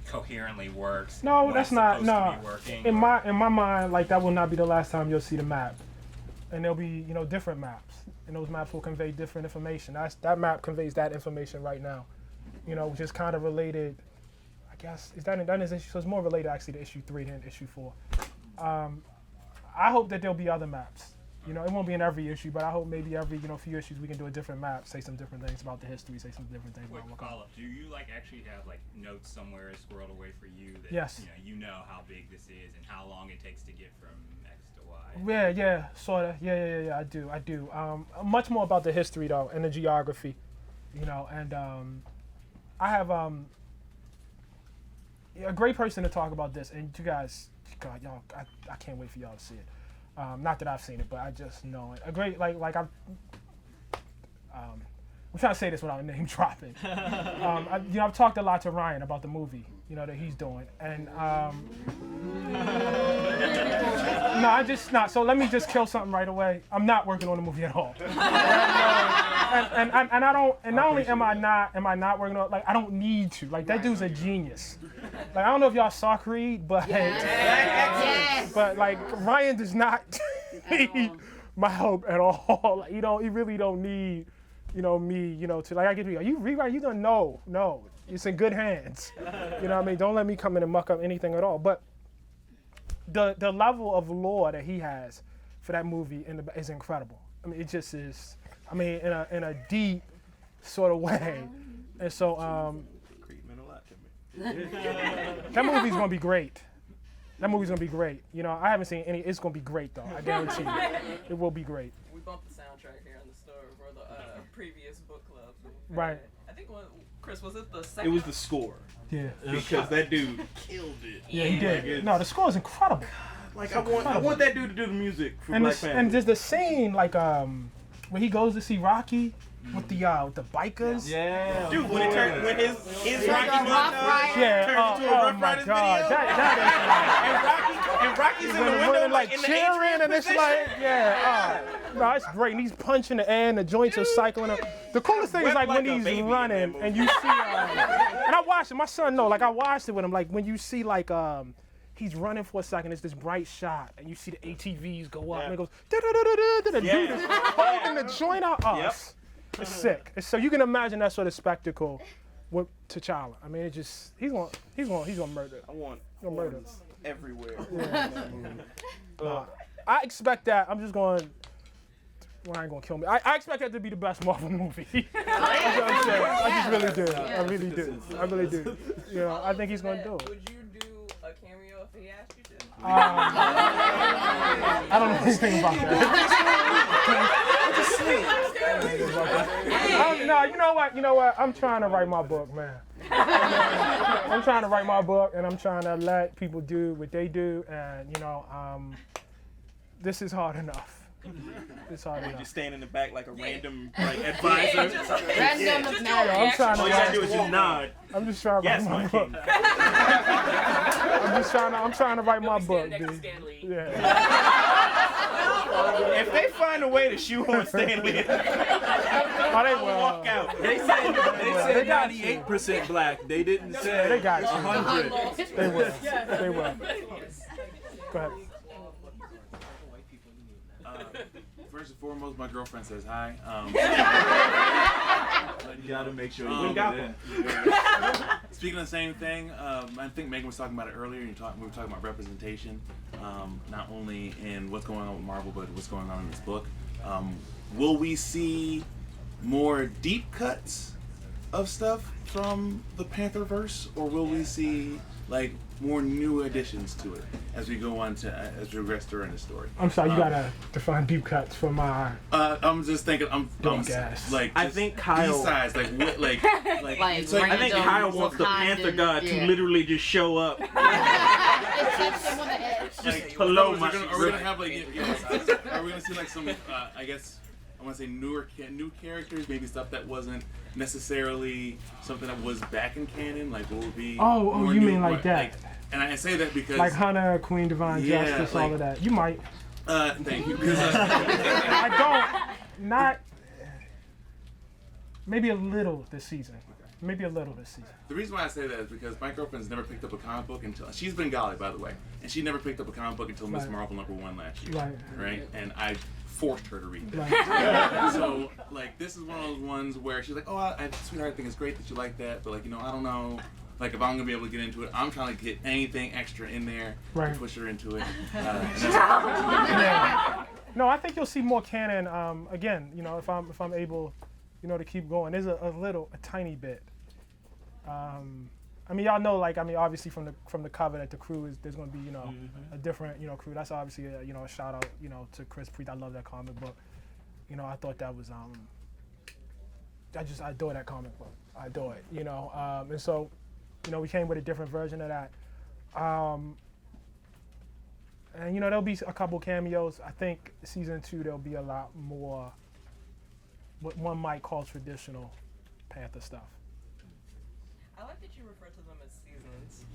coherently works? No, when that's it's not. supposed No, to be working, in my mind, like that will not be the last time you'll see the map, and there'll be different maps, and those maps will convey different information. That map conveys that information right now, which is kind of related. I guess is that is issue. So it's more related actually to issue 3 than issue 4. I hope that there'll be other maps. It won't be in every issue, but I hope maybe every few issues we can do a different map, say some different things about the history, say some different things Quick about Wakanda. follow-up. Do you actually have notes somewhere squirreled away for you that Yes. you know how big this is and how long it takes to get from X to Y? Yeah, sorta. Yeah. I do. Much more about the history though and the geography, and I have a great person to talk about this, and you guys, God, y'all, I can't wait for y'all to see it. Not that I've seen it, but I just know it. A great I'm trying to say this without name dropping. I've talked a lot to Ryan about the movie, that he's doing, and no, I just not. So let me just kill something right away. I'm not working on the movie at all. And I don't. And not only am I not working on I don't need to. That dude's a genius. I don't know if y'all saw Creed, but but Ryan does not need my help at all. He really don't need me to I get to are you rewrite? You don't know. No, it's in good hands. What I mean? Don't let me come in and muck up anything at all. But the level of lore that he has for that movie is incredible. I mean, it just is. I mean, in a deep sort of way. And so Creed meant a lot to me. that movie's gonna be great. That movie's gonna be great. I haven't seen any. It's gonna be great though. I guarantee you, it will be great. We bumped the soundtrack here in the store for the previous book club. Right. I think Chris, was it the second? It was the score. Yeah. Because that dude killed it. Yeah, he did. No, the score is incredible. I want that dude to do the music for Black Panther. And there's the scene when he goes to see Rocky with the bikers. Yeah. Dude, when his Rocky montage turns into a Rough Riders video. And Rocky's in the window in cheering, the and it's no, it's great. And he's punching the air, and the joints are cycling up. The coolest thing is when he's running, and you see, and I watched it. My son know, I watched it with him. When you see he's running for a second, it's this bright shot, and you see the ATVs go up, and it goes da-da-da-da-da, the dude is holding the joint out. It's sick. So you can imagine that sort of spectacle with T'Challa. I mean, he's gonna murder. I want murder everywhere. Yeah. I expect that. I'm just going. Ryan gonna kill me. I expect that to be the best Marvel movie. I just really do. I really do. I think he's gonna do it. Would you do a cameo if he asked you to? I don't know anything about that. No, you know what? I'm trying to write my book, man. I'm trying to write my book, and I'm trying to let people do what they do, and this is hard enough. It's hard enough. Just stand in the back like a random advisor. Random matter. I'm trying to. All you gotta do is just nod. I'm just trying to write my book. I'm trying to write my book, dude. Yeah. If they find a way to shoehorn Stanley, they will walk out. They said 98% black. They didn't say they got 100. They will. They will. Go ahead. First and foremost, my girlfriend says hi. You gotta make sure you got it. Speaking of the same thing, I think Megan was talking about it earlier. We were talking about representation, not only in what's going on with Marvel, but what's going on in this book. Will we see more deep cuts of stuff from the Pantherverse, or will we see like more new additions to it as we go on to as we progress during the story? I'm sorry, you gotta define deep cuts for my. I'm just thinking. I'm gas. like. I think Kyle. B-sides, like what, like I think Kyle wants the Panther God to literally just show up. Just hello, are we gonna have like? Are we gonna see like some? I guess I want to say new characters, maybe stuff that wasn't necessarily something that was back in canon. Like what would be? Oh, you mean like that? And I say that because like Hunter, Queen Divine Justice, all of that. You might. Thank you. I don't. Not. Maybe a little this season. Maybe a little this season. The reason why I say that is because my girlfriend's never picked up a comic book until she's Bengali, by the way, and she never picked up a comic book until Miss Marvel #1 last year. Right. And I forced her to read that. So like this is one of those ones where she's like, oh, sweetheart, I think it's great that you like that, but like I don't know. Like if I'm gonna be able to get into it, I'm trying to get anything extra in there to push her into it. No, I think you'll see more canon. Again, if I'm able, to keep going. There's a tiny bit. I mean, y'all know, obviously from the cover that the crew there's gonna be, a different, crew. That's obviously a shout out, to Chris Priest. I love that comic book. I thought that was I adore that comic book. I adore it. And so. We came with a different version of that. And, there'll be a couple cameos. I think season 2, there'll be a lot more what one might call traditional Panther stuff. I like that you refer to them as seasons.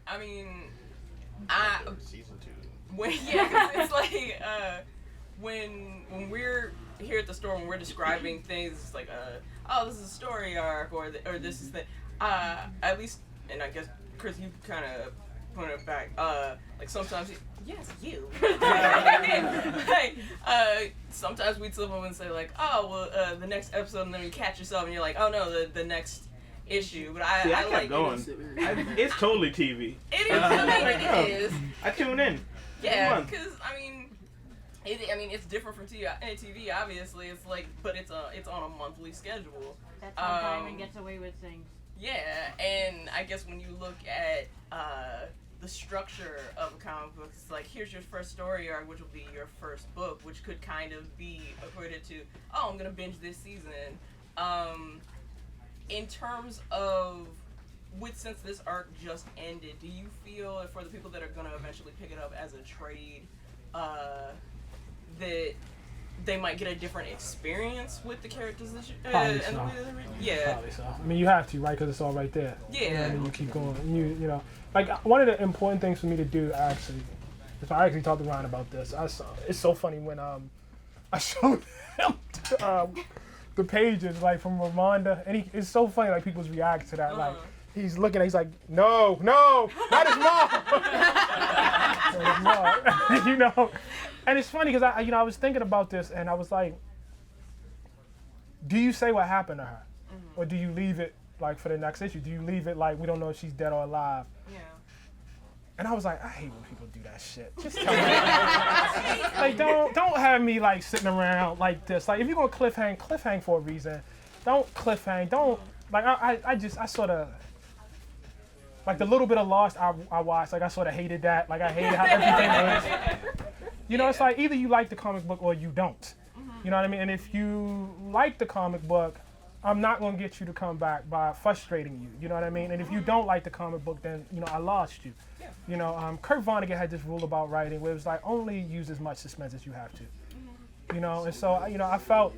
I mean, season 2. Cause it's like, when we're here at the store, when we're describing things, it's like, oh, this is a story arc, or this is the, at least, and I guess, Chris, you kind of put it back, like sometimes, sometimes we'd slip up and say like, oh, well, the next episode, and then you catch yourself and you're like, oh no, the next issue, but I kept like going. It's totally TV. It is, it is. I tune in. Yeah, because, it's different from TV, obviously. It's like, but it's on a monthly schedule. That's how Diamond gets away with things. Yeah, and I guess when you look at the structure of a comic book, it's like, here's your first story arc, which will be your first book, which could kind of be equated to, oh, I'm gonna binge this season. In terms of, since this arc just ended, do you feel, for the people that are gonna eventually pick it up as a trade, that they might get a different experience with the characters that Probably and so. the way that they're written? Yeah. Probably so. I mean, you have to, right? Because it's all right there. Yeah. And then you keep going. Like one of the important things for me to do, actually, is I actually talked to Ryan about this. It's so funny when I showed him the pages like from Ramonda, and it's so funny like people's react to that. Like he's looking, he's like, no, not his mom. And it's funny because I was thinking about this, and I was like, do you say what happened to her, or do you leave it like for the next issue? Do you leave it like we don't know if she's dead or alive? Yeah. And I was like, I hate when people do that shit. Just tell me. Like, don't have me like sitting around like this. Like, if you're gonna cliffhang for a reason. Don't cliffhang. Don't like. I sort of like the little bit of Lost I watched. Like, I sort of hated that. Like, I hated how everything was. It's like either you like the comic book or you don't. You know what I mean? And if you like the comic book, I'm not going to get you to come back by frustrating you. You know what I mean? And if you don't like the comic book, then, I lost you. Yeah. Kurt Vonnegut had this rule about writing where it was like, only use as much suspense as you have to. And so, I felt,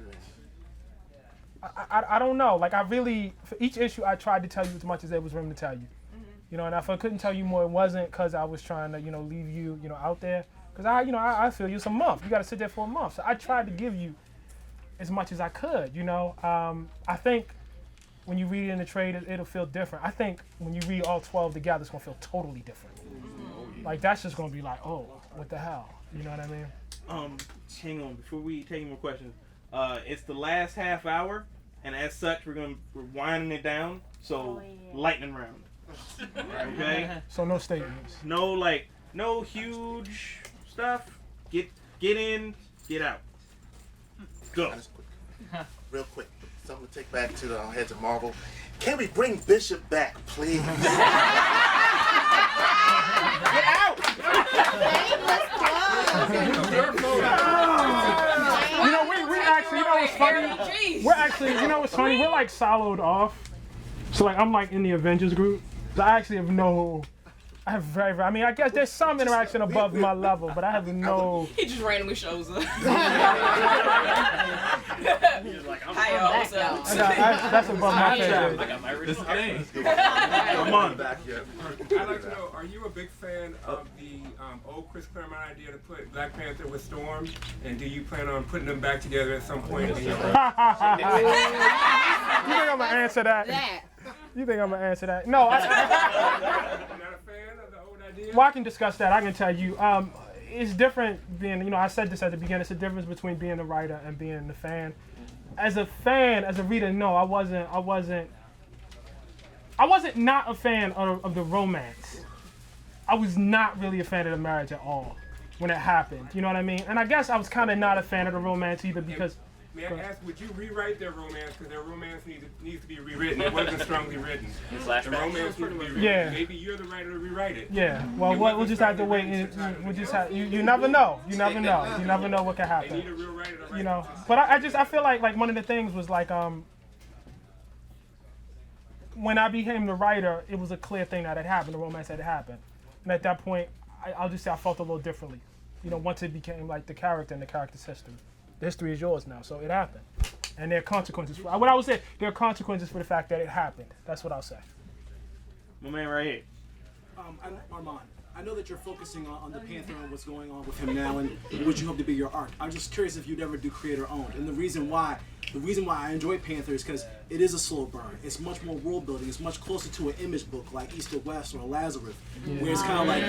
I don't know. Like, I really, for each issue, I tried to tell you as much as there was room to tell you. And if I couldn't tell you more, it wasn't because I was trying to, leave you, out there. Because I feel you. It's a month. You got to sit there for a month. So I tried to give you as much as I could. I think when you read it in the trade, it'll feel different. I think when you read all 12 together, it's gonna feel totally different. Like that's just gonna be like, oh, what the hell? You know what I mean? Hang on, before we take any more questions, it's the last half hour, and as such, we're winding it down. So lightning round. Okay. So no statements. No huge stuff. Get in, get out. Go. real quick, something to take back to the heads of Marvel. Can we bring Bishop back, please? Get out! You know, we actually, you know what's funny? We're actually, you know what's funny? We're like siloed off. So like, I'm like in the Avengers group. So I actually have no, I have very, I mean, I guess there's some interaction above my level, but I have no. He just randomly shows up. You're like, I'm Hi, y'all. What's up? That's above my pay grade. I got my original name. I'm on back yet. I'd like to know, are you a big fan of the old Chris Claremont idea to put Black Panther with Storm? And do you plan on putting them back together at some point in your life? You think I'm gonna answer that? You think I'm gonna answer that? No. You're not a fan of the old idea? Well, I can discuss that. I can tell you. It's different being, you know, I said this at the beginning. It's a difference between being a writer and being the fan. As a fan, as a reader, no, I wasn't not a fan of the romance. I was not really a fan of the marriage at all when it happened. You know what I mean? And I guess I was kind of not a fan of the romance either because. May I ask, would you rewrite their romance? Because their romance needs to be rewritten. It wasn't strongly written. The romance needs to be rewritten. Yeah. Maybe you're the writer to rewrite it. Yeah. Well, we'll just have to wait. We'll just have. You never know. You never know. You never know what can happen. They need a real writer to write. You know. But I feel like one of the things was like when I became the writer, it was a clear thing that had happened. The romance had happened, and at that point, I'll just say I felt a little differently. You know, once it became like the character and the character's history. The history is yours now, so it happened. And there are consequences. What I would say, there are consequences for the fact that it happened. That's what I'll say. My man right here. Armand, I know that you're focusing on the Panther and what's going on with him now and what you hope to be your arc. I'm just curious if you'd ever do creator-owned. And the reason why I enjoy Panther is because it is a slow burn. It's much more world building. It's much closer to an image book like East or West or Lazarus, where it's kind of like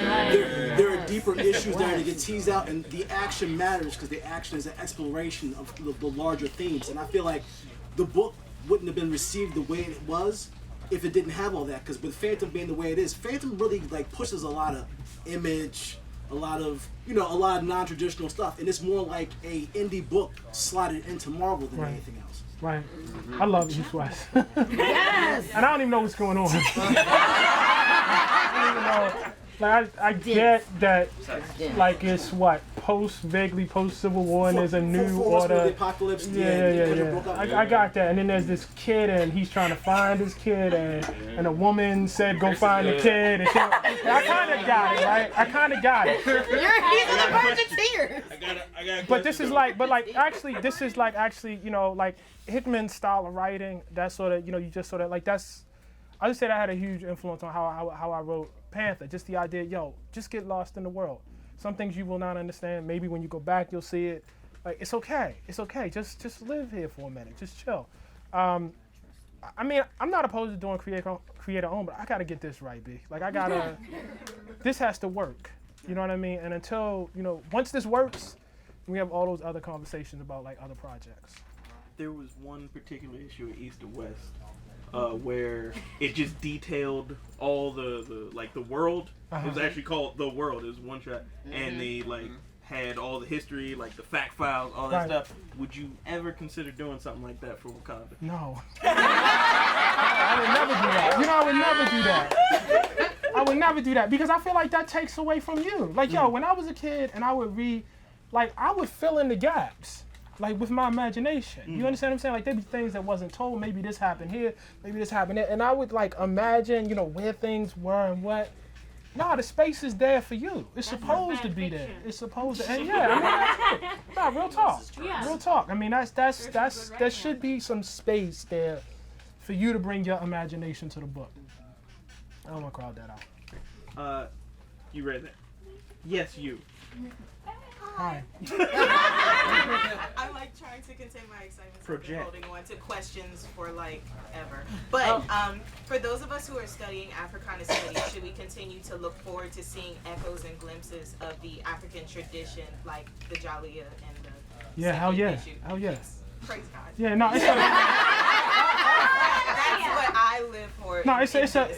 there are deeper issues there that get teased out, and the action matters because the action is an exploration of the larger themes. And I feel like the book wouldn't have been received the way it was if it didn't have all that. Because with Phantom being the way it is, Phantom really like pushes a lot of image, a lot of non-traditional stuff, and it's more like a indie book slotted into Marvel than anything else. Right. I love East West. Yes. And I don't even know what's going on. I don't even know. Like I get that, like it's vaguely post Civil War, and there's a new order. The apocalypse. Yeah. I got that, and then there's this kid, and he's trying to find his kid, and a woman said go find the kid. And I kind of got it, right? I kind of got it. He's on the verge of tears. But this is like, actually, you know, like Hickman's style of writing. That sort of, you know, you just sort of like that's. I just say that had a huge influence on how I wrote Panther. Just the idea, just get lost in the world. Some things you will not understand. Maybe when you go back, you'll see it. Like it's okay. Just live here for a minute. Just chill. I mean, I'm not opposed to doing creator own, but I gotta get this right, B. Like this has to work. You know what I mean? And until once this works, we have all those other conversations about like other projects. There was one particular issue at East or West. Where it just detailed all the world. It was actually called The World. It was one shot, and they had all the history, like the fact files, all that stuff. Would you ever consider doing something like that for Wakanda? No. I would never do that. You know, I would never do that. I would never do that because I feel like that takes away from you. Like, when I was a kid and I would read, like, I would fill in the gaps. Like with my imagination, you understand what I'm saying? Like there'd be things that wasn't told. Maybe this happened here, maybe this happened there, and I would like imagine, where things were and what. No, the space is there for you. It's supposed to be there. It's supposed to, and real talk. Yeah. Real talk. I mean, there should be some space there for you to bring your imagination to the book. I don't want to crowd that out. You read that? Yes, you. Hi. I'm like trying to contain my excitement. Project. Holding on to questions for like ever. But for those of us who are studying Africana studies, should we continue to look forward to seeing echoes and glimpses of the African tradition, like the Jalia and the hell yeah, issue? hell yeah. Praise God. Yeah, no, it's that's what I live for. No, it's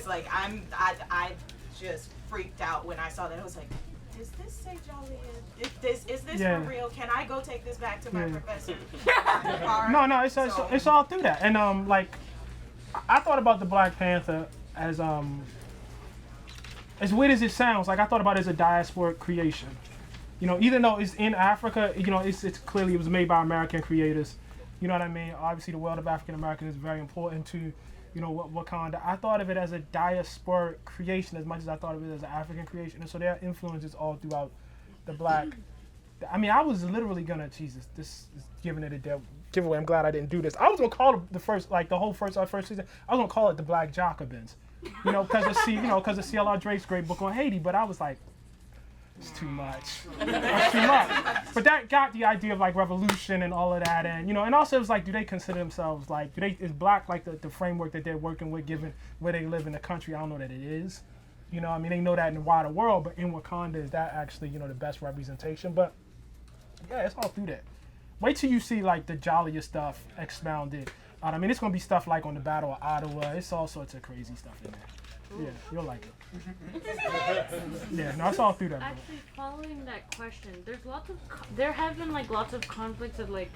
like I just freaked out when I saw that. I was like, does this say Jolly? Is this Yeah. for real? Can I go take this back to my Yeah. professor? No, it's all through that. And like I thought about the Black Panther as weird as it sounds, like I thought about it as a diasporic creation. You know, even though it's in Africa, you know, it's clearly it was made by American creators. You know what I mean? Obviously, the world of African Americans is very important to, you know, Wakanda. I thought of it as a diasporic creation as much as I thought of it as an African creation, and so there are influences all throughout the Black. I mean, I was literally gonna, Jesus, this is giving it a dead giveaway. I'm glad I didn't do this. I was gonna call the first, like the whole first season, I was gonna call it the Black Jacobins, you know, because of C.L.R. Drake's great book on Haiti. But I was like, it's too much. It's too much. But that got the idea of like revolution and all of that, and you know, and also it was like, do they consider themselves like, is Black like the framework that they're working with, given where they live in the country? I don't know that it is. You know, I mean, they know that in the wider world, but in Wakanda, is that actually, you know, the best representation? But yeah, it's all through that. Wait till you see like the jollier stuff expounded. I mean, it's gonna be stuff like on the Battle of Ottawa. It's all sorts of crazy stuff in there. Yeah, you'll like it. Yeah, no, it's all through that. Bro. Actually, following that question, there have been like lots of conflicts of like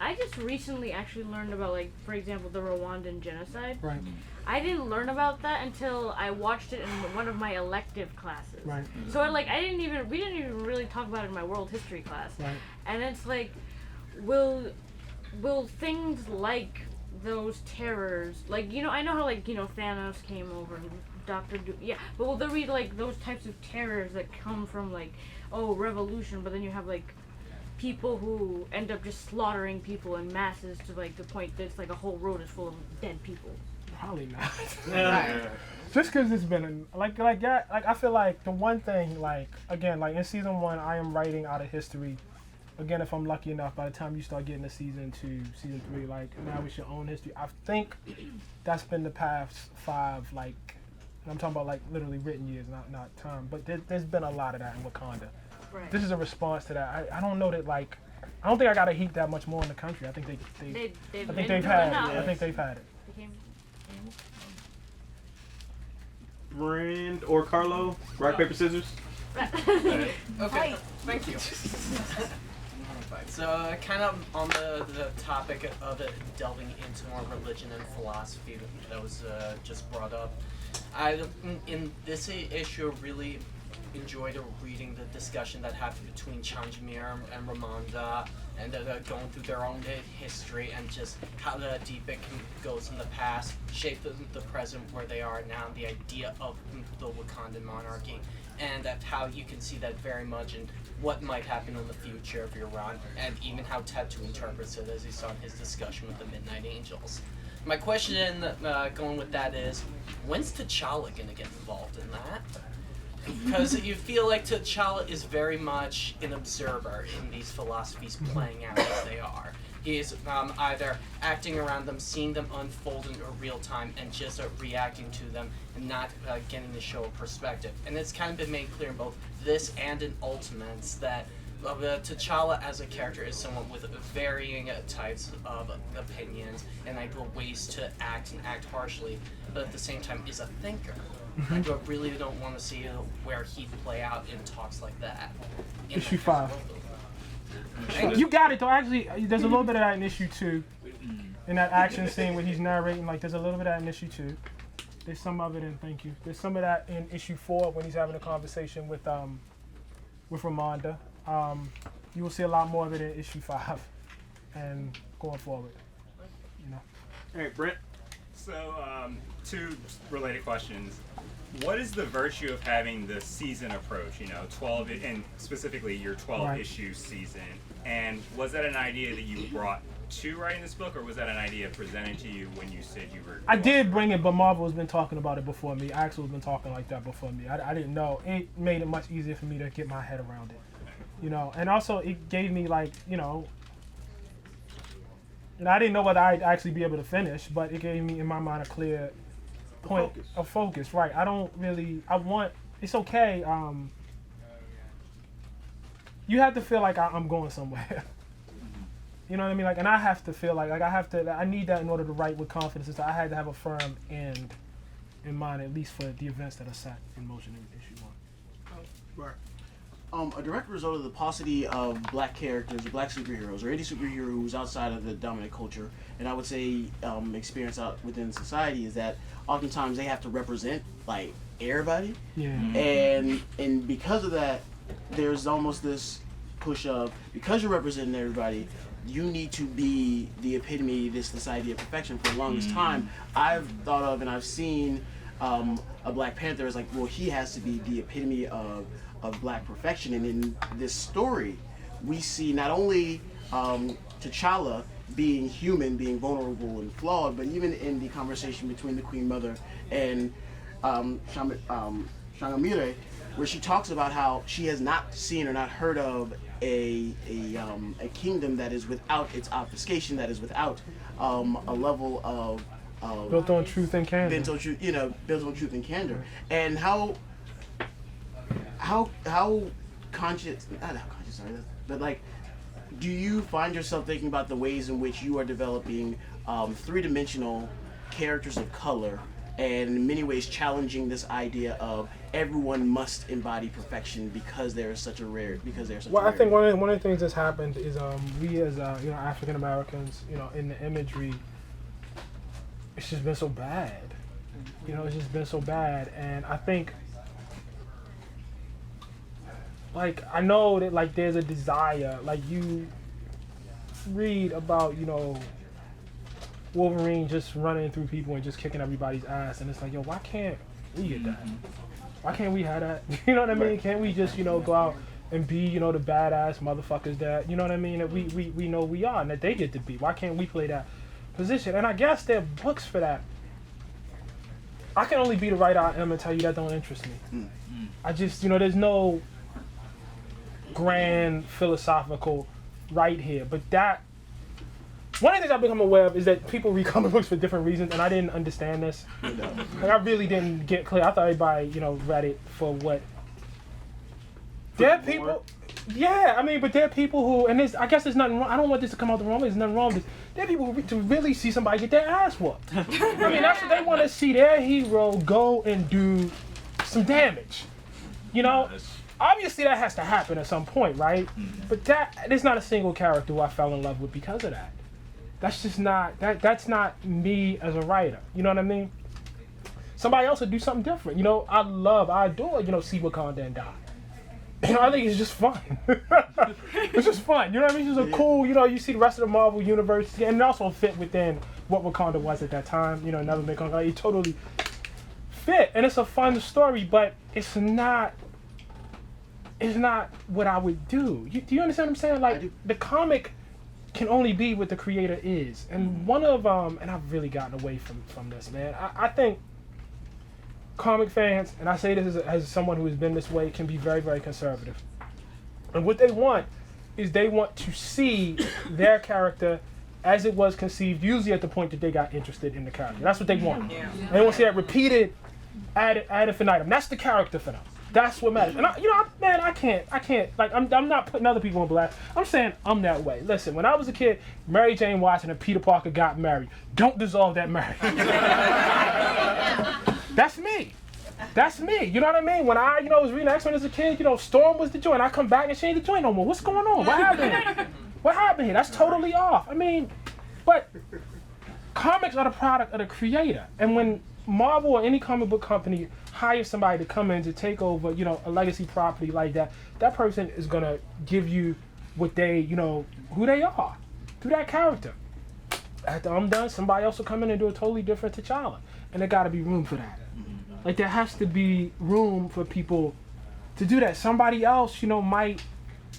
I just recently actually learned about, like, for example, the Rwandan genocide. Right. I didn't learn about that until I watched it in one of my elective classes. Right. So we didn't even really talk about it in my world history class. Right. And it's like, will things like those terrors, like, you know, I know how, like, you know, Thanos came over, Dr. Doom, yeah, but will there be like those types of terrors that come from like, oh, revolution, but then you have like people who end up just slaughtering people in masses to like the point that it's like a whole road is full of dead people? Probably not. Yeah. Just because it's been I feel like the one thing, like, again, like in season 1, I am writing out of history. Again, if I'm lucky enough, by the time you start getting to season 2, season 3, like now it's your own history. I think that's been the past 5, like, and I'm talking about like literally written years, not time. But there's been a lot of that in Wakanda. Right. This is a response to that. I don't know that, like, I don't think I gotta heat that much more in the country. I think they've had it. Brand or Carlo? Rock, paper, scissors? Okay, thank you. So, kind of on the topic of it, delving into more religion and philosophy that was just brought up, I, in this issue, really enjoyed reading the discussion that happened between Chanjamir and Ramonda, and going through their own history and just how deep it goes in the past, shape the present where they are now, the idea of the Wakandan monarchy, and that how you can see that very much in what might happen in the future of Iran, and even how Tatu interprets it, as he saw in his discussion with the Midnight Angels. My question going with that is, when's T'Challa going to get involved in that? Because you feel like T'Challa is very much an observer in these philosophies playing out as they are. He is either acting around them, seeing them unfold in real time, and just reacting to them and not getting to show a perspective. And it's kind of been made clear in both this and in Ultimates that T'Challa as a character is someone with varying types of opinions and ways to act and act harshly, but at the same time is a thinker. I really don't want to see where he'd play out in talks like that. Issue 5. You got it though. Actually, there's a little bit of that in issue 2. In that action scene where he's narrating, like there's a little bit of that in issue 2. There's some of it in thank you. There's some of that in issue 4 when he's having a conversation with Ramonda. You will see a lot more of it in issue 5 and going forward. You know. All right, Brent. So, 2 related questions. What is the virtue of having the season approach? You know, 12, and specifically your 12-issue season. And was that an idea that you brought to writing this book, or was that an idea presented to you when you said you were? I did bring it, but Marvel has been talking about it before me. Axel has been talking like that before me. I didn't know. It made it much easier for me to get my head around it. You know, and also it gave me like, you know, and I didn't know whether I'd actually be able to finish, but it gave me in my mind a clear point of focus. Right. It's okay. You have to feel like I'm going somewhere. You know what I mean? Like, and I have to feel like I need that in order to write with confidence. So I had to have a firm end in mind, at least for the events that are set in motion in issue 1. Right. A direct result of the paucity of black characters, or black superheroes, or any superhero who's outside of the dominant culture, and I would say experience out within society, is that oftentimes they have to represent like everybody. Yeah. And because of that, there's almost this push of, because you're representing everybody, you need to be the epitome of this society of perfection. For the longest time, I've thought of and I've seen a Black Panther as like, well, he has to be the epitome of black perfection. And in this story, we see not only T'Challa being human, being vulnerable and flawed, but even in the conversation between the Queen Mother and Shangamire, where she talks about how she has not seen or not heard of a kingdom that is without its obfuscation, that is without a level of built on truth and candor. Built on truth and candor, and how conscious, not how conscious, sorry, but like, do you find yourself thinking about the ways in which you are developing three-dimensional characters of color, and in many ways challenging this idea of everyone must embody perfection because there is such a rare, I think one of the things that's happened is we as African Americans, in the imagery, it's just been so bad. It's just been so bad, and I think, like, I know that like there's a desire, like you read about Wolverine just running through people and just kicking everybody's ass, and it's like, yo, why can't we get that? Why can't we have that? You know what I mean? Right. Can't we just go out and be the badass motherfuckers that what I mean, that we know we are and that they get to be? Why can't we play that position? And I guess there are books for that. I can only be the writer I am and tell you that don't interest me. I just there's no grand philosophical right here, but that one of the things I've become aware of is that people read comic books for different reasons, and I didn't understand this. Like, I really didn't get clear. I thought everybody read it for what. There are people, yeah. I mean, but there are people who, and I guess there's nothing wrong. I don't want this to come out the wrong way. There's nothing wrong with this. There are people who to really see somebody get their ass whooped. I mean, that's what they want to see, their hero go and do some damage. Obviously that has to happen at some point, right? But there's not a single character who I fell in love with because of that. That's just not that's not me as a writer. You know what I mean? Somebody else would do something different. I adore, see Wakanda and die. I think it's just fun. It's just fun. You know what I mean? It's just a cool, you see the rest of the Marvel universe, and it also fit within what Wakanda was at that time. Never been Wakanda. It totally fit, and it's a fun story, but it's not what I would do. Do you understand what I'm saying? Like, the comic can only be what the creator is. And one of and I've really gotten away from this, man. I think comic fans, and I say this as someone who has been this way, can be very, very conservative. And what they want is they want to see their character as it was conceived, usually at the point that they got interested in the character. That's what they want. Yeah. And they want to see that repeated ad infinitum. That's the character for them. That's what matters. And I can't. Like, I'm not putting other people on blast. I'm saying I'm that way. Listen, when I was a kid, Mary Jane Watson and Peter Parker got married. Don't dissolve that marriage. That's me. That's me. You know what I mean? When I, was reading X-Men as a kid, Storm was the joint. I come back and she ain't the joint no more. What's going on? What happened here? What happened here? That's totally off. I mean, but comics are the product of the creator. And when Marvel or any comic book company hires somebody to come in to take over, a legacy property like that, that person is gonna give you what they, who they are through that character. After I'm done, somebody else will come in and do a totally different T'Challa, and there gotta be room for that. Like, there has to be room for people to do that. Somebody else, might.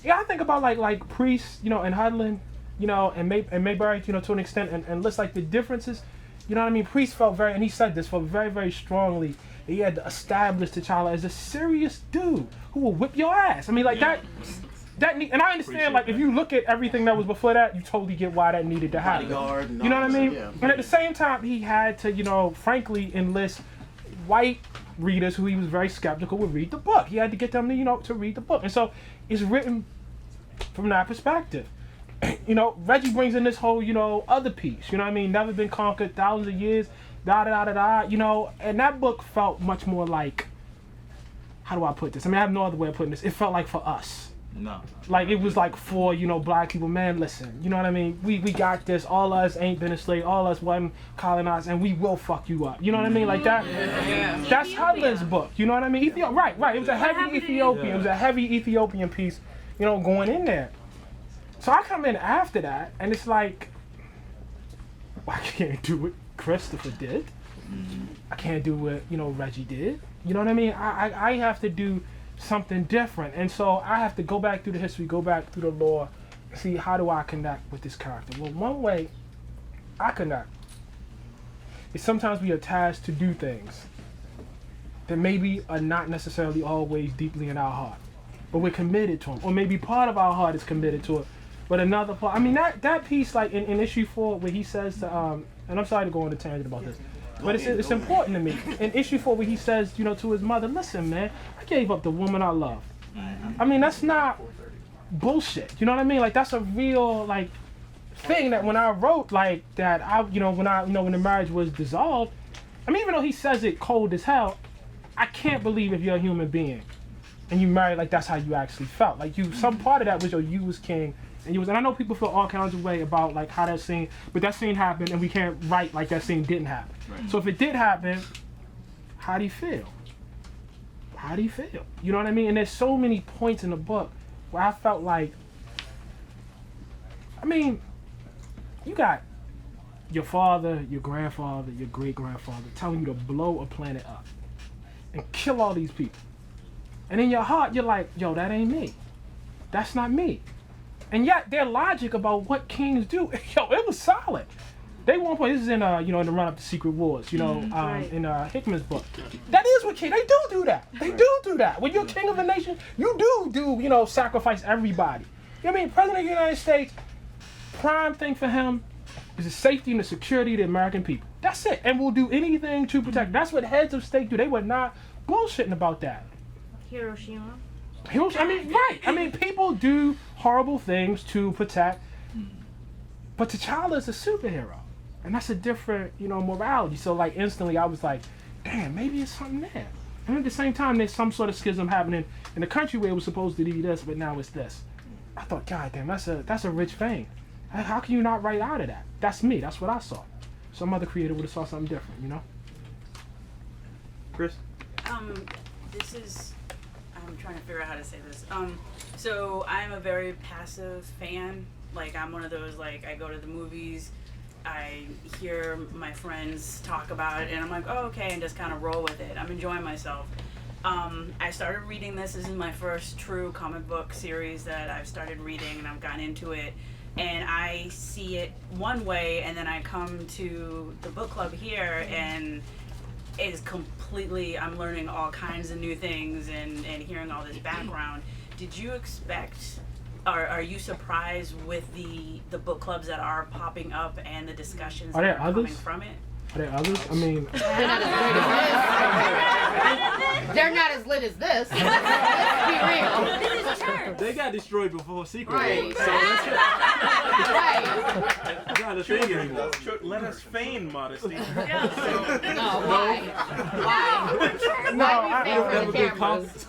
I think about like Priest, and Hudlin, and Mayberry, to an extent, and list like the differences. You know what I mean? Priest felt and he said this, felt very, very strongly that he had to establish T'Challa as a serious dude who will whip your ass. I mean, like, that, and I understand, like, if you look at everything that was before that, you totally get why that needed to happen. You know what I mean? Yeah. And at the same time, he had to, frankly, enlist white readers who he was very skeptical would read the book. He had to get them to, to read the book. And so it's written from that perspective. Reggie brings in this whole, other piece, never been conquered, thousands of years, and that book felt much more like how do I put this? I mean, I have no other way of putting this. It felt like for us. No. Like, it was like for, black people, man, listen, you know what I mean? We got this. All us ain't been enslaved. All us wasn't colonized, and we will fuck you up. You know what I mean? Like that. Yeah. That's Hudlin's book. You know what I mean? Right. It was a heavy Ethiopian. It was a heavy Ethiopian piece, going in there. So I come in after that, and it's like, I can't do what Christopher did. I can't do what, Reggie did. You know what I mean? I have to do something different. And so I have to go back through the history, go back through the lore, see how do I connect with this character. Well, one way I connect is sometimes we are tasked to do things that maybe are not necessarily always deeply in our heart, but we're committed to them. Or maybe part of our heart is committed to it, but another part, I mean, that piece, like in issue 4, where he says to, and I'm sorry to go on a tangent about this, but it's important to me. In issue 4, where he says, to his mother, listen, man, I gave up the woman I love. I mean, that's not bullshit. You know what I mean? Like, that's a real, like, thing that when I wrote, like, that when the marriage was dissolved, I mean, even though he says it cold as hell, I can't believe if you're a human being and you married, like, that's how you actually felt. Like, some part of that was you was king. And I know people feel all kinds of way about like how that scene, but that scene happened, and we can't write like that scene didn't happen. Right. So if it did happen, how do you feel? How do you feel? You know what I mean? And there's so many points in the book where I felt like, I mean, you got your father, your grandfather, your great-grandfather telling you to blow a planet up and kill all these people. And in your heart, you're like, yo, that ain't me. That's not me. And yet their logic about what kings do, it was solid. They one point, this is in in the run up to Secret Wars, right. In Hickman's book. That is what king. They do that. They do that. When you're king of a nation, you do sacrifice everybody. You know what I mean? President of the United States, prime thing for him is the safety and the security of the American people. That's it. And we'll do anything to protect. That's what heads of state do. They were not bullshitting about that. Hiroshima. I mean, right. I mean, people do horrible things to protect, but T'Challa is a superhero, and that's a different, morality. So, like, instantly, I was like, damn, maybe it's something there. And at the same time, there's some sort of schism happening in the country where it was supposed to be this, but now it's this. I thought, God damn, that's a rich vein. How can you not write out of that? That's me. That's what I saw. Some other creator would have saw something different, Chris? This is. I'm trying to figure out how to say this. So I'm a very passive fan. Like, I'm one of those, like, I go to the movies, I hear my friends talk about it, and I'm like, oh, okay, and just kind of roll with it. I'm enjoying myself. I started reading this. This is my first true comic book series that I've started reading, and I've gotten into it. And I see it one way, and then I come to the book club here, and it is completely, I'm learning all kinds of new things and hearing all this background. Did you expect, or are you surprised with the book clubs that are popping up and the discussions that are coming from it? Are there others? I mean, they're not as lit as this. Let's be real. This is church. They got destroyed before Secret Right. Wars, so that's Right. not a thing anymore. Let us feign modesty. No, why? Why? No, Why do you cameras?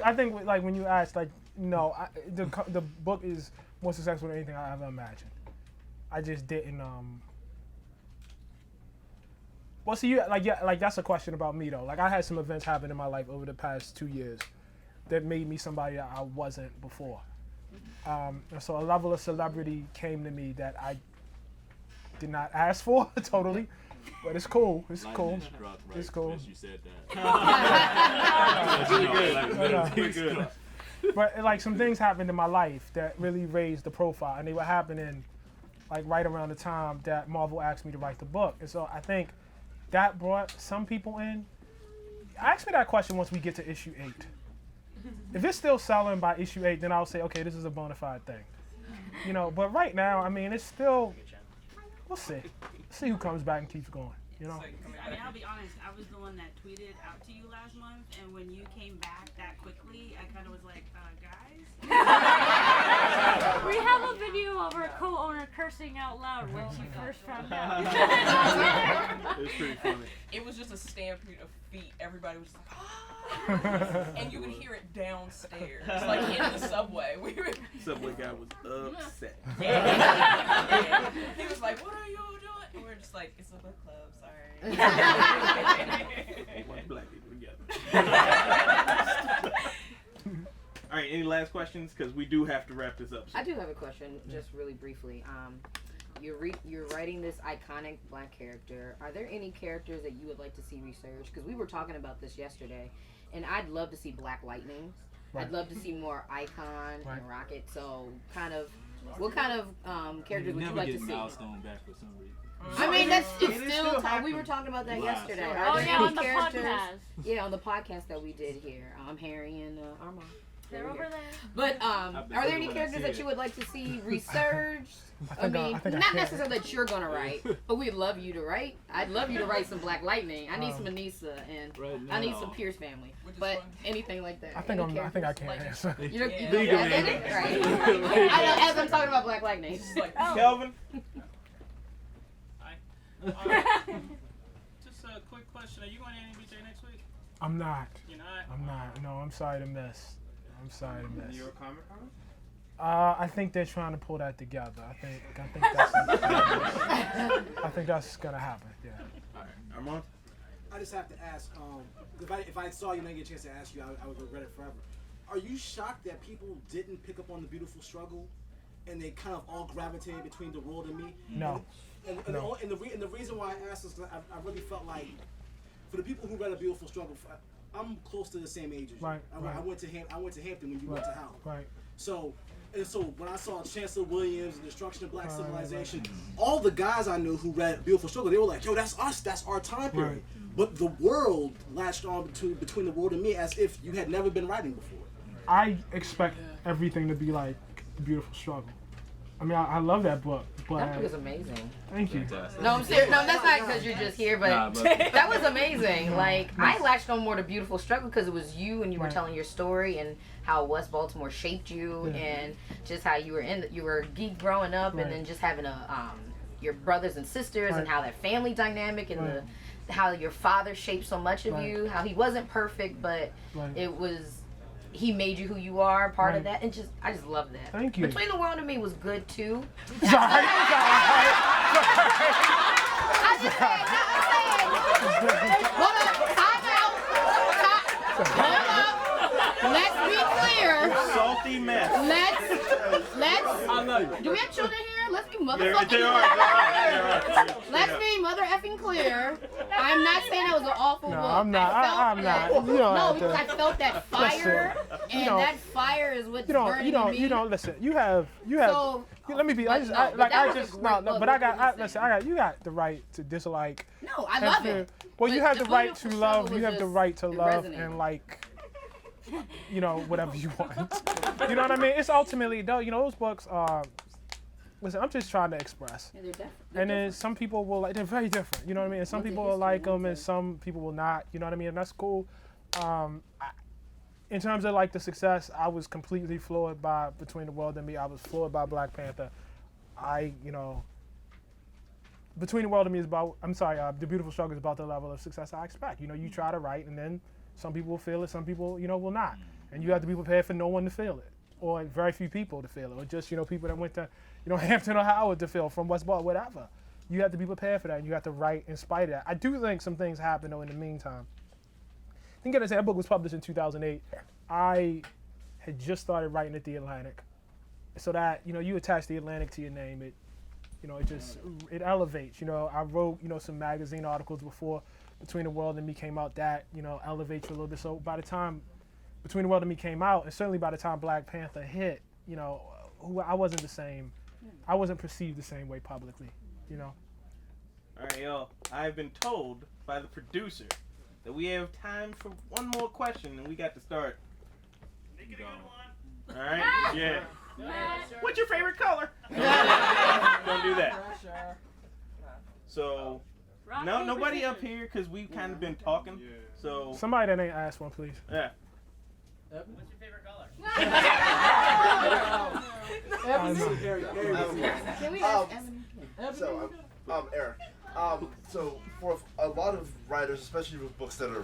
I think like when you asked, like, no, the book is more successful than anything I ever imagined. I just didn't. Well, see, like that's a question about me though. Like, I had some events happen in my life over the past 2 years that made me somebody that I wasn't before. And so a level of celebrity came to me that I did not ask for totally, but it's cool. It's cool. It's cool. You said that. Pretty good. But like some things happened in my life that really raised the profile, and they were happening like right around the time that Marvel asked me to write the book. And so I think that brought some people in. Ask me that question once we get to issue 8. If it's still selling by issue 8, then I'll say, okay, this is a bona fide thing. But right now, I mean, it's still, we'll see. See who comes back and keeps going, I mean, I'll be honest, I was the one that tweeted out to you last month, and when you came back that quickly, I kind of was like, guys? We have a video of our co-owner cursing out loud when she first found out. It's pretty funny. It was just a stampede of feet. Everybody was just like, And you could hear it downstairs, like in the subway. Subway guy was upset. Yeah. He was like, "What are you doing?" And we're just like, "It's a book club, sorry." One black people together. All right, any last questions? Because we do have to wrap this up. I do have a question, just really briefly. You're writing this iconic black character. Are there any characters that you would like to see researched? Because we were talking about this yesterday, and I'd love to see Black Lightning. Right. I'd love to see more Icon and Rocket. So, what kind of characters would you like to see? Milestone back for some reason. I mean, it's still time. We were talking about that yesterday. Are there any characters? Yeah, on the podcast that we did here. Harry and Armand. They're over there. But are there any characters that you would like to see researched? I mean, not necessarily that you're gonna write, but we'd love you to write. I'd love you to write some Black Lightning. I need some Anissa and I need some Pierce family. But anything like that. I think I can't answer. You're right. As I'm talking about Black Lightning. Kelvin. Just a quick question: are you going to NBJ next week? I'm not. You're not? I'm not. No, I'm sorry to miss. I'm sorry to miss. New York Comic Con? I think they're trying to pull that together. I think that's gonna happen. Yeah. All right, Armand. I just have to ask. If I saw you and I get a chance to ask you, I would regret it forever. Are you shocked that people didn't pick up on the beautiful struggle, and they kind of all gravitated between the world and me? No. And the reason why I asked is because I really felt like, for the people who read A Beautiful Struggle, I'm close to the same age as you. Right. I went to Hampton when you went to Howard. Right. So when I saw Chancellor Williams and Destruction of Black Civilization, all the guys I knew who read Beautiful Struggle, they were like, "Yo, that's us. That's our time period." Right. But the world latched on between the world and me as if you had never been writing before. I expect everything to be like The Beautiful Struggle. I mean, I love that book. But that book is amazing. Thank you. No, I'm serious. No, that's not because you're just here, but that was amazing. Like, I latched on more to Beautiful Struggle because it was you and you were telling your story and how West Baltimore shaped you and just how you were a geek growing up and then just having your brothers and sisters and how that family dynamic and how your father shaped so much of you. How he wasn't perfect, but it was. He made you who you are, part of that, and I just love that. Thank you. Between the World and Me was good too. Sorry. I'm just saying. Hold up. Let's be clear. Salty mess. Let's. Do we have children here? Let's be motherfucking clear. Let's be mother effing clear. I'm not saying that was an awful book. I'm not. I'm not. No, because I felt that fire, and that fire is what's burning me. You don't listen. You have. So, let me be. You got the right to dislike. No, I love it. Well, you have the right to love. You have the right to love and like. Whatever you want. You know what I mean? It's ultimately though. Those books are. Listen, I'm just trying to express. Yeah, they're and then some people will like. They're very different. You know what I mean? And some people will like them, and some people will not. You know what I mean? And that's cool. In terms of like the success, I was completely floored by Between the World and Me. I was floored by Black Panther. Between the World and Me is about. I'm sorry. The Beautiful Struggle is about the level of success I expect. You try to write, and then some people will feel it. Some people, will not. And you have to be prepared for no one to feel it, or very few people to feel it, or just people that went to Hampton or Howard to feel from West Baltimore, whatever. You have to be prepared for that, and you have to write in spite of that. I do think some things happen though in the meantime. I think that book was published in 2008. I had just started writing at The Atlantic, so that you attach The Atlantic to your name, it it elevates. I wrote some magazine articles before Between the World and Me came out that elevates you a little bit. So by the time Between the World and Me came out, and certainly by the time Black Panther hit, I wasn't the same. I wasn't perceived the same way publicly. All right, y'all. I've been told by the producer that we have time for one more question, and we got to start. Make it a good one. All right. Yeah. What's your favorite color? Don't do that. So, no, nobody up here because we've kind of been talking. So somebody that ain't asked one, please. Yeah. What's your favorite color? Can we ask Eric, So for a lot of writers, especially with books that are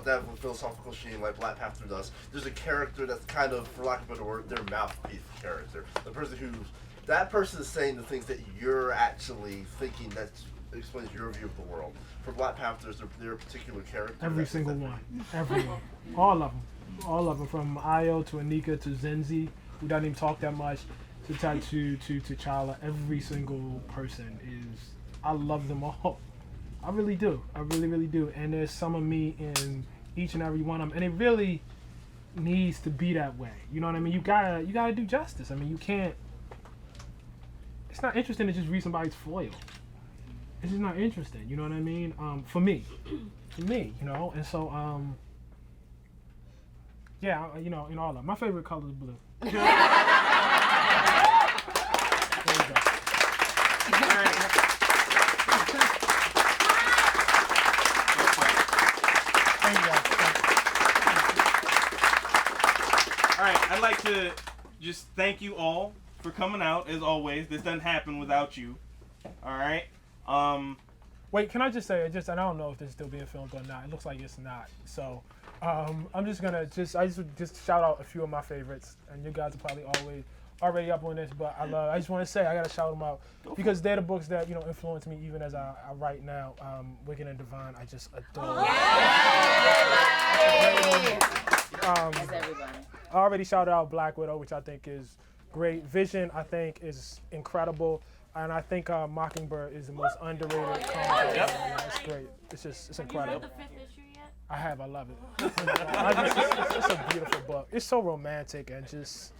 that have a philosophical sheen like Black Panther does, there's a character that's kind of, for lack of a better word, their mouthpiece character. The person that person is saying the things that you're actually thinking that explains your view of the world. For Black Panthers, they're a particular character. Every single one. Everyone. All of them. All of them. From Io to Anika to Zenzi, who doesn't even talk that much, to Tatu to T'Challa. Every single person is... I love them all. I really do. I really, really do. And there's some of me in each and every one of them. And it really needs to be that way. You know what I mean? You gotta do justice. I mean, you can't... It's not interesting to just read somebody's foil. It's just not interesting. You know what I mean? For me. For me, you know? And so, yeah, you know, in all of them. My favorite color is blue. There you go. All right. All right, I'd like to just thank you all for coming out, as always. This doesn't happen without you. All right. Wait, can I just say, I don't know if this is still being filmed or not. It looks like it's not. So, I'm just gonna I just shout out a few of my favorites, and you guys are probably already up on this, but I just want to say I gotta shout them out because they're the books that, you know, influence me even as I write now. Wicked and Divine, I just adore. That's everybody. I already shouted out Black Widow, which I think is great. Vision, I think, is incredible. And I think Mockingbird is the most underrated comic. Yep. It's great. It's incredible. Have you read the 5th issue yet? I have. I love it. It's a beautiful book. It's so romantic and just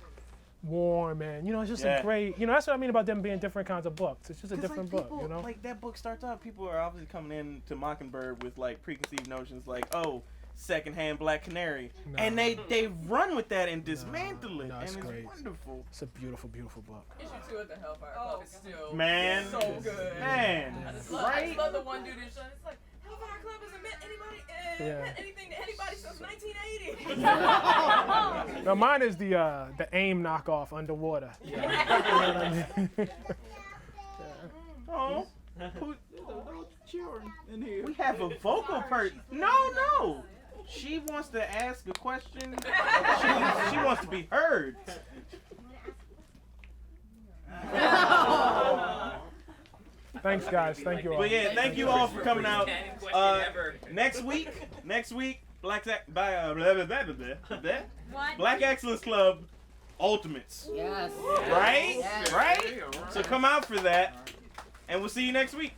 warm, and, you know, it's just a great, you know, that's what I mean about them being different kinds of books. It's just a different book, you know? Like, that book starts out, people are obviously coming in to Mockingbird with, like, preconceived notions like, oh, secondhand Black Canary. And they run with that and dismantle it, and it's wonderful. It's a beautiful, beautiful book. Issue 2 of the Hellfire Club is still so good. Man. I just love the one dude in Sean. It's like, Hellfire Club hasn't met anything to anybody since 1980. Now mine is the AIM knockoff Underwater. You know what I mean? Oh, children in here. We have a vocal person. No. She wants to ask a question. She wants to be heard. Thanks, guys. Thank you all. But yeah, thank you all for coming out. Next week, Black Excellence Club Ultimates. Yes. Right? Yes. Right? So come out for that, and we'll see you next week.